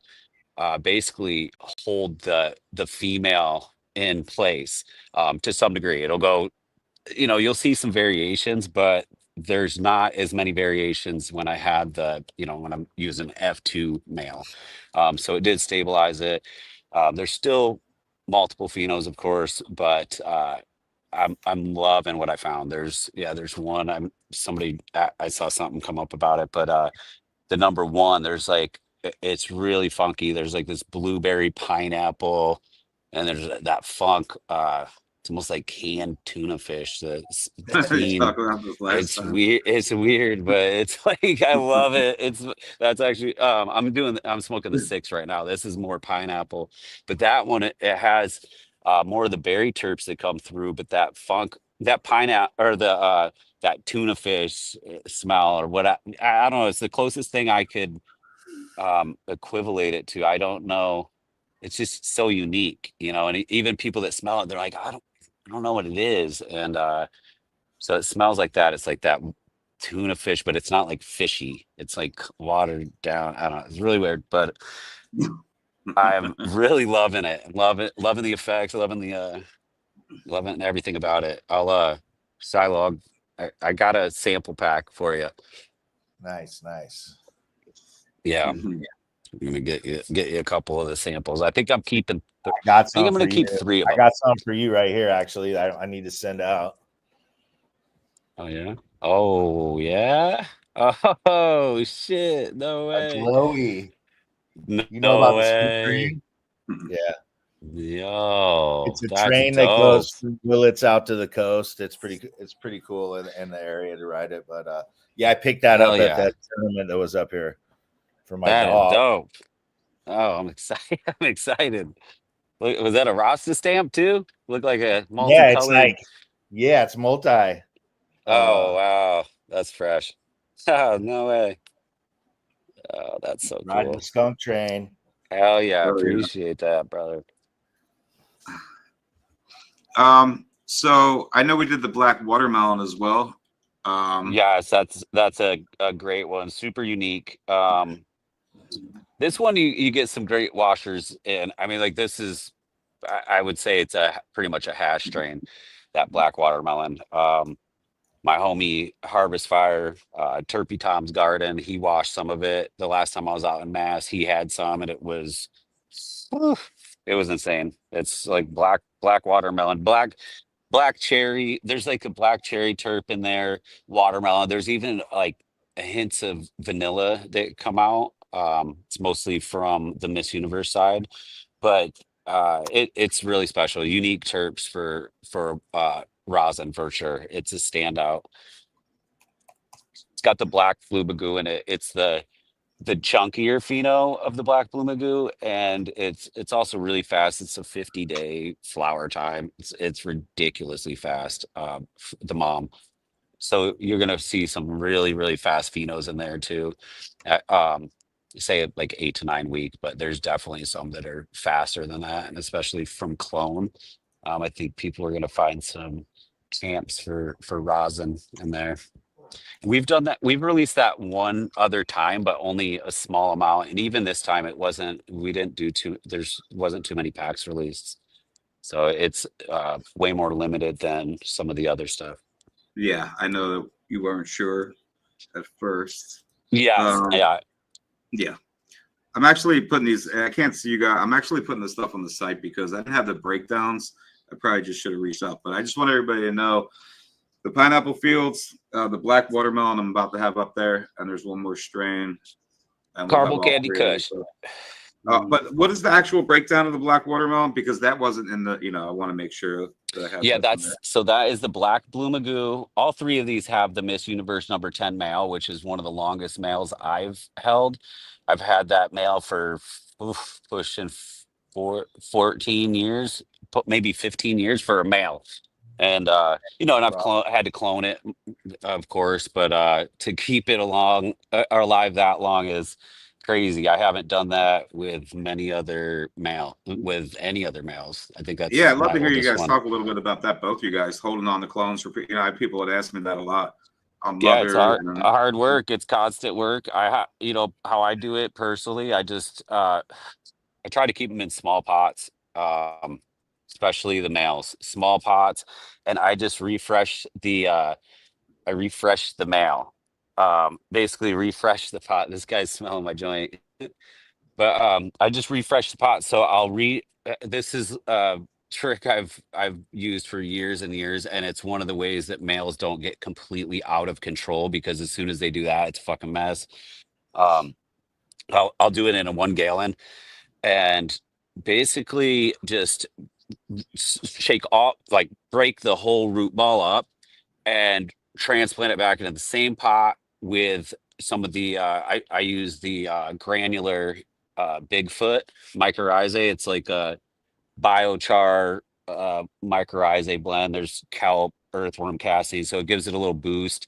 basically hold the female in place to some degree. It'll go, you'll see some variations, but there's not as many variations when I had when I'm using F2 male. So it did stabilize it. There's still multiple phenos, of course, but I'm loving what I found. There's one. I saw something come up about it, but the number one, there's like, it's really funky. There's like this blueberry pineapple, and there's that funk. It's almost like canned tuna fish. It's weird. It's weird, but it's like I love it. That's actually I'm smoking the 6 right now. This is more pineapple, but that one it has more of the berry terps that come through. But that funk, that pineapple, or the that tuna fish smell, or what I don't know. It's the closest thing I could equivalent it to. I don't know. It's just so unique, and even people that smell it, they're like, I don't know what it is. And so it smells like that. It's like that tuna fish, but it's not like fishy. It's like watered down. I don't know. It's really weird, but I'm really loving it. Loving the effects, loving everything about it. I'll Silog. I got a sample pack for you. Nice. Yeah. I'm gonna get you a couple of the samples. I think I'm keeping. I got some. I think I'm gonna keep 3 of them. I got some for you right here. Actually, I need to send out. Oh yeah. Oh yeah. Oh shit! No way. A glowy. No You know about way. the yeah. Yo, It's a that's train that dope. goes through Willits out to the coast. It's pretty cool in the area to ride it. But yeah, I picked that Hell up at yeah. that tournament that was up here for my That is dog. dope. Oh, I'm excited. I'm excited. Was that a Rasta stamp too? Looked like a Yeah, it's multicolored. like it's multi. Oh wow, that's fresh. Oh, no way. Oh, that's so Riding the cool. skunk train. Hell yeah, Oh, yeah. appreciate that, brother. So I know we did the black watermelon as well. Yes, that's a great one. Super unique. This one you get some great washers in. I mean, like this is I would say it's pretty much a hash strain, that black watermelon. My homie Harvest Fire, Turpy Tom's Garden, he washed some of it. The last time I was out in Mass, he had some, and whew, it was insane. It's like black watermelon, black cherry. There's like a black cherry terp in there, watermelon. There's even like hints of vanilla that come out. It's mostly from the Miss Universe side, but it's really special. Unique terps for rosin for sure. It's a standout. It's got the black flumagoo in it. It's the chunkier pheno of the black flumagoo, and it's also really fast. It's a 50-day flower time. It's ridiculously fast. The mom. So you're gonna see some really fast phenos in there too. Say like 8 to 9 week, but there's definitely some that are faster than that, and especially from clone. I think people are gonna find some camps for rosin in there. We've done that. We've released that one other time, but only a small amount. And even this time, we didn't do wasn't too many packs released. So it's way more limited than some of the other stuff. Yeah, I know that you weren't sure at first. Yes. Um, Yeah. yeah. I'm actually putting these, I can't see you guys. I'm actually putting this stuff on the site because I didn't have the breakdowns. I probably just should have reached out, but I just want everybody to know the pineapple fields, the black watermelon I'm about to have up there, and there's one more strain, and we'll have Caramel all Candy three of those. Kush. But what is the actual breakdown of the black watermelon? Because that wasn't in the, I want to make sure that I have Yeah, that in there. that is the black blue magoo. All three of these have the Miss Universe number 10 male, which is one of the longest males I've held. I've had that male for pushing 14 years, maybe 15 years for a male. And and I've had to clone it, of course, but to keep it along or alive that long is crazy. I haven't done that with any other males. I think Yeah, that's I'd love my to hear you oldest guys one. talk a little bit about that. Both you guys holding on to clones for, people had asked me that a lot on Yeah, it's Mother. hard work. It's constant work. How I do it personally. I try to keep them in small pots, especially the males, small pots, and I refresh the male. Basically refresh the pot. This guy's smelling my joint. But I just refresh the pot. So this is a trick I've used for years and years, and it's one of the ways that males don't get completely out of control, because as soon as they do that, it's a fucking mess. Um, I'll do it in a 1 gallon and basically just shake off, like break the whole root ball up and transplant it back into the same pot with some of the I use the granular Bigfoot mycorrhizae. It's like a biochar mycorrhizae blend. There's kelp, earthworm, cassie, so it gives it a little boost.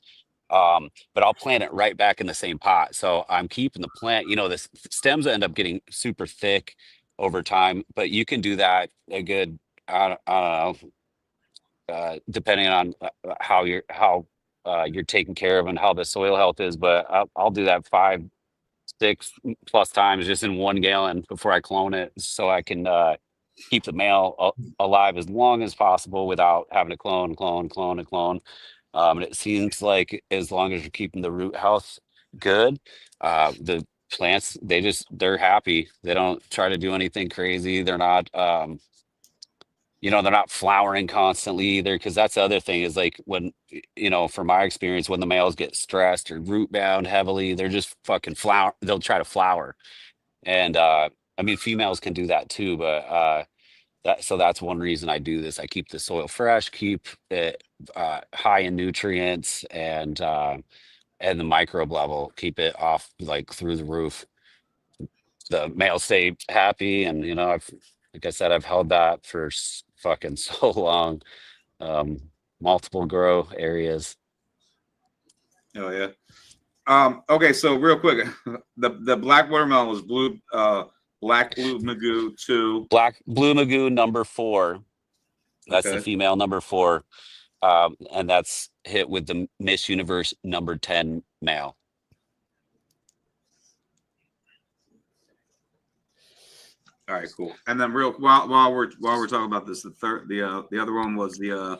But I'll plant it right back in the same pot. So I'm keeping the plant, the stems end up getting super thick over time, but you can do that a good, I don't know, depending on how you're taking care of and how the soil health is. But I'll do that 5, 6 plus times just in 1 gallon before I clone it, so I can keep the male alive as long as possible without having to clone. And it seems like as long as you're keeping the root health good, the plants, they're happy. They don't try to do anything crazy. They're not they're not flowering constantly either, because that's the other thing is like when, from my experience, when the males get stressed or root bound heavily, they're just fucking they'll try to flower. And I mean, females can do that too, but So that's one reason I do this. I keep the soil fresh, keep it high in nutrients, and the microbe level, keep it off like through the roof. The males stay happy, and I've, like I said, I've held that for fucking so long. Multiple grow areas. Oh yeah. Okay, so real quick, the black watermelon was black blue magoo 2. Blue magoo number 4. That's the Okay. female number 4. And that's hit with the Miss Universe number 10 male. All right, cool. And then while we're talking about this, the other one was the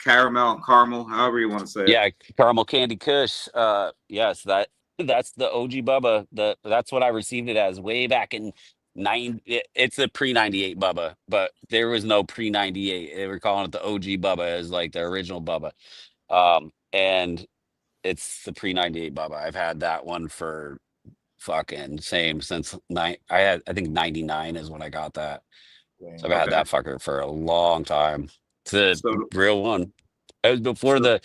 caramel, however you want to say it. Yeah, caramel candy kush. Yes, that's the OG Bubba. That's what I received it as way back in it's a pre-98 Bubba, but there was no pre-98. They were calling it the OG Bubba, as like the original Bubba. And it's the pre-98 Bubba. I've had that one for fucking same since I think 99 is when I got that. So I've had that fucker for a long time. It's the real one. It was before the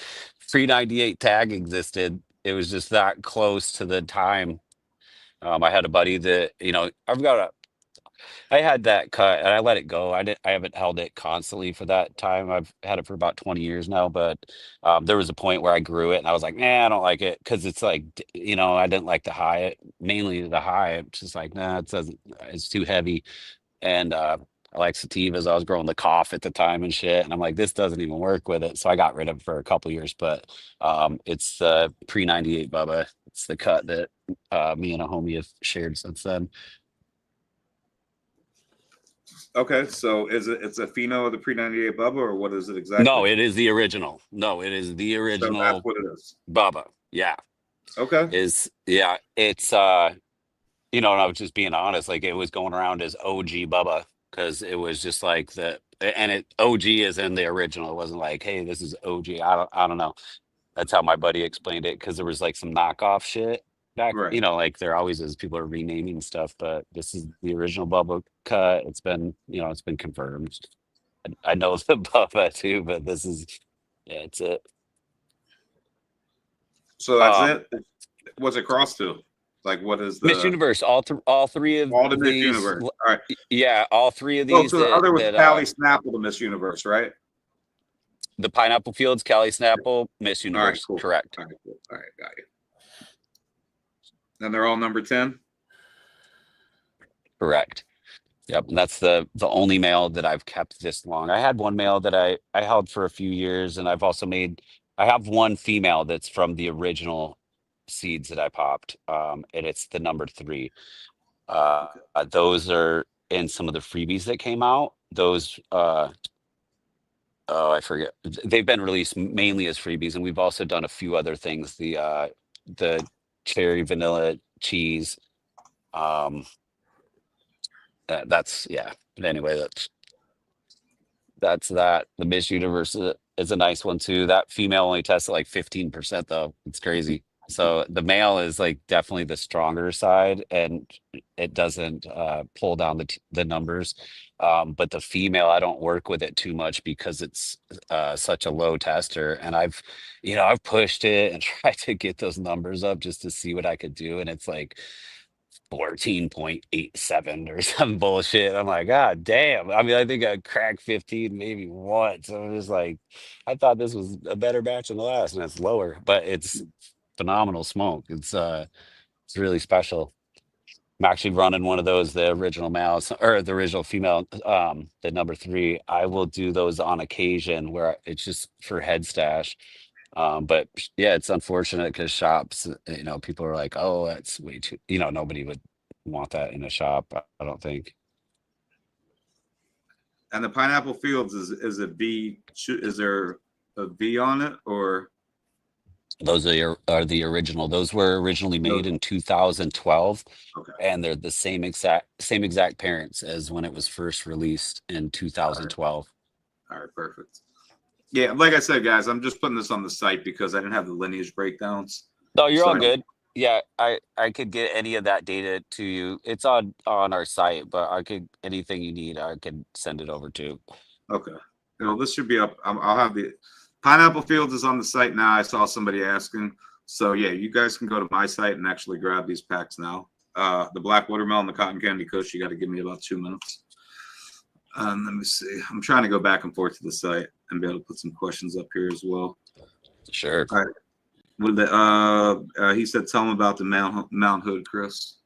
pre-98 tag existed. It was just that close to the time. I had a buddy that, I had that cut and I let it go. I haven't held it constantly for that time. I've had it for about 20 years now, but there was a point where I grew it and I was like, nah, I don't like it. Cause it's like, I didn't like the high, mainly the high. It's just like, nah, it's too heavy. And I like sativas. I was growing the cough at the time and shit. And I'm like, this doesn't even work with it. So I got rid of it for a couple years, but it's pre-98 Bubba. It's the cut that me and a homie have shared since then. Okay, so it's a pheno of the pre-98 Bubba, or what is it exactly? No, it is the original. No, it is the original. So that's what it is. Bubba. Yeah. Okay. It's and I was just being honest, like it was going around as OG Bubba because it was just like OG is in the original. It wasn't like, hey, this is OG. I don't know. That's how my buddy explained it, because there was like some knockoff shit back, Right. like there always is. People are renaming stuff, but this is the original Bubba cut. It's been confirmed. I know the Bubba too, but this is, it's it. So that's it. What's it crossed to? Like, what is the Miss Universe? All three of all the Miss these, Universe? All right. Yeah, all three of Oh, these. so the other was Cali Snapple, the Miss Universe, right? The Pineapple Fields, Cali Snapple, Miss Universe. All right, cool. Correct. All right, cool. All right, got you. And they're all number 10? Correct. Yep. And that's the only male that I've kept this long. I had one male that I held for a few years, and I've also I have one female that's from the original seeds that I popped. And it's the number 3. Those are in some of the freebies that came out. Those I forget. They've been released mainly as freebies, and we've also done a few other things. The cherry vanilla cheese. That's yeah. But anyway, that's that. The Miss Universe is a nice one too. That female only tested like 15% though. It's crazy. So the male is like definitely the stronger side, and it doesn't pull down the numbers. But the female, I don't work with it too much because it's such a low tester, and I've pushed it and tried to get those numbers up just to see what I could do, and it's like 14.87 or some bullshit. I'm like, God damn. I mean, I think I cracked 15 maybe once. I'm just like, I thought this was a better batch than the last, and it's lower, but it's phenomenal smoke. It's really special. I'm actually running one of those, the original males or the original female, the number 3. I will do those on occasion where it's just for head stash. But yeah, it's unfortunate because shops, people are like, oh, that's way too, nobody would want that in a shop, I don't think. And the Pineapple Fields is a V. Is there a V on it, or? Those are the original. Those were originally made in 2012, okay. And they're the same exact parents as when it was first released in 2012. All right, perfect. Yeah, like I said, guys, I'm just putting this on the site because I didn't have the lineage breakdowns. No, you're all good. Yeah, I could get any of that data to you. It's on our site, but I could anything you need, I could send it over to. Okay. This should be up. I'll have the Pineapple Fields is on the site now. I saw somebody asking. So yeah, you guys can go to my site and actually grab these packs now. The black watermelon, the cotton candy kush, you got to give me about 2 minutes. Let me see. I'm trying to go back and forth to the site and be able to put some questions up here as well. Sure. All right. What the he said tell him about the Mount Hood, Chris.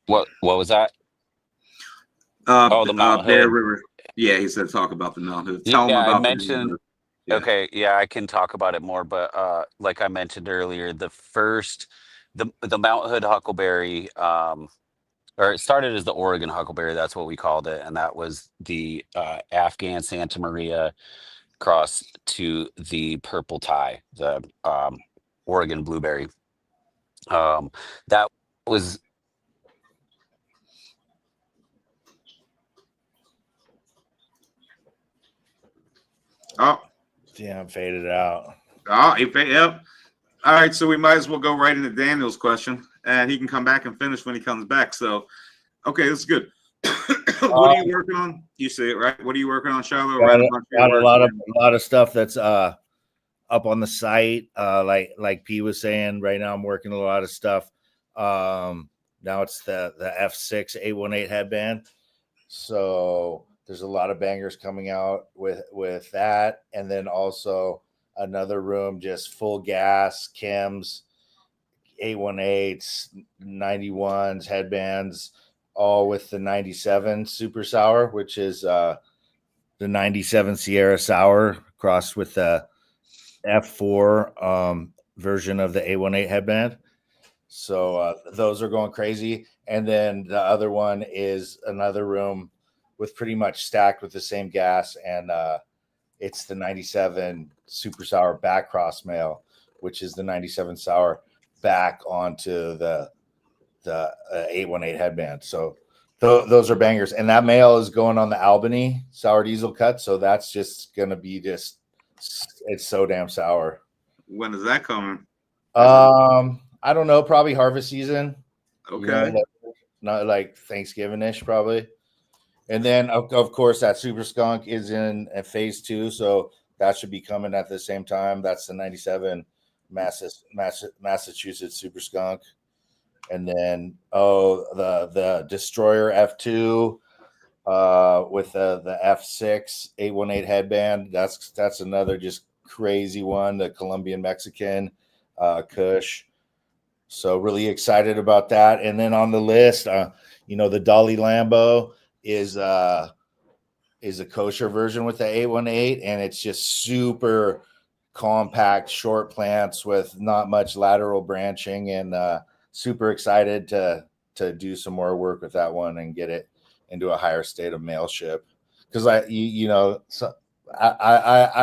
What was that? The Mount Bear Hood. River. Yeah, he said talk about the Mount Hood. Yeah, Tell him I about mentioned. the yeah. Okay, yeah, I can talk about it more, but like I mentioned earlier, the Mount Hood huckleberry, or it started as the Oregon huckleberry. That's what we called it, and that was the Afghan Santa Maria cross to the purple tie, the Oregon blueberry. That was Oh, Damn, faded out. yep. All right, so we might as well go right into Daniel's question, and he can come back and finish when he comes back. So, okay, that's good. What are you working on? You say it right. What are you working on, Shiloh? Got A a lot of stuff that's up on the site. Like P was saying, right now I'm working a lot of stuff. Now it's the F6 818 headband. So there's a lot of bangers coming out with that, and then also another room just full gas chems, 818s, 91s, headbands, all with the 97 super sour, which is the 97 Sierra sour crossed with the F4 version of the 818 headband. So those are going crazy. And then the other one is another room with pretty much stacked with the same gas, and it's the 97 super sour back cross mail, which is the 97 sour back onto the 818 headband. So those are bangers, and that mail is going on the Albany sour diesel cut. So that's just gonna be it's so damn sour. When is that coming? I don't know, probably harvest season. Okay. Not like Thanksgiving-ish, probably. And then of course that super skunk is in phase 2, so that should be coming at the same time. That's the 97 Massachusetts super skunk. And then the destroyer F2 with the F6 818 headband. That's another just crazy one. The Colombian Mexican Kush. So really excited about that. And then on the list, the Dolly Lambo is a kosher version with the 818, and it's just super compact, short plants with not much lateral branching, and super excited to do some more work with that one and get it into a higher state of male ship. Because I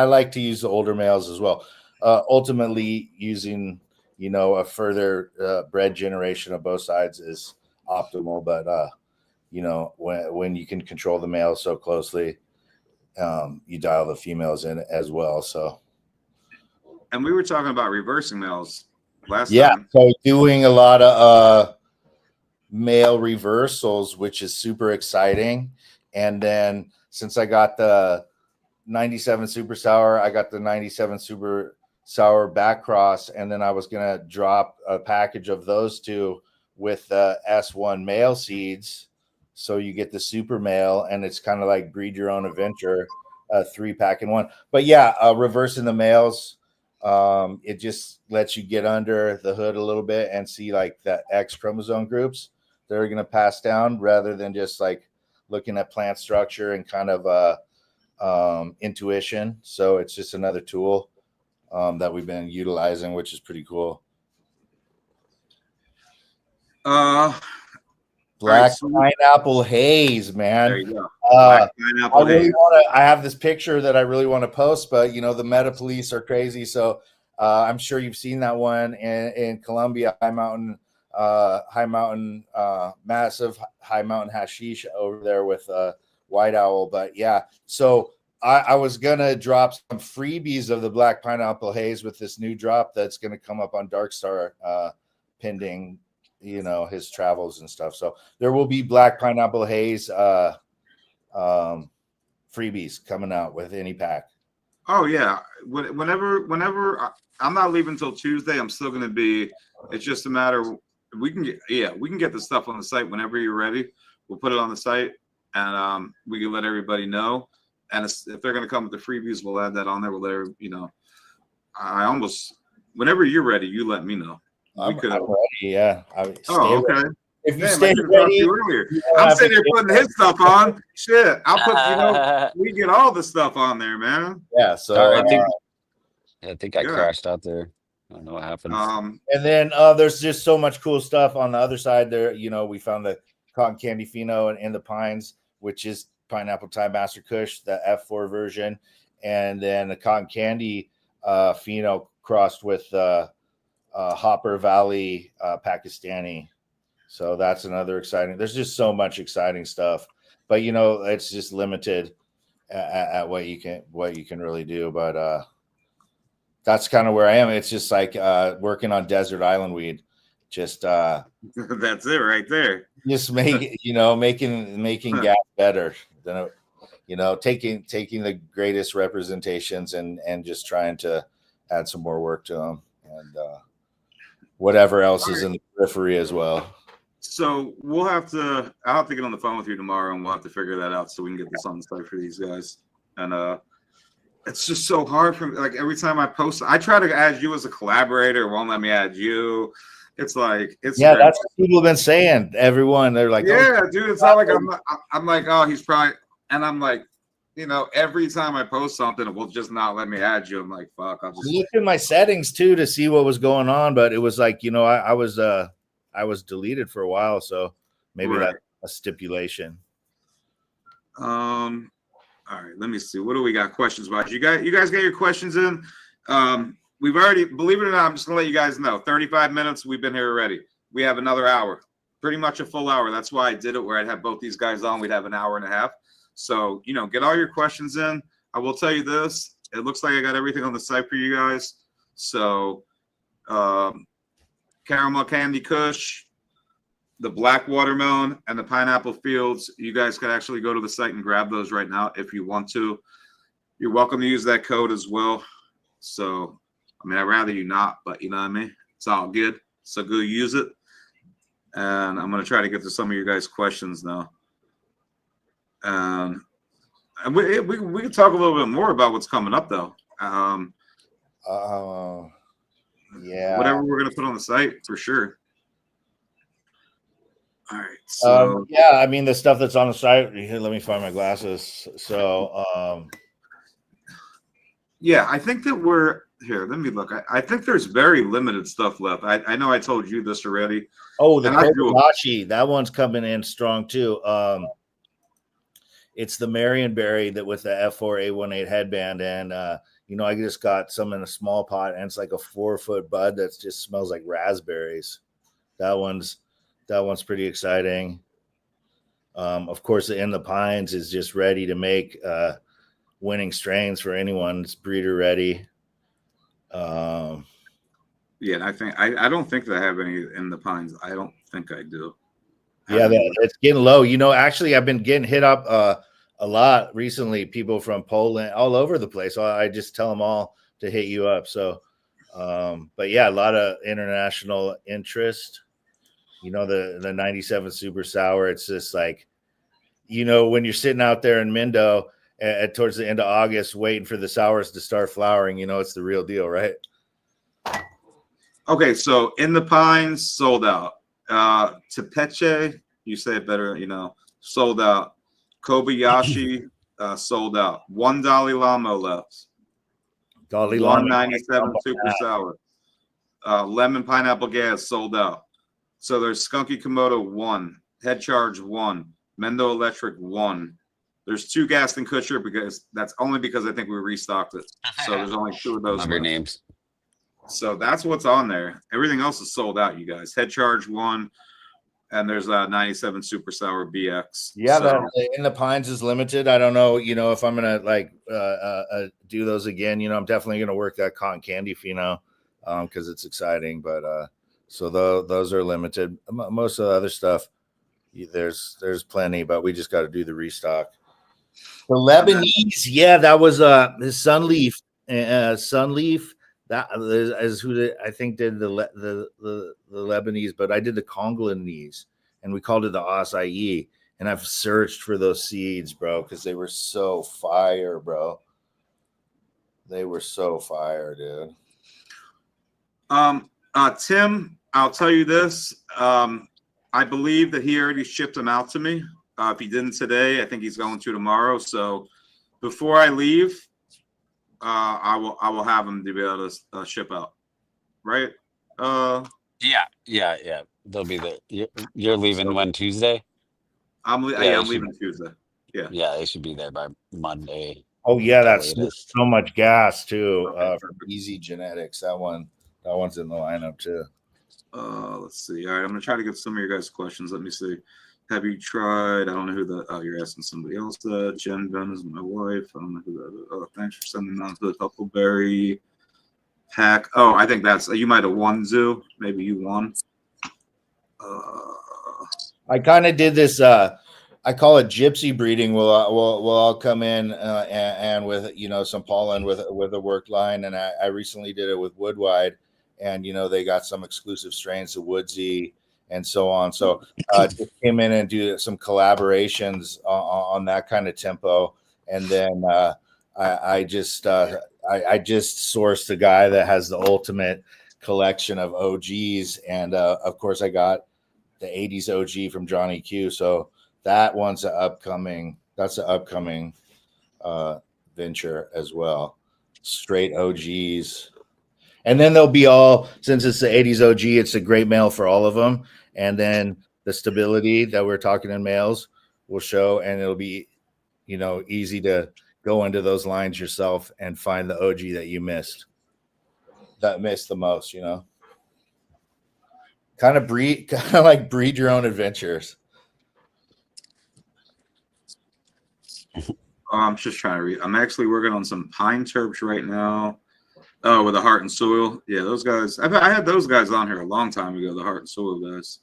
like to use the older males as well. Ultimately, using a further bred generation of both sides is optimal, but when you can control the males so closely, you dial the females in as well. So, and we were talking about reversing males last time. So doing a lot of male reversals, which is super exciting. And then since I got the 97 super sour, I got the 97 super sour back cross, and then I was gonna drop a package of those two with the S1 male seeds, so you get the super male, and it's kind of like breed your own adventure, 3-pack in one. But yeah, reversing the males, it just lets you get under the hood a little bit and see like the X chromosome groups that are going to pass down, rather than just like looking at plant structure and kind of intuition. So it's just another tool that we've been utilizing, which is pretty cool. Black pineapple haze, man. There you go. Black pineapple haze. I have this picture that I really want to post, but the meta police are crazy. So I'm sure you've seen that one in Colombia, massive high mountain hashish over there with white owl. But yeah, so I was gonna drop some freebies of the Black Pineapple Haze with this new drop that's gonna come up on Darkstar, pending, you know, his travels and stuff. So there will be Black Pineapple Haze freebies coming out with any pack. Oh yeah, whenever I'm not leaving until Tuesday, I'm still going to be. It's just a matter. We can get the stuff on the site whenever you're ready. We'll put it on the site, and we can let everybody know. And if they're going to come with the freebies, we'll add that on there. We'll let you know. Whenever you're ready, you let me know. I'm ready. Yeah. Okay. Ready. If you Damn, stay ready, I'm sitting there putting his stuff on. Shit, I'll put. We get all the stuff on there, man. Yeah. So Sorry, I think I crashed out there. I don't know what happened. And then there's just so much cool stuff on the other side there. You know, we found the Cotton Candy Pheno in the Pines, which is Pineapple Time Master Kush, the F4 version, and then the Cotton Candy Pheno crossed with Hopper Valley Pakistani. So that's another exciting. There's just so much exciting stuff, but you know, it's just limited at what you can really do. But that's kind of where I am. It's just like working on Desert Island Weed. Just that's it right there. Just making gas better than taking the greatest representations and just trying to add some more work to them and whatever else is in the periphery as well. So I'll have to get on the phone with you tomorrow, and we'll have to figure that out so we can get this on the site for these guys. And it's just so hard for me. Like every time I post, I try to add you as a collaborator. It won't let me add you. It's like that's what people have been saying. Everyone, they're like, dude. It's not like I'm like, oh, he's probably, and I'm like, you know, every time I post something, it will just not let me add you. I'm like, fuck. I'll just look in my settings too to see what was going on, but it was like, you know, I was deleted for a while, so maybe that's a stipulation. All right, let me see. What do we got questions about? You guys get your questions in. We've already, believe it or not, I'm just gonna let you guys know. 35 minutes. We've been here already. We have another hour, pretty much a full hour. That's why I did it where I'd have both these guys on. We'd have an hour and a half. So you know, get all your questions in. I will tell you this. It looks like I got everything on the site for you guys. So, Caramel Candy Kush, the Black Watermelon, and the Pineapple Fields. You guys can actually go to the site and grab those right now if you want to. You're welcome to use that code as well. So, I mean, I'd rather you not, but you know what I mean? It's all good. So go use it. And I'm going to try to get to some of your guys' questions now. And we can talk a little bit more about what's coming up, though. Yeah. Whatever we're going to put on the site, for sure. All right. So yeah, I mean the stuff that's on the site. Here, let me find my glasses. So yeah, I think that we're here. Let me look. I think there's very limited stuff left. I know I told you this already. Oh, the Bokashi, that one's coming in strong too. It's the Marionberry that with the F4A18 headband, and you know, I just got some in a small pot, and it's like a 4-foot bud that just smells like raspberries. That one's pretty exciting. Of course, the In the Pines is just ready to make winning strains for anyone. It's breeder ready. Yeah, and I don't think that I have any In the Pines. I don't think I do. Yeah, it's getting low. You know, actually, I've been getting hit up a lot recently. People from Poland, all over the place. So I just tell them all to hit you up. So, but yeah, a lot of international interest. You know, the 97 Super Sour. It's just like, you know, when you're sitting out there in Mindo towards the end of August, waiting for the sours to start flowering, you know, it's the real deal, right? Okay, so In the Pines sold out. Tepeche, you say it better, you know, sold out. Kobayashi sold out. One Dalai Lama left. Dalai Lama 197 Super Sour. Lemon Pineapple Gas sold out. So there's Skunky Komodo 1, Head Charge 1, Mendo Electric 1. There's 2 Gaston Kutcher because that's only because I think we restocked it. So there's only 2 of those. Love your names. So that's what's on there. Everything else is sold out, you guys. Head Charge 1, And there's a 97 Super Sour BX. Yeah, So, that in the Pines is limited. I don't know, if I'm gonna like do those again. I'm definitely gonna work that cotton candy pheno because it's exciting. But so those are limited. Most of the other stuff, there's plenty, but we just got to do the restock. The Lebanese, yeah, that was his Sunleaf. Sunleaf, that is who I think did the Lebanese, but I did the Congolese, and we called it the acai. And I've searched for those seeds, bro, because they were so fire, bro. They were so fire, dude. Tim, I'll tell you this. I believe that he already shipped them out to me. If he didn't today, I think he's going to tomorrow. So before I leave, I will have him to be able to ship out. Right? Yeah. They'll be there. You're leaving when, Tuesday? I'm leaving Tuesday. Yeah, they should be there by Monday. Oh yeah, that's latest. so much gas too. Okay, From Easy Genetics, that one's in the lineup too. Let's see. All right, I'm gonna try to get some of your guys' questions. Let me see. Have you tried? I don't know who the. Oh, you're asking somebody else. Jen Ben is my wife. I don't know who that is. Oh, thanks for sending on to the Huckleberry pack. Oh, I think that's you. Might have won, Zoo. Maybe you won. I kind of did this. I call it gypsy breeding. We'll all come in and with some pollen with a work line, and I recently did it with Woodwide, and they got some exclusive strains of Woodsy and so on. So just came in and do some collaborations on that kind of tempo, and then I just sourced a guy that has the ultimate collection of OGs, and of course I got the 80s OG from Johnny Q. So that one's an upcoming venture as well. Straight OGs. And then they'll be all, since it's the 80s OG, it's a great male for all of them. And then the stability that we're talking in males will show, and it'll be, easy to go into those lines yourself and find the OG that you missed the most, kind of like breed your own adventures. I'm just trying to read. I'm actually working on some pine terps right now. Oh, with the Heart and Soil. Yeah, those guys. I had those guys on here a long time ago. The Heart and Soil guys.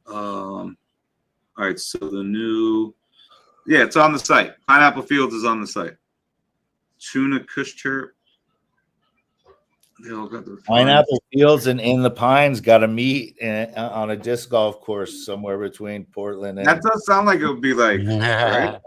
All right. So the new. Yeah, it's on the site. Pineapple Fields is on the site. Tuna Kush terp. They all got their Pineapple Fields and In the Pines got to meet on a disc golf course somewhere between Portland and. That does sound like it would be like. Right?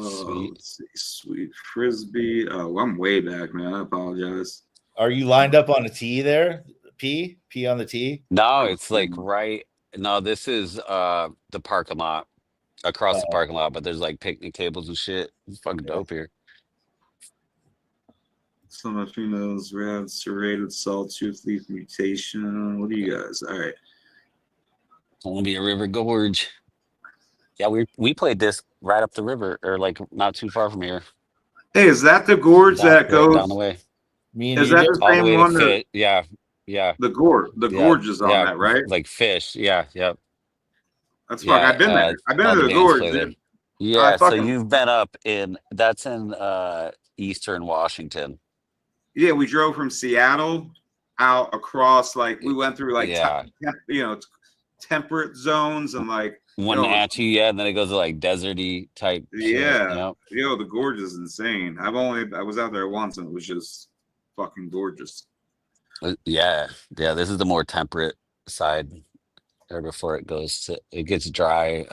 Sweet. Let's see. Sweet Frisbee. Oh, I'm way back, man. I apologize. Are you lined up on a tee there? P on the tee? No, it's like right. No, this is the parking lot, across the parking lot, but there's like picnic tables and shit. It's fucking dope here. Some of those red serrated sawtooth leaf mutation. What do you guys? All right. Columbia River Gorge. Yeah, we played this right up the river, or like not too far from here. Hey, is that the gorge that goes down the way? Is that the same one? Yeah. The gorge is on that, right? Like Fish. Yeah. That's fuck. I've been there. I've been to the gorge, dude. Yeah, so you've been up that's in Eastern Washington. Yeah, we drove from Seattle out across, like we went through like temperate zones and like Wenatchee, and then it goes to like deserty type. Yeah, the gorge is insane. I was out there once and it was just fucking gorgeous. Yeah. This is the more temperate side, or before it gets dry.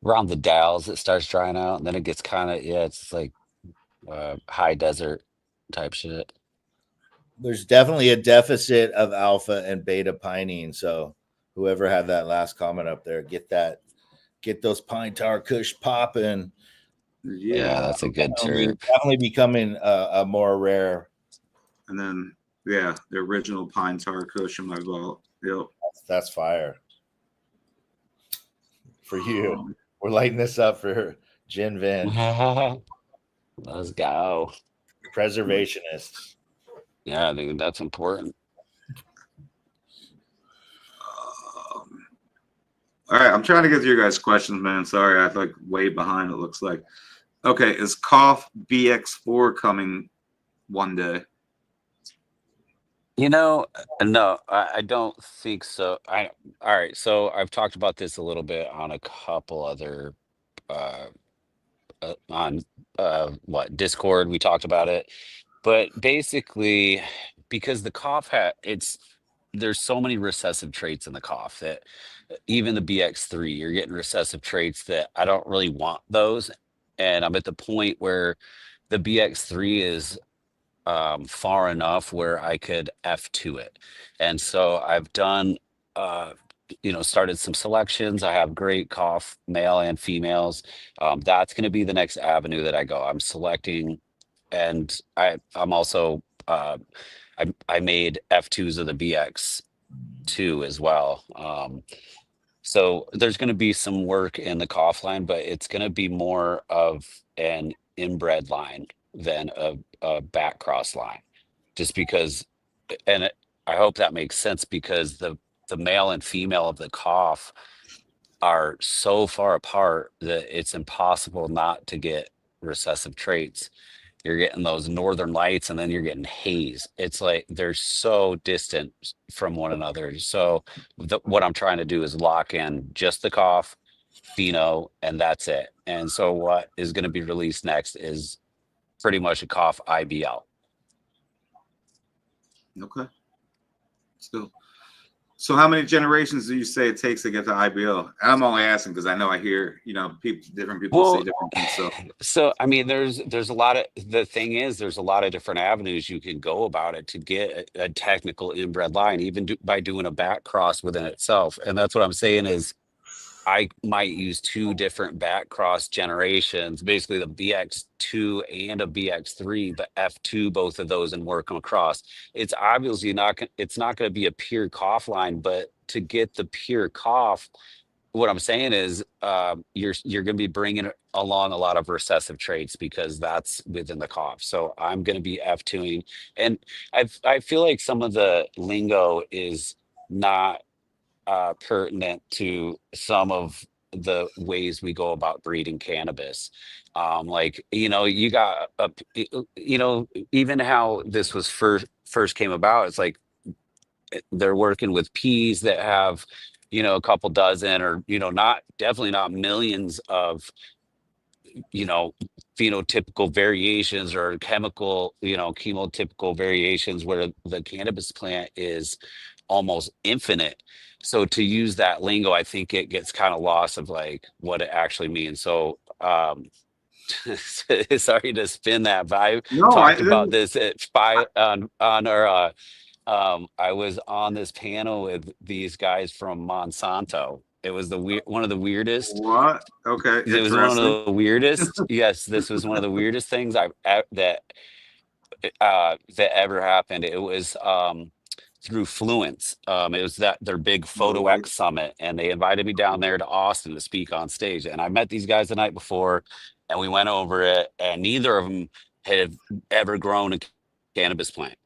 Around the Dalles, it starts drying out, and then it gets kind of it's like high desert type shit. There's definitely a deficit of alpha and beta pinene, so whoever had that last comment up there, get those pine tar kush popping. Yeah, that's a good term. Definitely becoming a more rare. And then the original pine tar kush in my vault. Yep, that's fire for you. We're lighting this up for Gin Vin. Let's go. Preservationists. Yeah, I think that's important. All right, I'm trying to get to your guys' questions, man. Sorry, I'm like way behind. It looks like. Okay, is Cough BX4 coming one day? No, I don't think so. All right, so I've talked about this a little bit on a couple other uh on what Discord. We talked about it, but basically, because the cough there's so many recessive traits in the cough that even the BX3, you're getting recessive traits that I don't really want those. And I'm at the point where the BX3 is far enough where I could F2 it. And so I've done, uh, started some selections. I have great cough, male and females. That's going to be the next avenue that I go. I'm selecting, and I'm also, I made F2s of the BX2 as well. So there's going to be some work in the cough line, but it's going to be more of an inbred line than a back cross line, just because. I hope that makes sense, because the male and female of the cough are so far apart that it's impossible not to get recessive traits. You're getting those northern lights, and then you're getting haze. It's like they're so distant from one another. So what I'm trying to do is lock in just the cough, pheno, and that's it. And so what is going to be released next is pretty much a cough IBL. Okay. Still. So how many generations do you say it takes to get to IBL? I'm only asking because I know I hear, different people say different things. So I mean, there's a lot of, the thing is, there's a lot of different avenues you can go about it to get a technical inbred line, even by doing a back cross within itself. And that's what I'm saying is, I might use two different back cross generations, basically the BX2 and a BX3, but F2 both of those and work them across. It's obviously it's not going to be a pure cough line, but to get the pure cough, what I'm saying is, you're going to be bringing along a lot of recessive traits, because that's within the cough. So I'm going to be F2ing, and I feel like some of the lingo is not pertinent to some of the ways we go about breeding cannabis. Like, you got even how this was first came about. It's like they're working with peas that have, a couple dozen, or not, definitely not millions of, phenotypical variations or chemical, chemotypical variations, where the cannabis plant is almost infinite. So to use that lingo, I think it gets kind of lost of like what it actually means. So sorry to spin that, but I talked about this at on our I was on this panel with these guys from Monsanto. It was one of the weirdest. What? Okay. It was one of the weirdest. Yes, this was one of the weirdest things that ever happened. It was through Fluence. It was their big Photo X summit, and they invited me down there to Austin to speak on stage. And I met these guys the night before, and we went over it, and neither of them had ever grown a cannabis plant.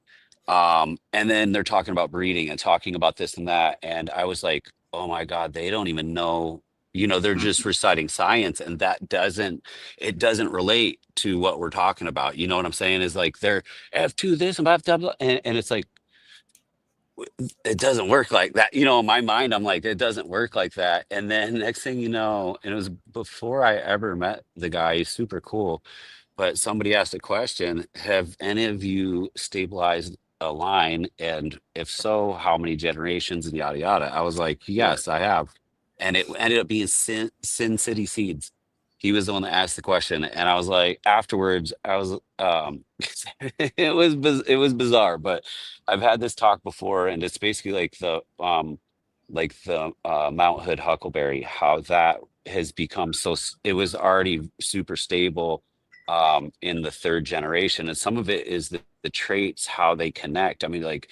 And then they're talking about breeding and talking about this and that. And I was like, oh my God, they don't even know, they're just reciting science, and it doesn't relate to what we're talking about. You know what I'm saying? Is like they're F2 this and F2, and it's like, it doesn't work like that. In my mind, I'm like, it doesn't work like that. And then next thing you know, and it was before I ever met the guy, he's super cool. But somebody asked a question: have any of you stabilized a line? And if so, how many generations, and yada yada? I was like, yes, I have. And it ended up being Sin City Seeds. He was the one that asked the question, and I was like, afterwards, I was it was bizarre, but I've had this talk before, and it's basically like the Mount Hood huckleberry, how that has become it was already super stable in the third generation, and some of it is the traits, how they connect. I mean, like,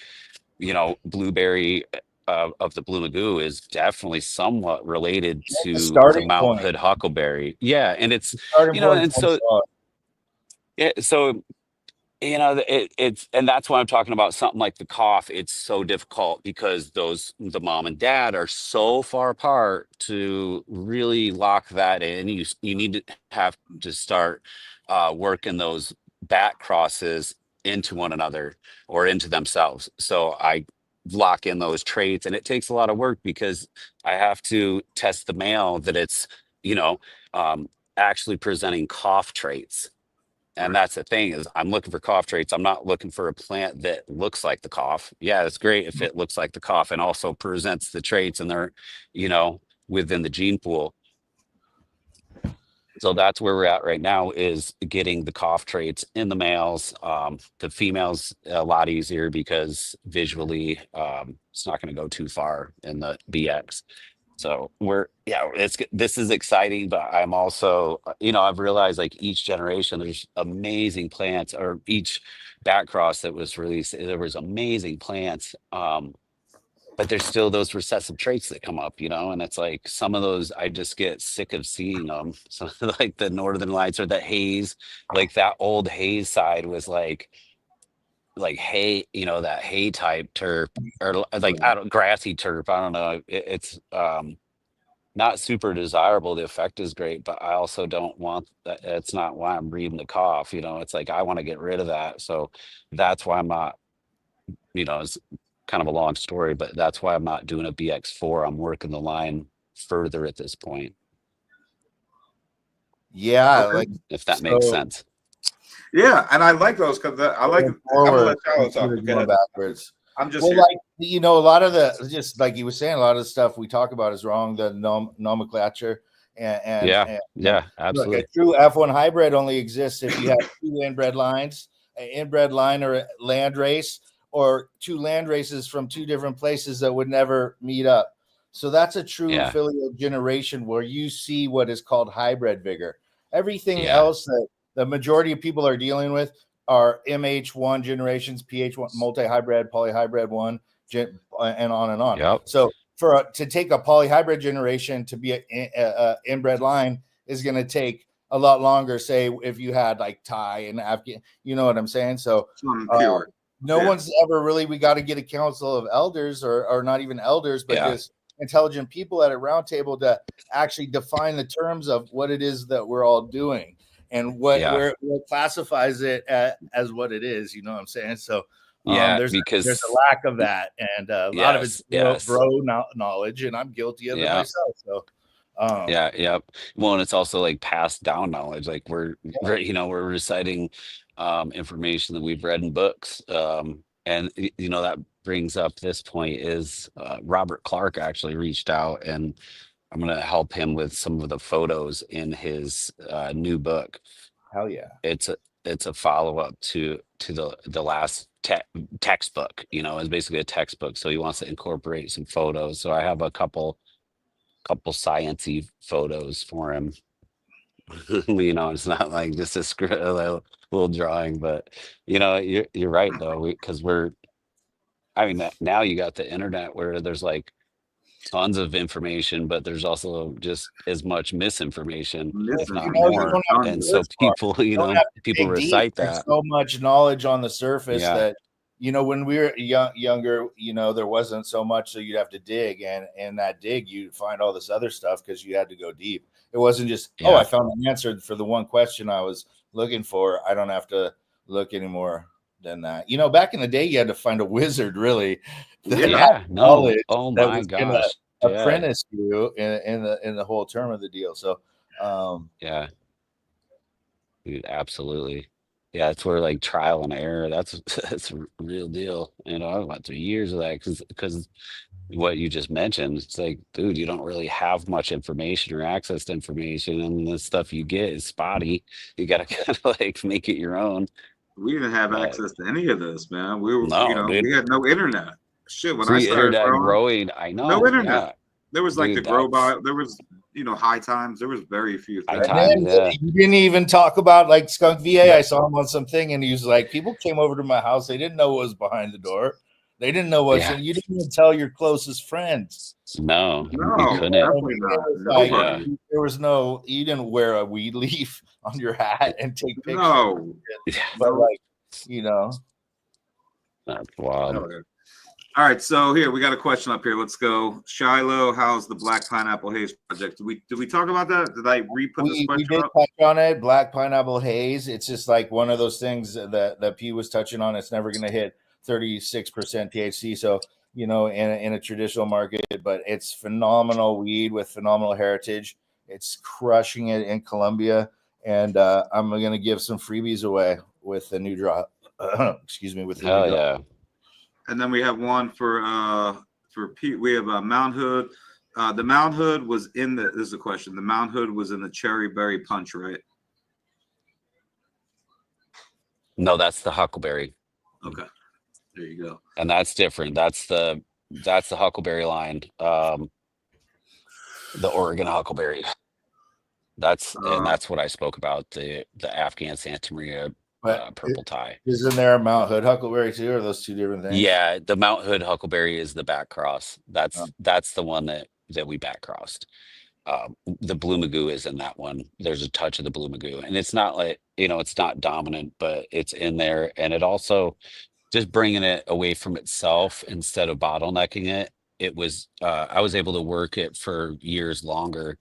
blueberry of the Blue Magoo is definitely somewhat related to the Mount Hood huckleberry. Yeah, and it's and so yeah, so You know, it's and that's why I'm talking about something like the cough. It's so difficult because the mom and dad are so far apart to really lock that in. You need to have to start working those back crosses into one another or into themselves. So I lock in those traits, and it takes a lot of work because I have to test the male that it's, you know, actually presenting cough traits. And that's the thing is I'm looking for cough traits. I'm not looking for a plant that looks like the cough. Yeah, it's great if it looks like the cough and also presents the traits and they're, you know, within the gene pool. So that's where we're at right now is getting the cough traits in the males. The females a lot easier because visually it's not going to go too far in the BX. So this is exciting, but I'm also, I've realized like each generation, there's amazing plants, or each back cross that was released, there was amazing plants. But there's still those recessive traits that come up, and it's like some of those I just get sick of seeing them. So like the Northern Lights or the haze, like that old haze side was like hay, that hay type turf or like I don't grassy turf. I don't know. It's not super desirable. The effect is great, but I also don't want that. It's not why I'm breeding the cough. It's like I want to get rid of that. So that's why I'm not, it's kind of a long story, but that's why I'm not doing a BX4. I'm working the line further at this point. Yeah, Okay. like if that makes sense. Yeah, and I like those because I like. I'm gonna let Charlie talk. Going backwards. I'm just well, here. like a lot of the just like you were saying, a lot of the stuff we talk about is wrong. The nomenclature and absolutely. Look, a true F1 hybrid only exists if you have two inbred lines, an inbred line or a land race, or two land races from two different places that would never meet up. So that's a true filial generation where you see what is called hybrid vigor. Everything else that the majority of people are dealing with are MH1 generations, PH1, multi-hybrid, polyhybrid one, and on and on. Yep. So to take a polyhybrid generation to be a inbred line is going to take a lot longer. Say if you had like Thai and Afghan, you know what I'm saying? So one's ever really. We got to get a council of elders or not even elders, but just intelligent people at a round table to actually define the terms of what it is that we're all doing. And where classifies it as what it is, you know what I'm saying? So there's a lack of that, and a lot of it's bro knowledge, and I'm guilty of it myself. So well, and it's also like passed down knowledge. Like we're reciting information that we've read in books, and that brings up this point is Robert Clark actually reached out, and I'm going to help him with some of the photos in his new book. Hell yeah. It's a follow-up to the last textbook, it's basically a textbook. So he wants to incorporate some photos. So I have a couple science-y photos for him. It's not like just a little drawing, but you're right though, because now you got the internet where there's like tons of information, but there's also just as much misinformation, if not more. And so people, people recite that. There's so much knowledge on the surface that, when we were younger, there wasn't so much, so you'd have to dig, and in that dig, you'd find all this other stuff because you had to go deep. It wasn't just, I found an answer for the one question I was looking for. I don't have to look anymore than that. Back in the day, you had to find a wizard, really. Oh my gosh. Apprentice you in the whole term of the deal. So dude, absolutely. Yeah, it's where like trial and error. That's a real deal. I went through years of that because what you just mentioned, it's like, dude, you don't really have much information or access to information, and the stuff you get is spotty. You got to kind of like make it your own. We didn't have access to any of this, man. We were, we had no internet. Shit, when I started growing, I know no internet. Yeah. There was like the grow by. There was high times. There was very few things. You didn't even talk about like Skunk VA. I saw him on something, and he was like, people came over to my house. They didn't know what was behind the door. They didn't know what. You didn't even tell your closest friends. No, you couldn't. There was no. You didn't wear a weed leaf on your hat and take pictures. No, but like you know. That's wild. Oh, yeah. All right, so here we got a question up here. Let's go. Shiloh, how's the Black Pineapple Haze project? Did we talk about that? Did I re-put this We question did up? touch on it. Black pineapple haze. It's just like one of those things that P was touching on. It's never going to hit 36% THC. So in a traditional market, but it's phenomenal weed with phenomenal heritage. It's crushing it in Colombia, and I'm going to give some freebies away with the new drop. Excuse me, with the Hell new drop. yeah. And then we have one for Pete. We have Mount Hood. The Mount Hood was in the. This is a question. The Mount Hood was in the Cherry Berry Punch, right? No, that's the Huckleberry. Okay, there you go. And that's different. That's the Huckleberry line. The Oregon Huckleberry. That's what I spoke about, the Afghan Santa Maria purple tie. Isn't there a Mount Hood Huckleberry too? Or are those two different things? Yeah, the Mount Hood Huckleberry is the back cross. That's the one that we back crossed. The Blue Magoo is in that one. There's a touch of the Blue Magoo, and it's not like, it's not dominant, but it's in there. And it also just bringing it away from itself instead of bottlenecking it. It was I was able to work it for years longer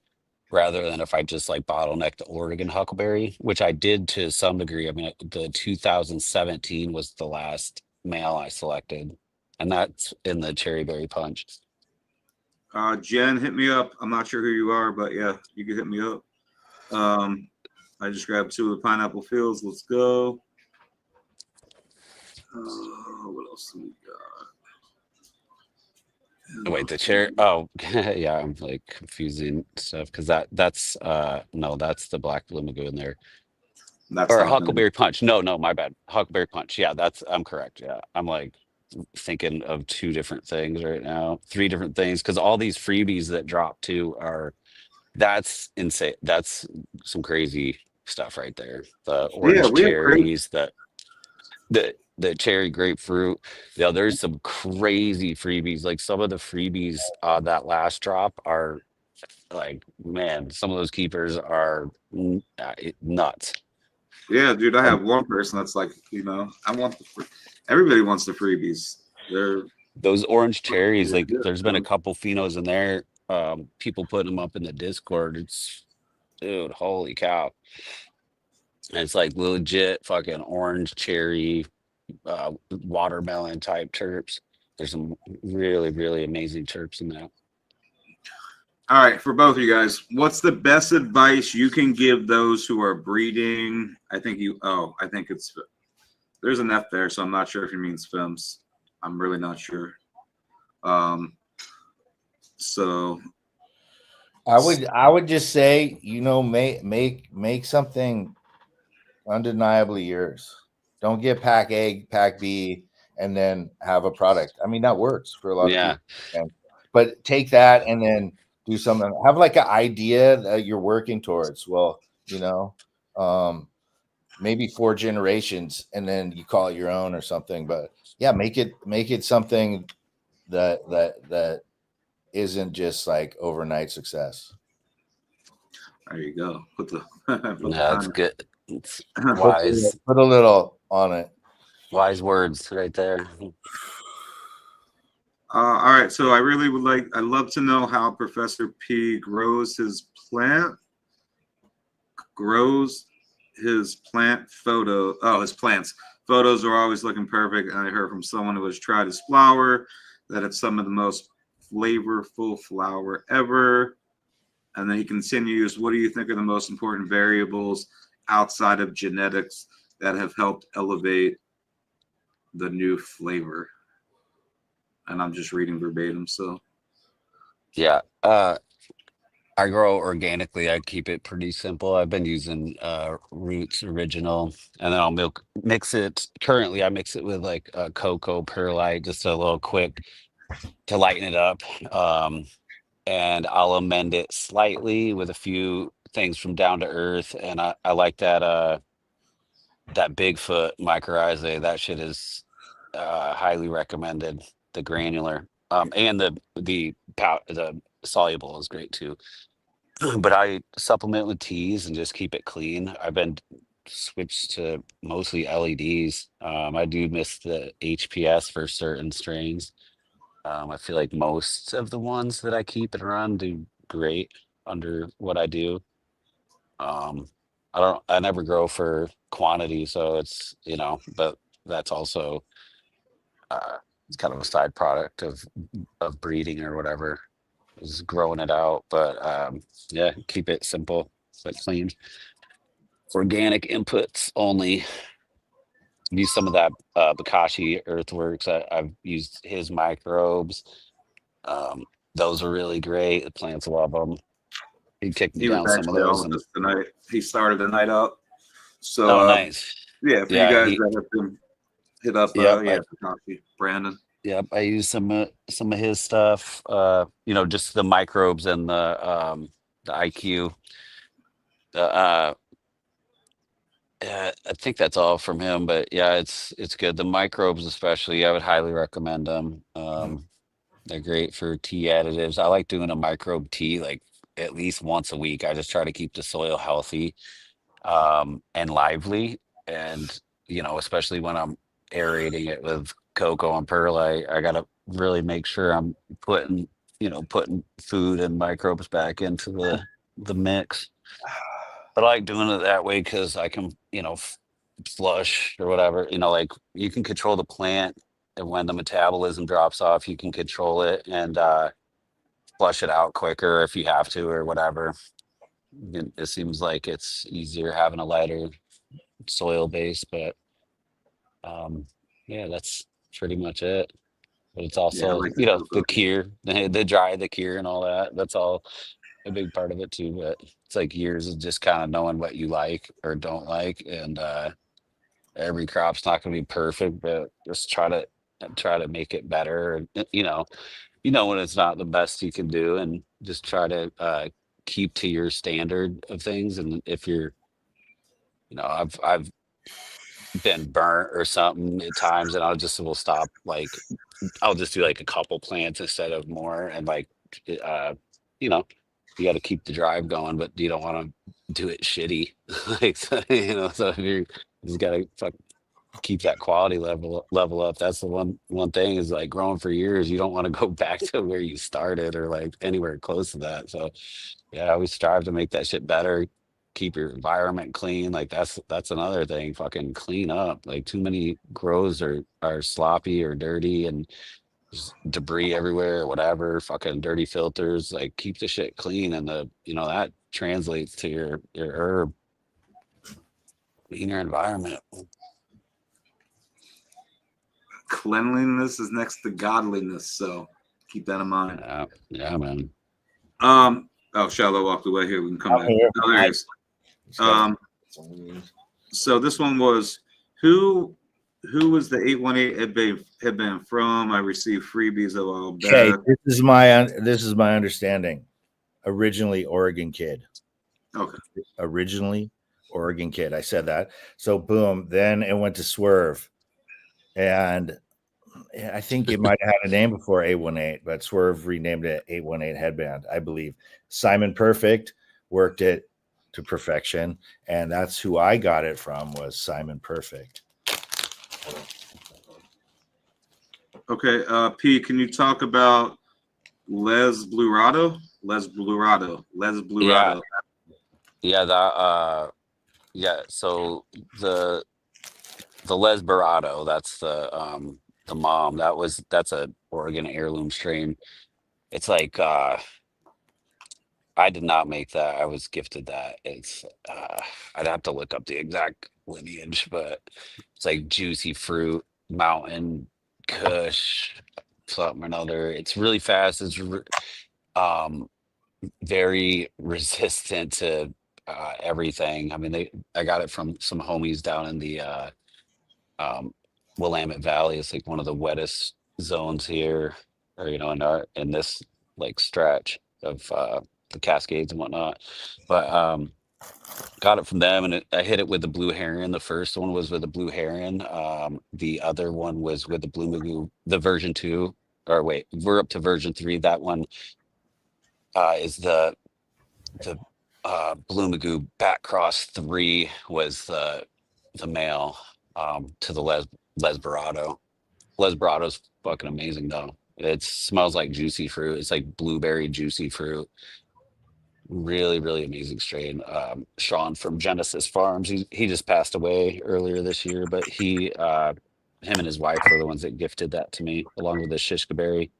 rather than if I just like bottleneck the Oregon Huckleberry, which I did to some degree. I mean, the 2017 was the last male I selected, and that's in the Cherry Berry Punch. Jen, hit me up. I'm not sure who you are, but yeah, you can hit me up. I just grabbed 2 of the Pineapple Fields. Let's go. What else do we got? Wait, the cherry. Oh, yeah, I'm like confusing stuff because that's no, that's the Black Blue Magoo in there. That's Or Huckleberry Punch. No, my bad. Huckleberry Punch. Yeah, I'm correct. Yeah, I'm like thinking of 2 different things right now, 3 different things, because all these freebies that drop too that's insane. That's some crazy stuff right there. The orange cherries, the cherry grapefruit. Yeah, there's some crazy freebies. Like some of the freebies that last drop are like, man, some of those keepers are nuts. Yeah, dude, I have one person that's like, I want everybody wants the freebies. Those orange cherries, like there's been a couple phenos in there. People putting them up in the Discord. It's, dude, holy cow. And it's like legit fucking orange cherry, watermelon type terps. There's some really, really amazing terps in that. All right, for both of you guys, what's the best advice you can give those who are breeding? I think it's, there's an F there, so I'm not sure if he means FEMS. I'm really not sure. So I would just say, make something undeniably yours. Don't get pack A, pack B, and then have a product. I mean, that works for a lot of people. But take that and then do something. Have like an idea that you're working towards. Well, maybe 4 generations, and then you call it your own or something. But yeah, make it something that isn't just like overnight success. There you go. That's good. It's wise. Put a little on it. Wise words right there. All right, so I'd love to know how Professor P grows his plant photo. Oh, his plants. Photos are always looking perfect. And I heard from someone who has tried his flower that it's some of the most flavorful flower ever. And then he continues, what do you think are the most important variables outside of genetics that have helped elevate the new flavor? And I'm just reading verbatim. So yeah, I grow organically. I keep it pretty simple. I've been using Roots Original, and then I'll mix it. Currently, I mix it with like cocoa perlite, just a little quick to lighten it up. And I'll amend it slightly with a few things from Down to Earth. And I like that Bigfoot mycorrhizae. That shit is highly recommended. The granular, and the soluble is great too. But I supplement with teas and just keep it clean. I've been switched to mostly LEDs. I do miss the HPS for certain strains. I feel like most of the ones that I keep and run do great under what I do. Um, I never grow for quantity, so it's, but that's also it's kind of a side product of breeding or whatever, is growing it out. But yeah, keep it simple but clean. Organic inputs only. Use some of that Bokashi Earthworks. I've used his microbes. Um, those are really great. The plants love them. He kicked me He was down some of actually those, on and this tonight. He started the night up. So oh, nice. yeah, for you Yeah, guys that have been hit up, yep, yeah, Bokashi, Brandon. I use some of his stuff. Just the microbes and the IQ. I think that's all from him, but yeah, it's good. The microbes, especially, I would highly recommend them. They're great for tea additives. I like doing a microbe tea like at least once a week. I just try to keep the soil healthy and lively, and especially when I'm aerating it with cocoa and perlite, I gotta really make sure I'm putting food and microbes back into the mix. But I like doing it that way because I can, flush or whatever, like you can control the plant, and when the metabolism drops off, you can control it and flush it out quicker if you have to or whatever. It seems like it's easier having a lighter soil base, but yeah, that's pretty much it. But it's Yeah, I also, like the the cocoa. cure, the dry, the cure, and all that. That's all a big part of it too. But it's like years of just kind of knowing what you like or don't like, and every crop's not going to be perfect, but just try to make it better. And when it's not the best you can do, and just try to keep to your standard of things. And if you're, I've been burnt or something at times, and will stop, like I'll just do like a couple plants instead of more, and like uh you know you got to keep the drive going, but you don't want to do it shitty. Like, so if you just gotta keep that quality level up. That's the one thing, is like growing for years, you don't want to go back to where you started or like anywhere close to that. So yeah, I always strive to make that shit better. Keep your environment clean. Like that's another thing. Fucking clean up. Like too many grows are sloppy or dirty, and there's debris everywhere or whatever. Fucking dirty filters. Like keep the shit clean, and that translates to your herb. Cleaner environment. Cleanliness is next to godliness, so keep that in mind. Yeah, man. Shallow walked away here. We can come I'm back. here. Oh, there he is. So this one was who was the 818 headband from? I received freebies a while back. Okay, this is my understanding. Originally Oregon Kid. Okay. Originally Oregon Kid. I said that. So boom. Then it went to Swerve, and I think it might have had a name before 818, but Swerve renamed it 818 Headband, I believe. Simon Perfect worked it to perfection, and that's who I got it from, was Simon Perfect. Okay, P, can you talk about Les Blurado? Yeah, so the Lesberado, that's the mom. That's a Oregon heirloom strain. It's like I did not make that. I was gifted that. It's I'd have to look up the exact lineage, but it's like juicy fruit, mountain, kush, something or another. It's really fast. It's um very resistant to everything. I mean, I got it from some homies down in the um, Willamette Valley. It's like one of the wettest zones here, or in this like stretch of the Cascades and whatnot. But got it from them, and I hit it with the blue heron. The first one was with the blue heron. The other one was with the blue magoo, the version 2. Or wait, we're up to version 3. That one is the Blue Magoo back cross 3 was the male to the Lesberado. Lesberado's fucking amazing though. It smells like juicy fruit. It's like blueberry juicy fruit. Really, really amazing strain. Sean from Genesis Farms. He just passed away earlier this year, but him and his wife were the ones that gifted that to me, along with the shishka berry.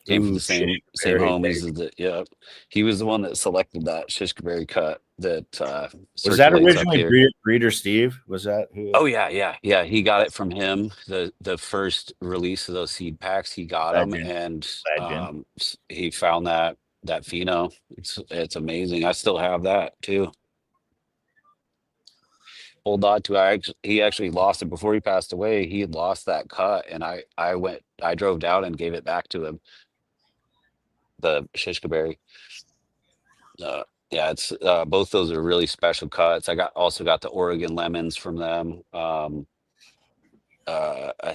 Came from Ooh, the same berry, homies as the yeah. He was the one that selected that shishka berry cut that was that circulates up originally here. Breeder Steve? Was that who? Oh yeah. He got it from him. The first release of those seed packs, he got them, and Legend. he found that pheno. It's amazing. I still have that too. Hold on to he actually lost it before he passed away. He had lost that cut, and I drove down and gave it back to him. The shishka berry. Yeah, it's both those are really special cuts. I also got the Oregon lemons from them. I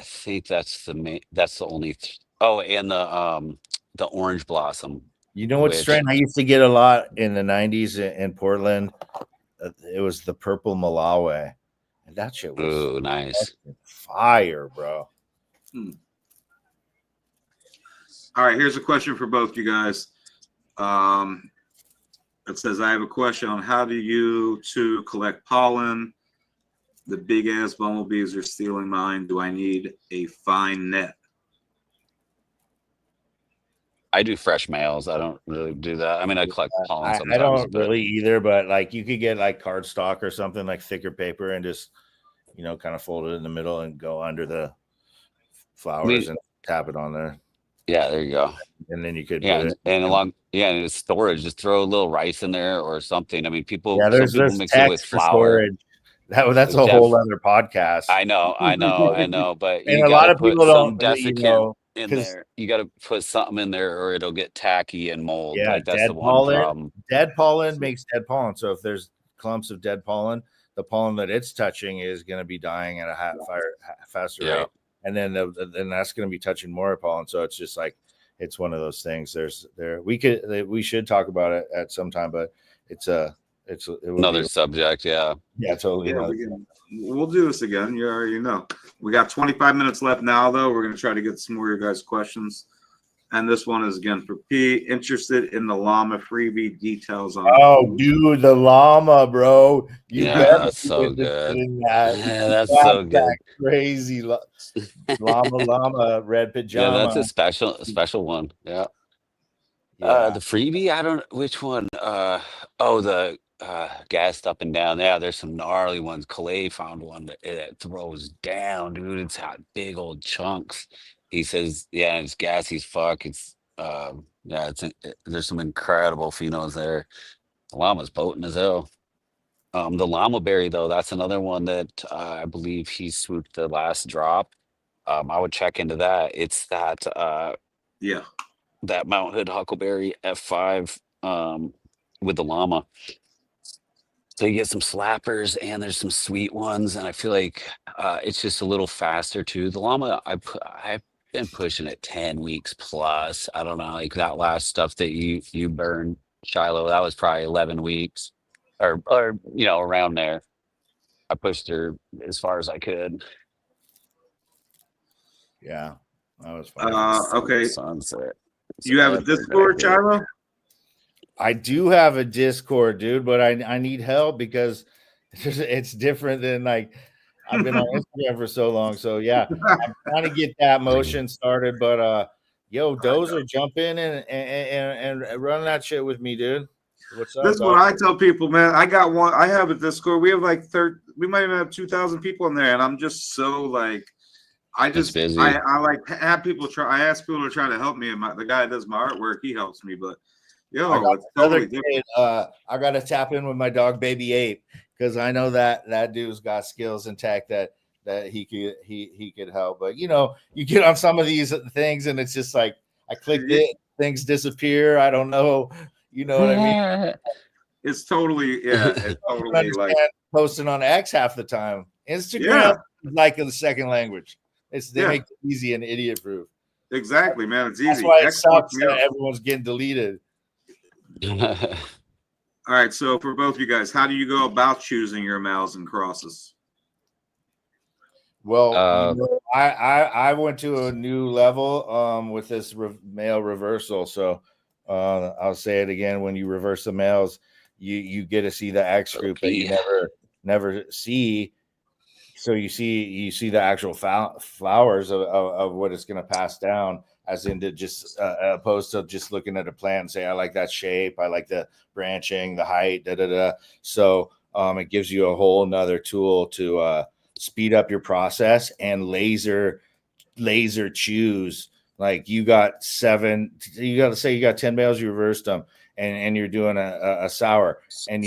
think that's the only and the orange blossom. You know what strain I used to get a lot in the 90s in Portland? It was the purple Malawi. And that shit was nice. Fire, bro. All right, here's a question for both you guys. It says, I have a question on how do you two collect pollen? The big ass bumblebees are stealing mine. Do I need a fine net? I do fresh males. I don't really do that. I mean, I collect pollen sometimes. I don't really either, but like you could get like cardstock or something, like thicker paper, and just kind of fold it in the middle and go under the flowers and tap it on there. Yeah, there you go. And then you could and it's storage. Just throw a little rice in there or something. I mean, there's mix it with flour. Storage. That's a whole other podcast. I know. But and a lot of people don't, in there. You got to put something in there, or it'll get tacky and mold. Yeah, like that's the one problem. Dead pollen makes dead pollen. So if there's clumps of dead pollen, the pollen that it's touching is going to be dying at a faster rate, and then that's going to be touching more pollen. So it's just like it's one of those things. We should talk about it at some time, but it's another subject. Yeah, totally. We'll do this again. You already know. We got 25 minutes left now, though. We're going to try to get some more of your guys' questions. And this one is again for P. Interested in the llama freebie details on. Dude, the llama, bro. That's so good. That's so good. Crazy llama red pajama. Yeah, that's a special one. Yeah. The freebie, I don't know which one. The gassed up and down. Yeah, there's some gnarly ones. Calais found one that throws down, dude. It's got big old chunks. He says, yeah, it's gassy as fuck. It's there's some incredible phenos there. The llama's potent as hell. The llama berry though, that's another one that I believe he swooped the last drop. I would check into that. It's that that Mount Hood Huckleberry F5 with the llama. So you get some slappers and there's some sweet ones, and I feel like it's just a little faster too. The llama, I've been pushing it 10 weeks plus. I don't know, like that last stuff that you burned, Shiloh, that was probably 11 weeks or around there. I pushed her as far as I could. Yeah, that was fun. Okay. Sunset. You have a Discord, Shiloh? I do have a Discord, dude, but I need help because it's different than like I've been on Instagram for so long. So yeah, I'm trying to get that motion started. But Dozer, jump in and run that shit with me, dude. What's up? This is what I tell people, man. I got one. I have a Discord. We have like we might even have 2,000 people in there, and I'm just so like. I like have people try. I ask people to try to help me, and the guy that does my artwork, he helps me, but. It's totally different. I got to tap in with my dog Baby Ape because I know that dude's got skills in tech that he could help. But you get on some of these things and it's just like I clicked it, things disappear. I don't know. You know what I mean? It's totally It's totally like posting on X half the time. Instagram is like a second language. They make it easy and idiot proof. Exactly, man. It's easy. That's why it sucks that everyone's getting deleted. All right, so for both you guys, how do you go about choosing your males and crosses? Well, I went to a new level with this male reversal. So I'll say it again: when you reverse the males, you get to see the X group that you never see. So you see the actual flowers of what it's going to pass down, as into just opposed to just looking at a plant and say, I like that shape, I like the branching, the height, da da da. So it gives you a whole nother tool to speed up your process and laser choose. Like you got 10 males, you reversed them, and you're doing a sour, and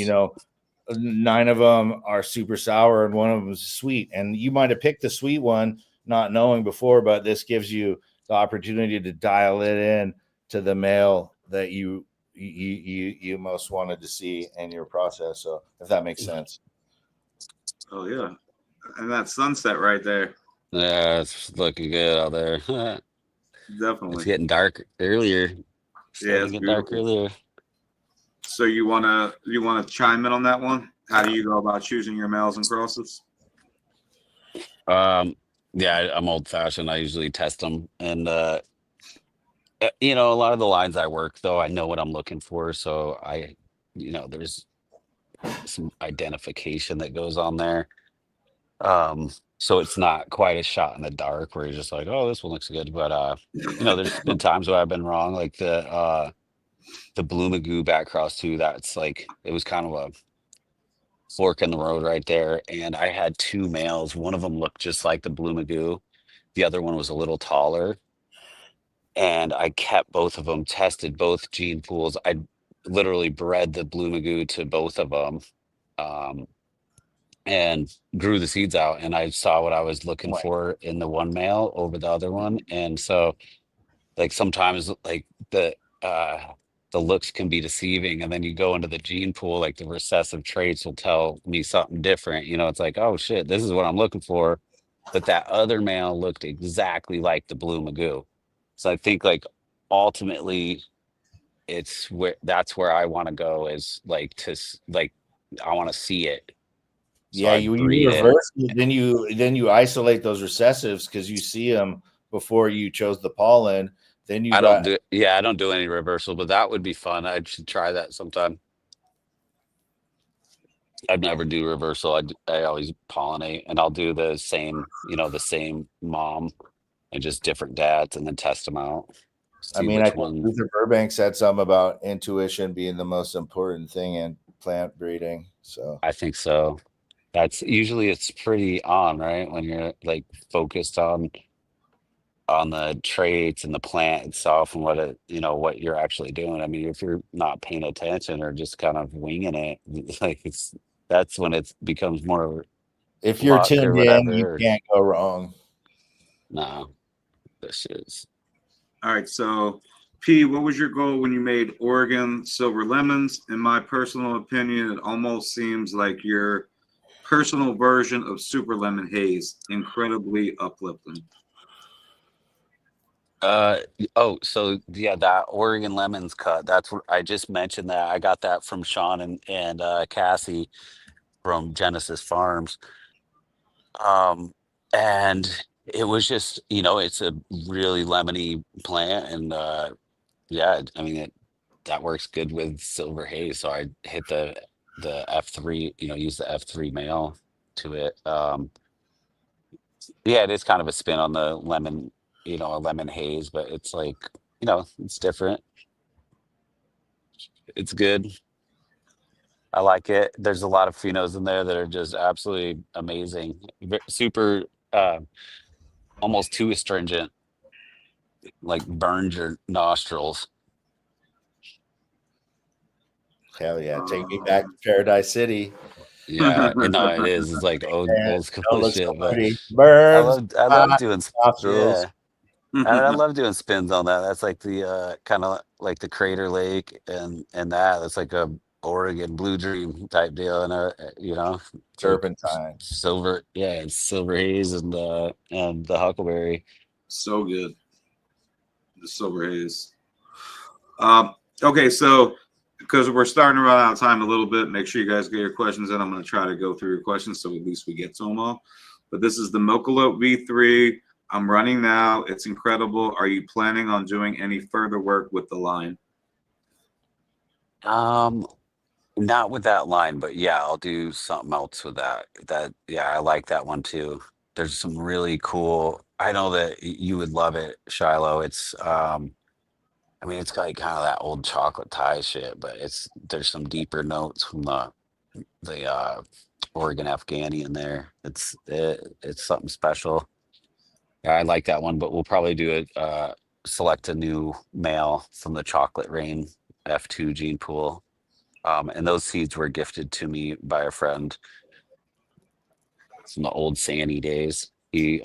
9 of them are super sour and one of them is sweet, and you might have picked the sweet one not knowing before, but this gives you the opportunity to dial it in to the male that you most wanted to see in your process. So if that makes sense. Oh yeah, and that sunset right there. Yeah, it's looking good out there. Definitely. It's getting dark earlier. Yeah, it's get beautiful. dark earlier. So you wanna chime in on that one? How do you go about choosing your males and crosses? Yeah, I'm old fashioned. I usually test them, and a lot of the lines I work, though, I know what I'm looking for, so there's some identification that goes on there. So it's not quite a shot in the dark where you're just like, oh, this one looks good. But there's been times where I've been wrong, like the Blue Magoo back cross too. That's like, it was kind of a fork in the road right there. And I had 2 males. One of them looked just like the Blue Magoo. The other one was a little taller. And I kept both of them, tested both gene pools. I literally bred the Blue Magoo to both of them. And grew the seeds out, and I saw what I was looking for in the one male over the other one. And so like sometimes like the looks can be deceiving, and then you go into the gene pool, like the recessive traits will tell me something different. It's like, oh shit, this is what I'm looking for. But that other male looked exactly like the Blue Magoo. So I think like ultimately that's where I want to go, is like I want to see it. So Yeah, I you breed it. reverse it, then you isolate those recessives because you see them before you chose the pollen. Then I don't do any reversal, but that would be fun. I should try that sometime. I'd never do reversal. I always pollinate, and I'll do the same mom and just different dads, and then test them out. I think Luther Burbank said something about intuition being the most important thing in plant breeding. So I think so. That's usually, it's pretty on, right? When you're like focused on the traits and the plant itself and what you're actually doing. I mean, if you're not paying attention or just kind of winging it, that's when it becomes more. If you're tuned in, you can't go wrong. No, this is. All right, so P, what was your goal when you made Oregon Silver Lemons? In my personal opinion, it almost seems like your personal version of Super Lemon Haze. Incredibly uplifting. So yeah, that Oregon Lemons cut, that's what I just mentioned. That I got that from Sean and Cassie from Genesis Farms. And it was just, it's a really lemony plant, and yeah, I mean that works good with Silver Haze. So I hit the F3, use the F3 male to it. Yeah, it is kind of a spin on the lemon, a lemon haze, but it's like, it's different. It's good. I like it. There's a lot of phenos in there that are just absolutely amazing. Super, almost too astringent, like burns your nostrils. Hell yeah. Take me back to Paradise City. Yeah, no, it is. It's like old school shit. But Burns. I love doing nostrils. yeah. I love doing spins on that. That's like the kind of like the Crater Lake and that's like a Oregon Blue Dream type deal, and Turpentine. like silver, yeah, it's Silver Haze and the Huckleberry. So good. The Silver Haze. Okay, so because we're starting to run out of time a little bit, make sure you guys get your questions in. I'm going to try to go through your questions so at least we get to them all. But this is the Mokalope V3. I'm running now. It's incredible. Are you planning on doing any further work with the line? Not with that line, but yeah, I'll do something else with that. Yeah, I like that one too. There's some really cool. I know that you would love it, Shiloh. It's I mean, it's like kind of that old chocolate tie shit, but there's some deeper notes from the Oregon Afghani in there. It's something special. Yeah, I like that one, but we'll probably do it. Select a new male from the Chocolate Rain F2 gene pool. And those seeds were gifted to me by a friend from the old Sandy days. He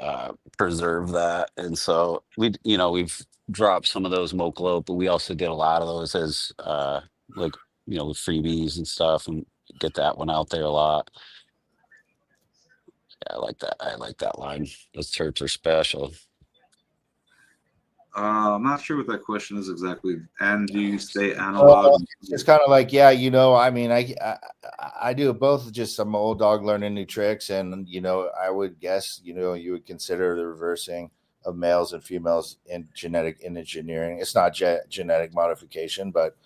preserved that, and so we've dropped some of those Mokalope, but we also did a lot of those as like with freebies and stuff, and get that one out there a lot. Yeah, I like that. I like that line. Those turds are special. I'm not sure what that question is exactly. And do you stay analog? It's kind of like, yeah, I mean, I do both, just some old dog learning new tricks, and I would guess you would consider the reversing of males and females in genetic engineering. It's not genetic modification, but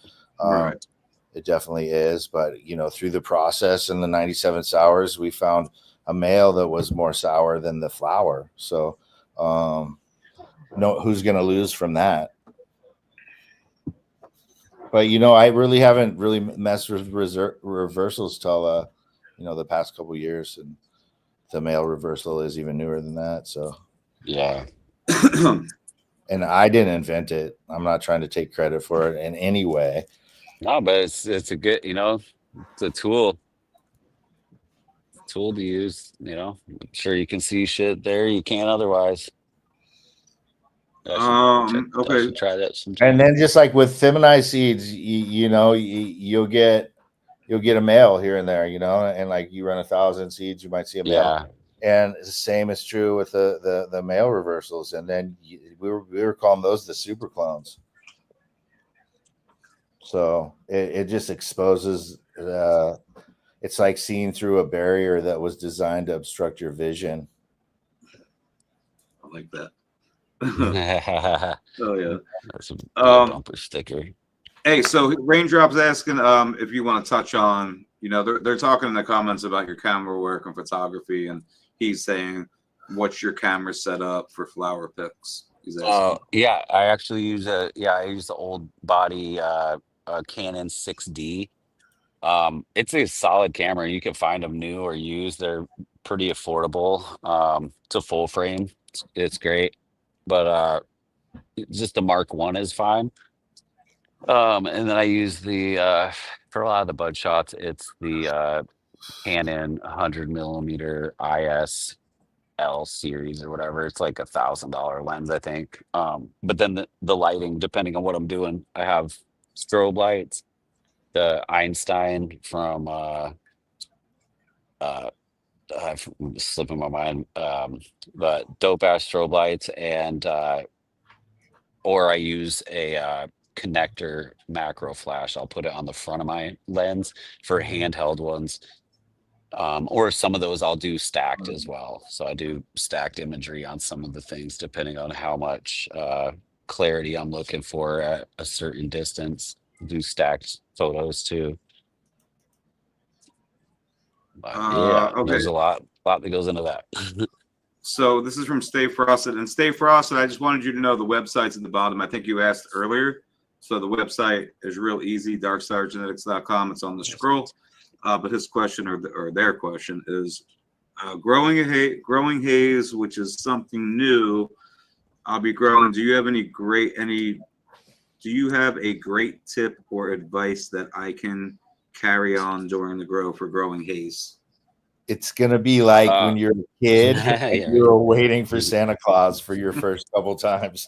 Right. it definitely is. But through the process in the 97 sours, we found a male that was more sour than the flower. So no, who's going to lose from that? But I really haven't really messed with reversals till the past couple of years, and the male reversal is even newer than that. So yeah. And I didn't invent it. I'm not trying to take credit for it in any way. No, but it's a good, it's a tool to use. I'm sure you can see shit there you can't otherwise. I Okay. should try that sometime. And then just like with feminized seeds, you'll get a male here and there, and like you run 1,000 seeds, you might see a male. Yeah. And the same is true with the male reversals. And then we were calling those the super clones. So it just exposes. It's like seeing through a barrier that was designed to obstruct your vision. I like that. Oh yeah, that's a bumper sticker. Hey, so Raindrop's asking if you want to touch on, they're talking in the comments about your camera work and photography, and he's saying, what's your camera set up for flower pics? Yeah, I actually use I use the old body Canon 6D. It's a solid camera. You can find them new or used. They're pretty affordable. It's a full frame. It's great. But just the Mark 1 is fine. And then I use the for a lot of the bud shots, it's the Canon 100 millimeter IS L series or whatever. It's like $1,000 lens, I think. But then the lighting, depending on what I'm doing, I have strobe lights, the Einstein from slipping my mind, but dope ass strobe lights, and or I use a connector macro flash. I'll put it on the front of my lens for handheld ones. Or some of those I'll do stacked as well. So I do stacked imagery on some of the things depending on how much clarity I'm looking for at a certain distance. Do stacked photos too. But okay. There's a lot that goes into that. So this is from Stay Frosted. And Stay Frosted, I just wanted you to know the website's at the bottom. I think you asked earlier. So the website is real easy, darkstargenetics.com. It's on the scroll. But his question or their question is growing haze, which is something new. I'll be growing. Do you have a great tip or advice that I can carry on during the grow for growing haze? It's gonna be like when you're a kid and you were waiting for Santa Claus for your first couple times.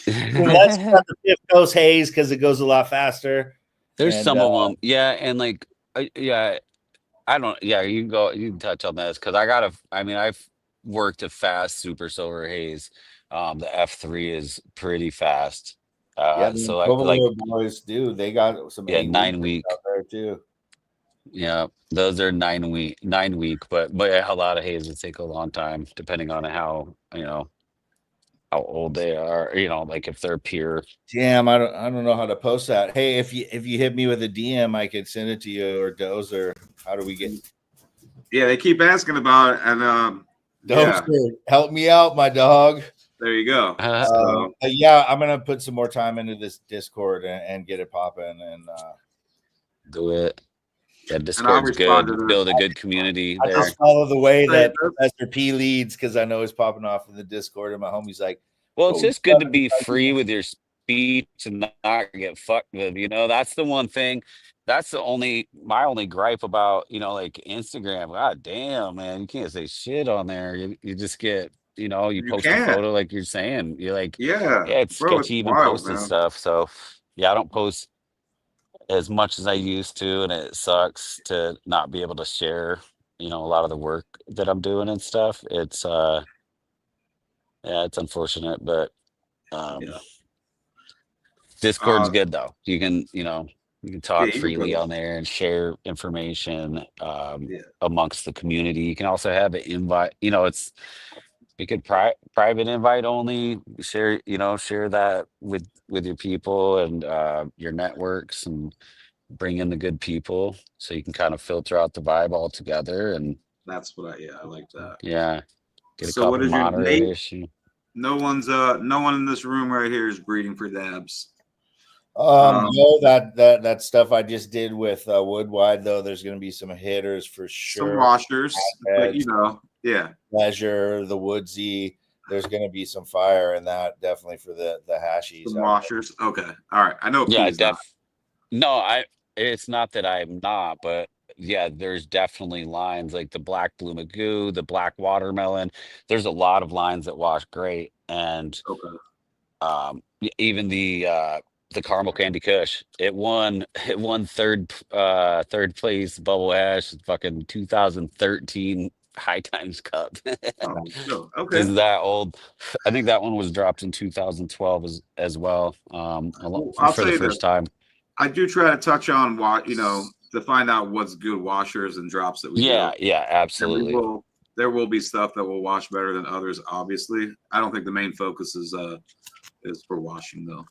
Let's cut the fifth coast haze because it goes a lot faster. There's some of them, and like, I don't, you can touch on this because I've worked a fast super silver haze. The F3 is pretty fast. Yeah, So the I like, Overlord boys do. They got some yeah, 8 weeks 9 week. out there too. Yeah, those are 9 week, but a lot of hazes take a long time, depending on how how old they are. Like if they're pure. Damn, I don't know how to post that. Hey, if you hit me with a DM, I could send it to you, or Dozer. How do we get? Yeah, they keep asking about it, and yeah, Dozer, help me out, my dog. there you go. Yeah, I'm gonna put some more time into this Discord and get it popping. And Do it. Yeah, I'll Discord's respond good. to Build a good community I there. just follow the way Hey, that Professor P leads because I know he's popping off in the Discord, and my homie's like, Well, it's "Oh, just good to be free with your speech and not get fucked with. That's the one thing. That's my only gripe about, like Instagram. God damn, man, you can't say shit on there. You just get, you you post a can. photo like you're saying. You're like, Yeah, yeah, it's bro, it's sketchy even wild, posting man. stuff. So yeah, I don't post as much as I used to, and it sucks to not be able to share, a lot of the work that I'm doing and stuff. It's yeah, it's unfortunate, but Yeah, Discord's good though. You can, you can yeah, talk you can freely on post. there and share information Yeah, amongst the community. You can also have an invite. You could private invite only share. Share that with your people and your networks, and bring in the good people, so you can kind of filter out the vibe altogether. And that's what I like that. yeah, get a So what couple is your Nate? moderators. No one in this room right here is breeding for dabs. No, that stuff I just did with Woodwide though. There's going to be some hitters for sure. Some washers, but yeah, Pleasure, the Woodsy. There's going to be some fire in that definitely for the hashies. some washers. Okay, all right. I know Yeah, P's not. No, it's not that I'm not, but yeah, there's definitely lines like the black blue magoo, the black watermelon. There's a lot of lines that wash great, and Okay. even the caramel candy kush. It won third place bubble ash fucking 2013 High Times Cup. Oh, no. Okay. Is that old? I think that one was dropped in 2012 as well. Well, I'll For the say this. first time. I do try to touch on what to find out what's good washers and drops that we do. Yeah, And absolutely. there will be stuff that will wash better than others. Obviously, I don't think the main focus is for washing though.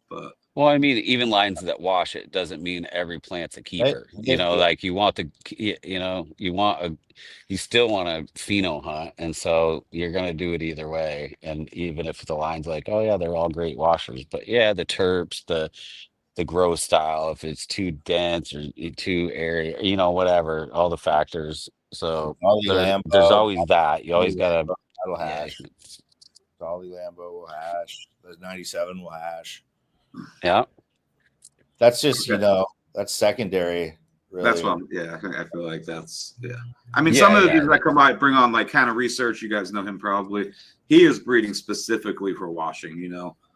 But Well, I mean, even lines that wash it doesn't mean every plant's a keeper. Like you want you still want a pheno hunt, and so you're gonna do it either way. And even if the line's like, oh yeah, they're all great washers, but yeah, the terps, the grow style, if it's too dense or too airy, whatever, all the factors. So there's always that. You always gotta, that'll yeah, hash. Dolly Lambo will hash. The 97 will hash. yeah. That's just that's secondary. Really. that's what I feel like that's I mean, Yeah, some of the yeah. dudes that come by bring on like kind of research. You guys know him probably. He is breeding specifically for washing.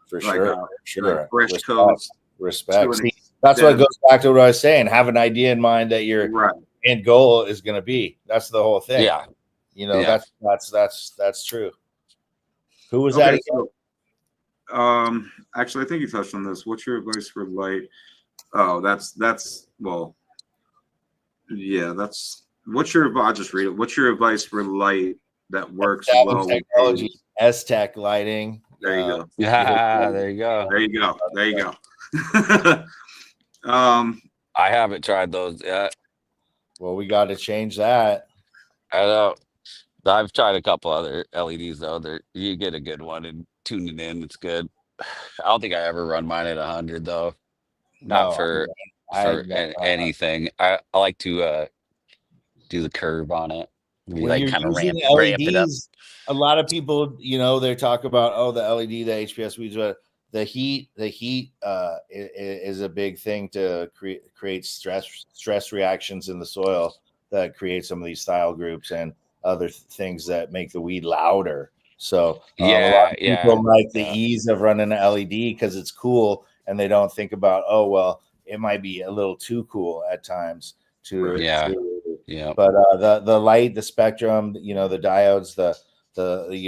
For like, sure, like fresh coats. Respect. See, that's what goes back to what I was saying. Have an idea in mind that your end goal is going to be. That's the whole thing. Yeah. That's true. Who was that again? So, actually, I think you touched on this. What's your advice for light? Oh, that's well, yeah. That's what's your? I'll just read it. What's your advice for light that works well? Technology, S-Tech lighting. There you go. Yeah, there you go. There you go. There you go. I haven't tried those yet. Well, we got to change that. I know. I've tried a couple other LEDs though. You get a good one and tune it in. It's good. I don't think I ever run mine at 100 though. Not for anything. I like to do the curve on it. When like you're kind of using ramp it up. a lot of people, they talk about the LED, the HPS weeds, but the heat is a big thing to create stress reactions in the soil that create some of these style groups and other things that make the weed louder. So a lot of people like the ease of running an LED because it's cool, and they don't think about, oh well, it might be a little too cool at times to But the light, the spectrum, the diodes, the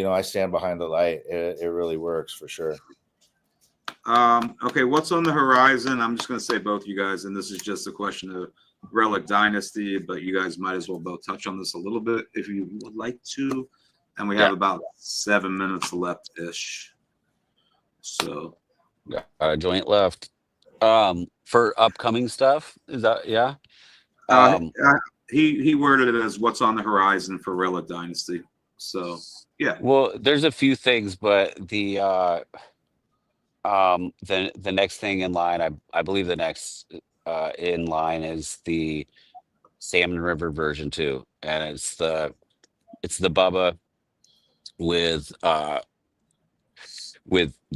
I stand behind the light. It really works for sure. Okay, what's on the horizon? I'm just gonna say both you guys, and this is just a question of Relic Dynasty, but you guys might as well both touch on this a little bit if you would like to. And we have about 7 minutes left ish. So Got a joint left. For upcoming stuff, is that he worded it as what's on the horizon for Relic Dynasty. So yeah. Well, there's a few things, but the next thing in line, I believe the next in line is the Salmon River version 2, and it's the Bubba with the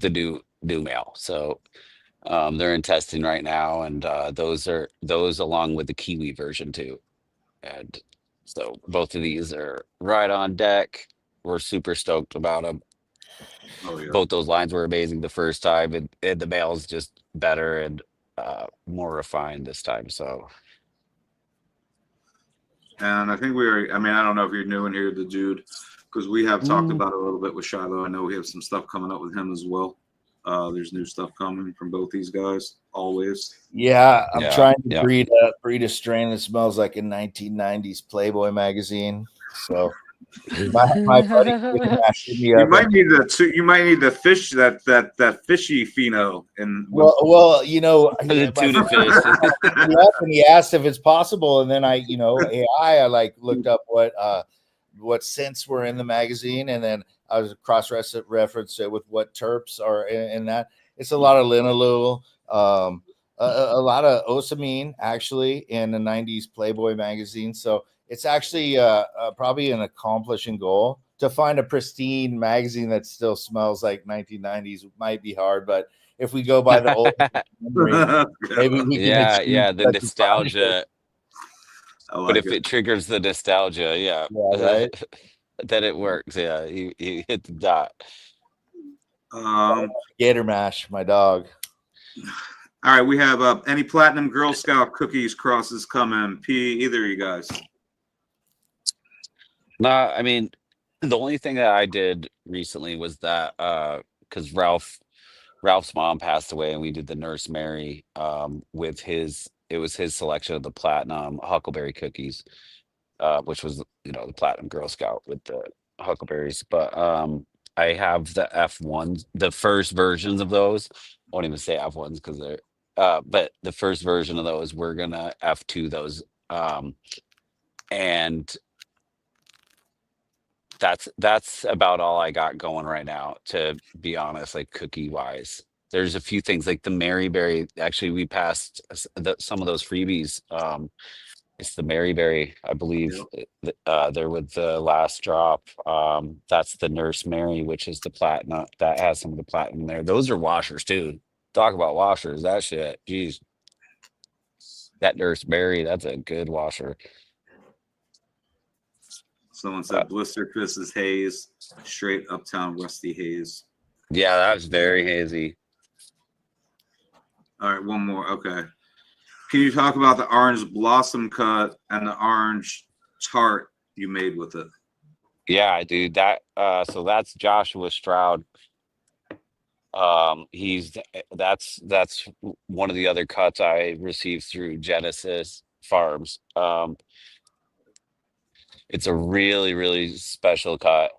new mail. So they're in testing right now, and those along with the Kiwi version 2. And so both of these are right on deck. We're super stoked about them. Oh yeah. Both those lines were amazing the first time, and the mail is just better and more refined this time. So, and I think I mean, I don't know if you're new in here, the dude, because we have talked about it a little bit with Shiloh. I know we have some stuff coming up with him as well. There's new stuff coming from both these guys always. Yeah, I'm trying to breed a strain that smells like a 1990s Playboy magazine. So my buddy you might need the fish that fishy pheno and well you know tuna fish. he asked if it's possible, and then I like looked up what scents were in the magazine, and then I was cross-referenced it with what terps are in that. It's a lot of linalool, a lot of osamine actually in the 90s Playboy magazine. So it's actually probably an accomplishing goal. To find a pristine magazine that still smells like 1990s might be hard, but if we go by the old memory, maybe we can the nostalgia. But if it triggers the nostalgia, right? then it works. Yeah, you hit the dot. Gator Mash, my dog. All right, we have any platinum Girl Scout cookies crosses coming? Either of you guys? No, I mean, the only thing that I did recently was that because Ralph's mom passed away, and we did the Nurse Mary with it was his selection of the platinum Huckleberry cookies, which was the platinum Girl Scout with the huckleberries. But I have the F1s, the first versions of those. I won't even say F1s because they're but the first version of those, we're gonna F2 those, and that's about all I got going right now, to be honest, like cookie wise. There's a few things like the Mary Berry. Actually, we passed some of those freebies. It's the Mary Berry, I believe. They're with the last drop. That's the Nurse Mary, which is the platinum. That has some of the platinum there. Those are washers too. Talk about washers. That shit. Jeez. That Nurse Mary, that's a good washer. Someone said Blister Chris's haze, straight uptown rusty haze. Yeah, that was very hazy. All right, one more. Okay. Can you talk about the orange blossom cut and the orange tart you made with it? Yeah, dude. So that's Joshua Stroud. That's one of the other cuts I received through Genesis Farms. It's a really, really special cut.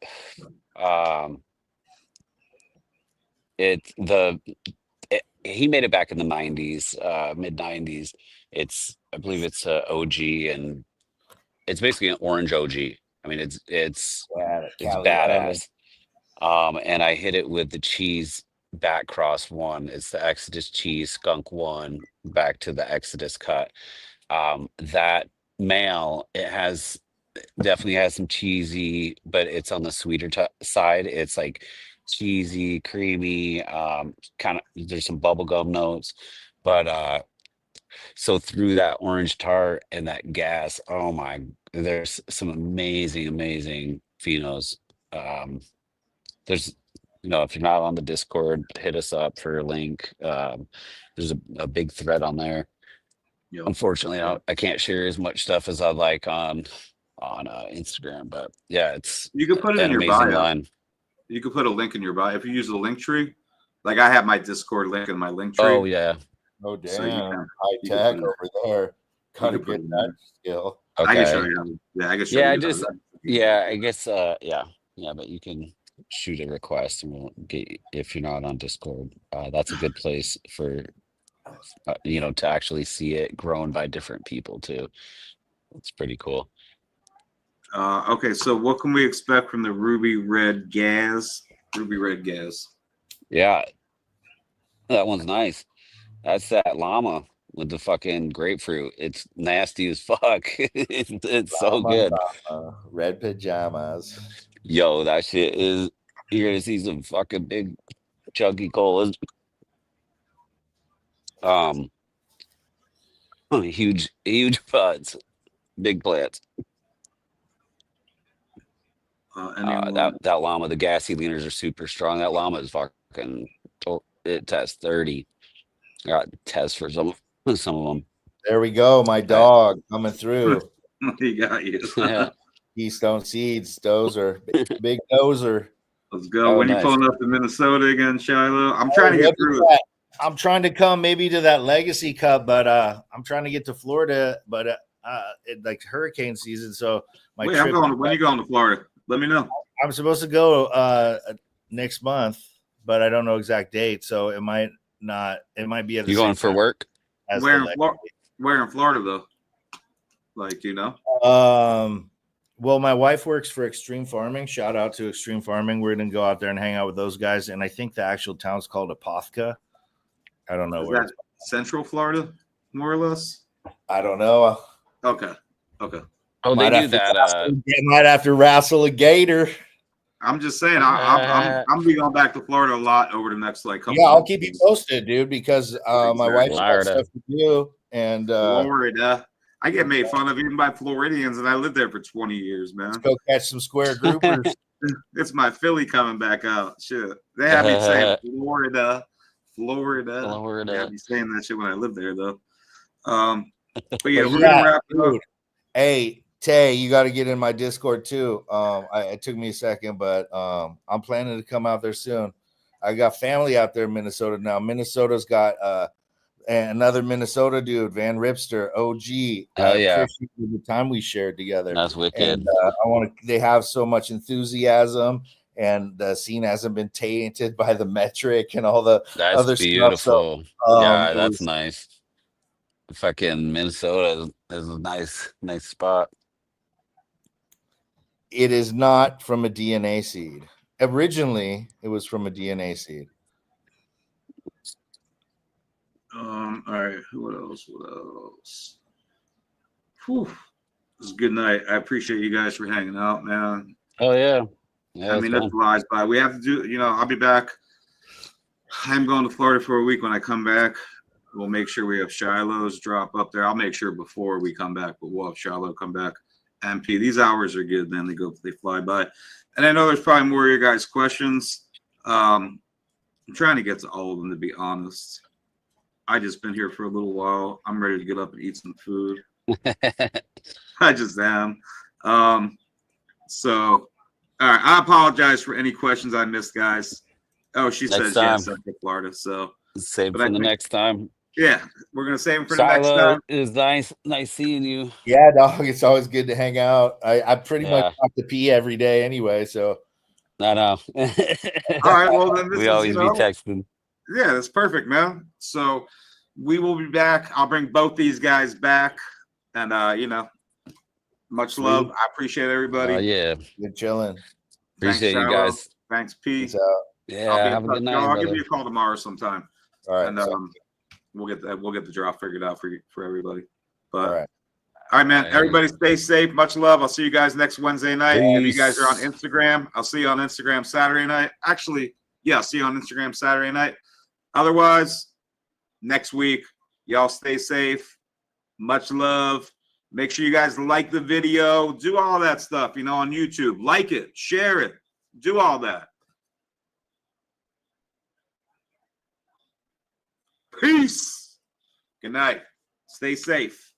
He made it back in the 90s, mid 90s. I believe it's a OG, and it's basically an orange OG. I mean, it's badass. And I hit it with the cheese back cross one. It's the Exodus cheese skunk one back to the Exodus cut. That male, it definitely has some cheesy, but it's on the sweeter side. It's like cheesy, creamy, kind of, there's some bubblegum notes, but so through that orange tart and that gas, oh my, there's some amazing phenos. There's if you're not on the Discord, hit us up for a link. There's a big thread on there. Yep. Unfortunately, I can't share as much stuff as I'd like on Instagram, but yeah, you can put it in your bio. Line. You could put a link in your bio if you use the link tree. Like I have my Discord link in my link tree. Oh yeah. Oh damn, So you high you tech can put over there. Gotta can put get it in that there. skill. I can show Okay. you. Yeah, I can show Yeah, I you. just I guess yeah, but you can shoot a request and we'll get if you're not on Discord. That's a good place for to actually see it grown by different people too. It's pretty cool. Okay, so what can we expect from the Ruby Red Gas? Ruby Red Gas. Yeah, that one's nice. That's that llama with the fucking grapefruit. It's nasty as fuck. It's so Llama, good. red pajamas. Yo, that shit is. You're gonna see some fucking big chunky colas. Huge buds, big plants. That llama, the gassy leaners are super strong. That llama is fucking. It tests 30. Got tests for some of them. There we go, my dog coming through. He got you. Yeah. Keystone Seeds, dozer, big dozer. Let's go. Oh, when nice. you pulling up to Minnesota again, Shiloh? I'm trying to get through it. I'm trying to come maybe to that Legacy Cup, but I'm trying to get to Florida, but like hurricane season. So Wait, I'm going. When you going to Florida? Let me know. I'm supposed to go next month, but I don't know exact date. So it might not. It might be at the You same going for time work? as Where the in Florida though? Like well, my wife works for Extreme Farming. Shout out to Extreme Farming. We're gonna go out there and hang out with those guys. And I think the actual town's called Apopka. I don't know where. It's Central Florida, more or less. I don't know. Okay. Oh, they do that. Might have to wrestle a gator. I'm just saying, I'm be going back to Florida a lot over the next couple. Yeah, I'll keep you posted, dude, because my wife's got stuff to do. And Florida, I get made fun of even by Floridians, and I lived there for 20 years, man. Let's go catch some square groupers. It's my Philly coming back out. Shit, they have me saying Florida. They have me saying that shit when I lived there, though. But yeah, we're gonna wrap it up. Hey, Tay, you got to get in my Discord too. It took me a second, but I'm planning to come out there soon. I got family out there in Minnesota now. Minnesota's got another Minnesota dude, Van Ripster, OG. Oh yeah, appreciate the time we shared together. That's wicked. And they have so much enthusiasm, and the scene hasn't been tainted by the metric and all the other beautiful. stuff. So, yeah, that's nice. Fucking Minnesota is a nice spot. It is not from a DNA seed. Originally, it was from a DNA seed. All right. What else? Whew. This is a good night. I appreciate you guys for hanging out, man. Oh yeah. I mean, that flies by. We have to do. I'll be back. I'm going to Florida for a week. When I come back, we'll make sure we have Shiloh's drop up there. I'll make sure before we come back, but we'll have Shiloh come back. MP, these hours are good, man. They fly by. And I know there's probably more of your guys' questions. I'm trying to get to all of them, to be honest. I just been here for a little while. I'm ready to get up and eat some food. I just am. So, all right. I apologize for any questions I missed, guys. Oh, she says yes, Central Florida. So save for the next time. Yeah, we're gonna save them for the next time. It was nice seeing you. Yeah, dog. It's always good to hang out. I pretty much have to pee every day anyway, so. I know. All right, well then we always be texting. Yeah, that's perfect, man. So we will be back. I'll bring both these guys back, and much love. I appreciate everybody. Yeah, good chilling. Appreciate you guys. Thanks, Pete. Yeah, have a good night. I'll give you a call tomorrow sometime. All right, and we'll get the draw figured out for everybody. But all right, man. Everybody stay safe. Much love. I'll see you guys next Wednesday night. Peace. If you guys are on Instagram, I'll see you on Instagram Saturday night. Actually, yeah, I'll see you on Instagram Saturday night. Otherwise, next week, y'all stay safe. Much love. Make sure you guys like the video. Do all that stuff, on YouTube. Like it, share it, do all that. Peace. Good night. Stay safe.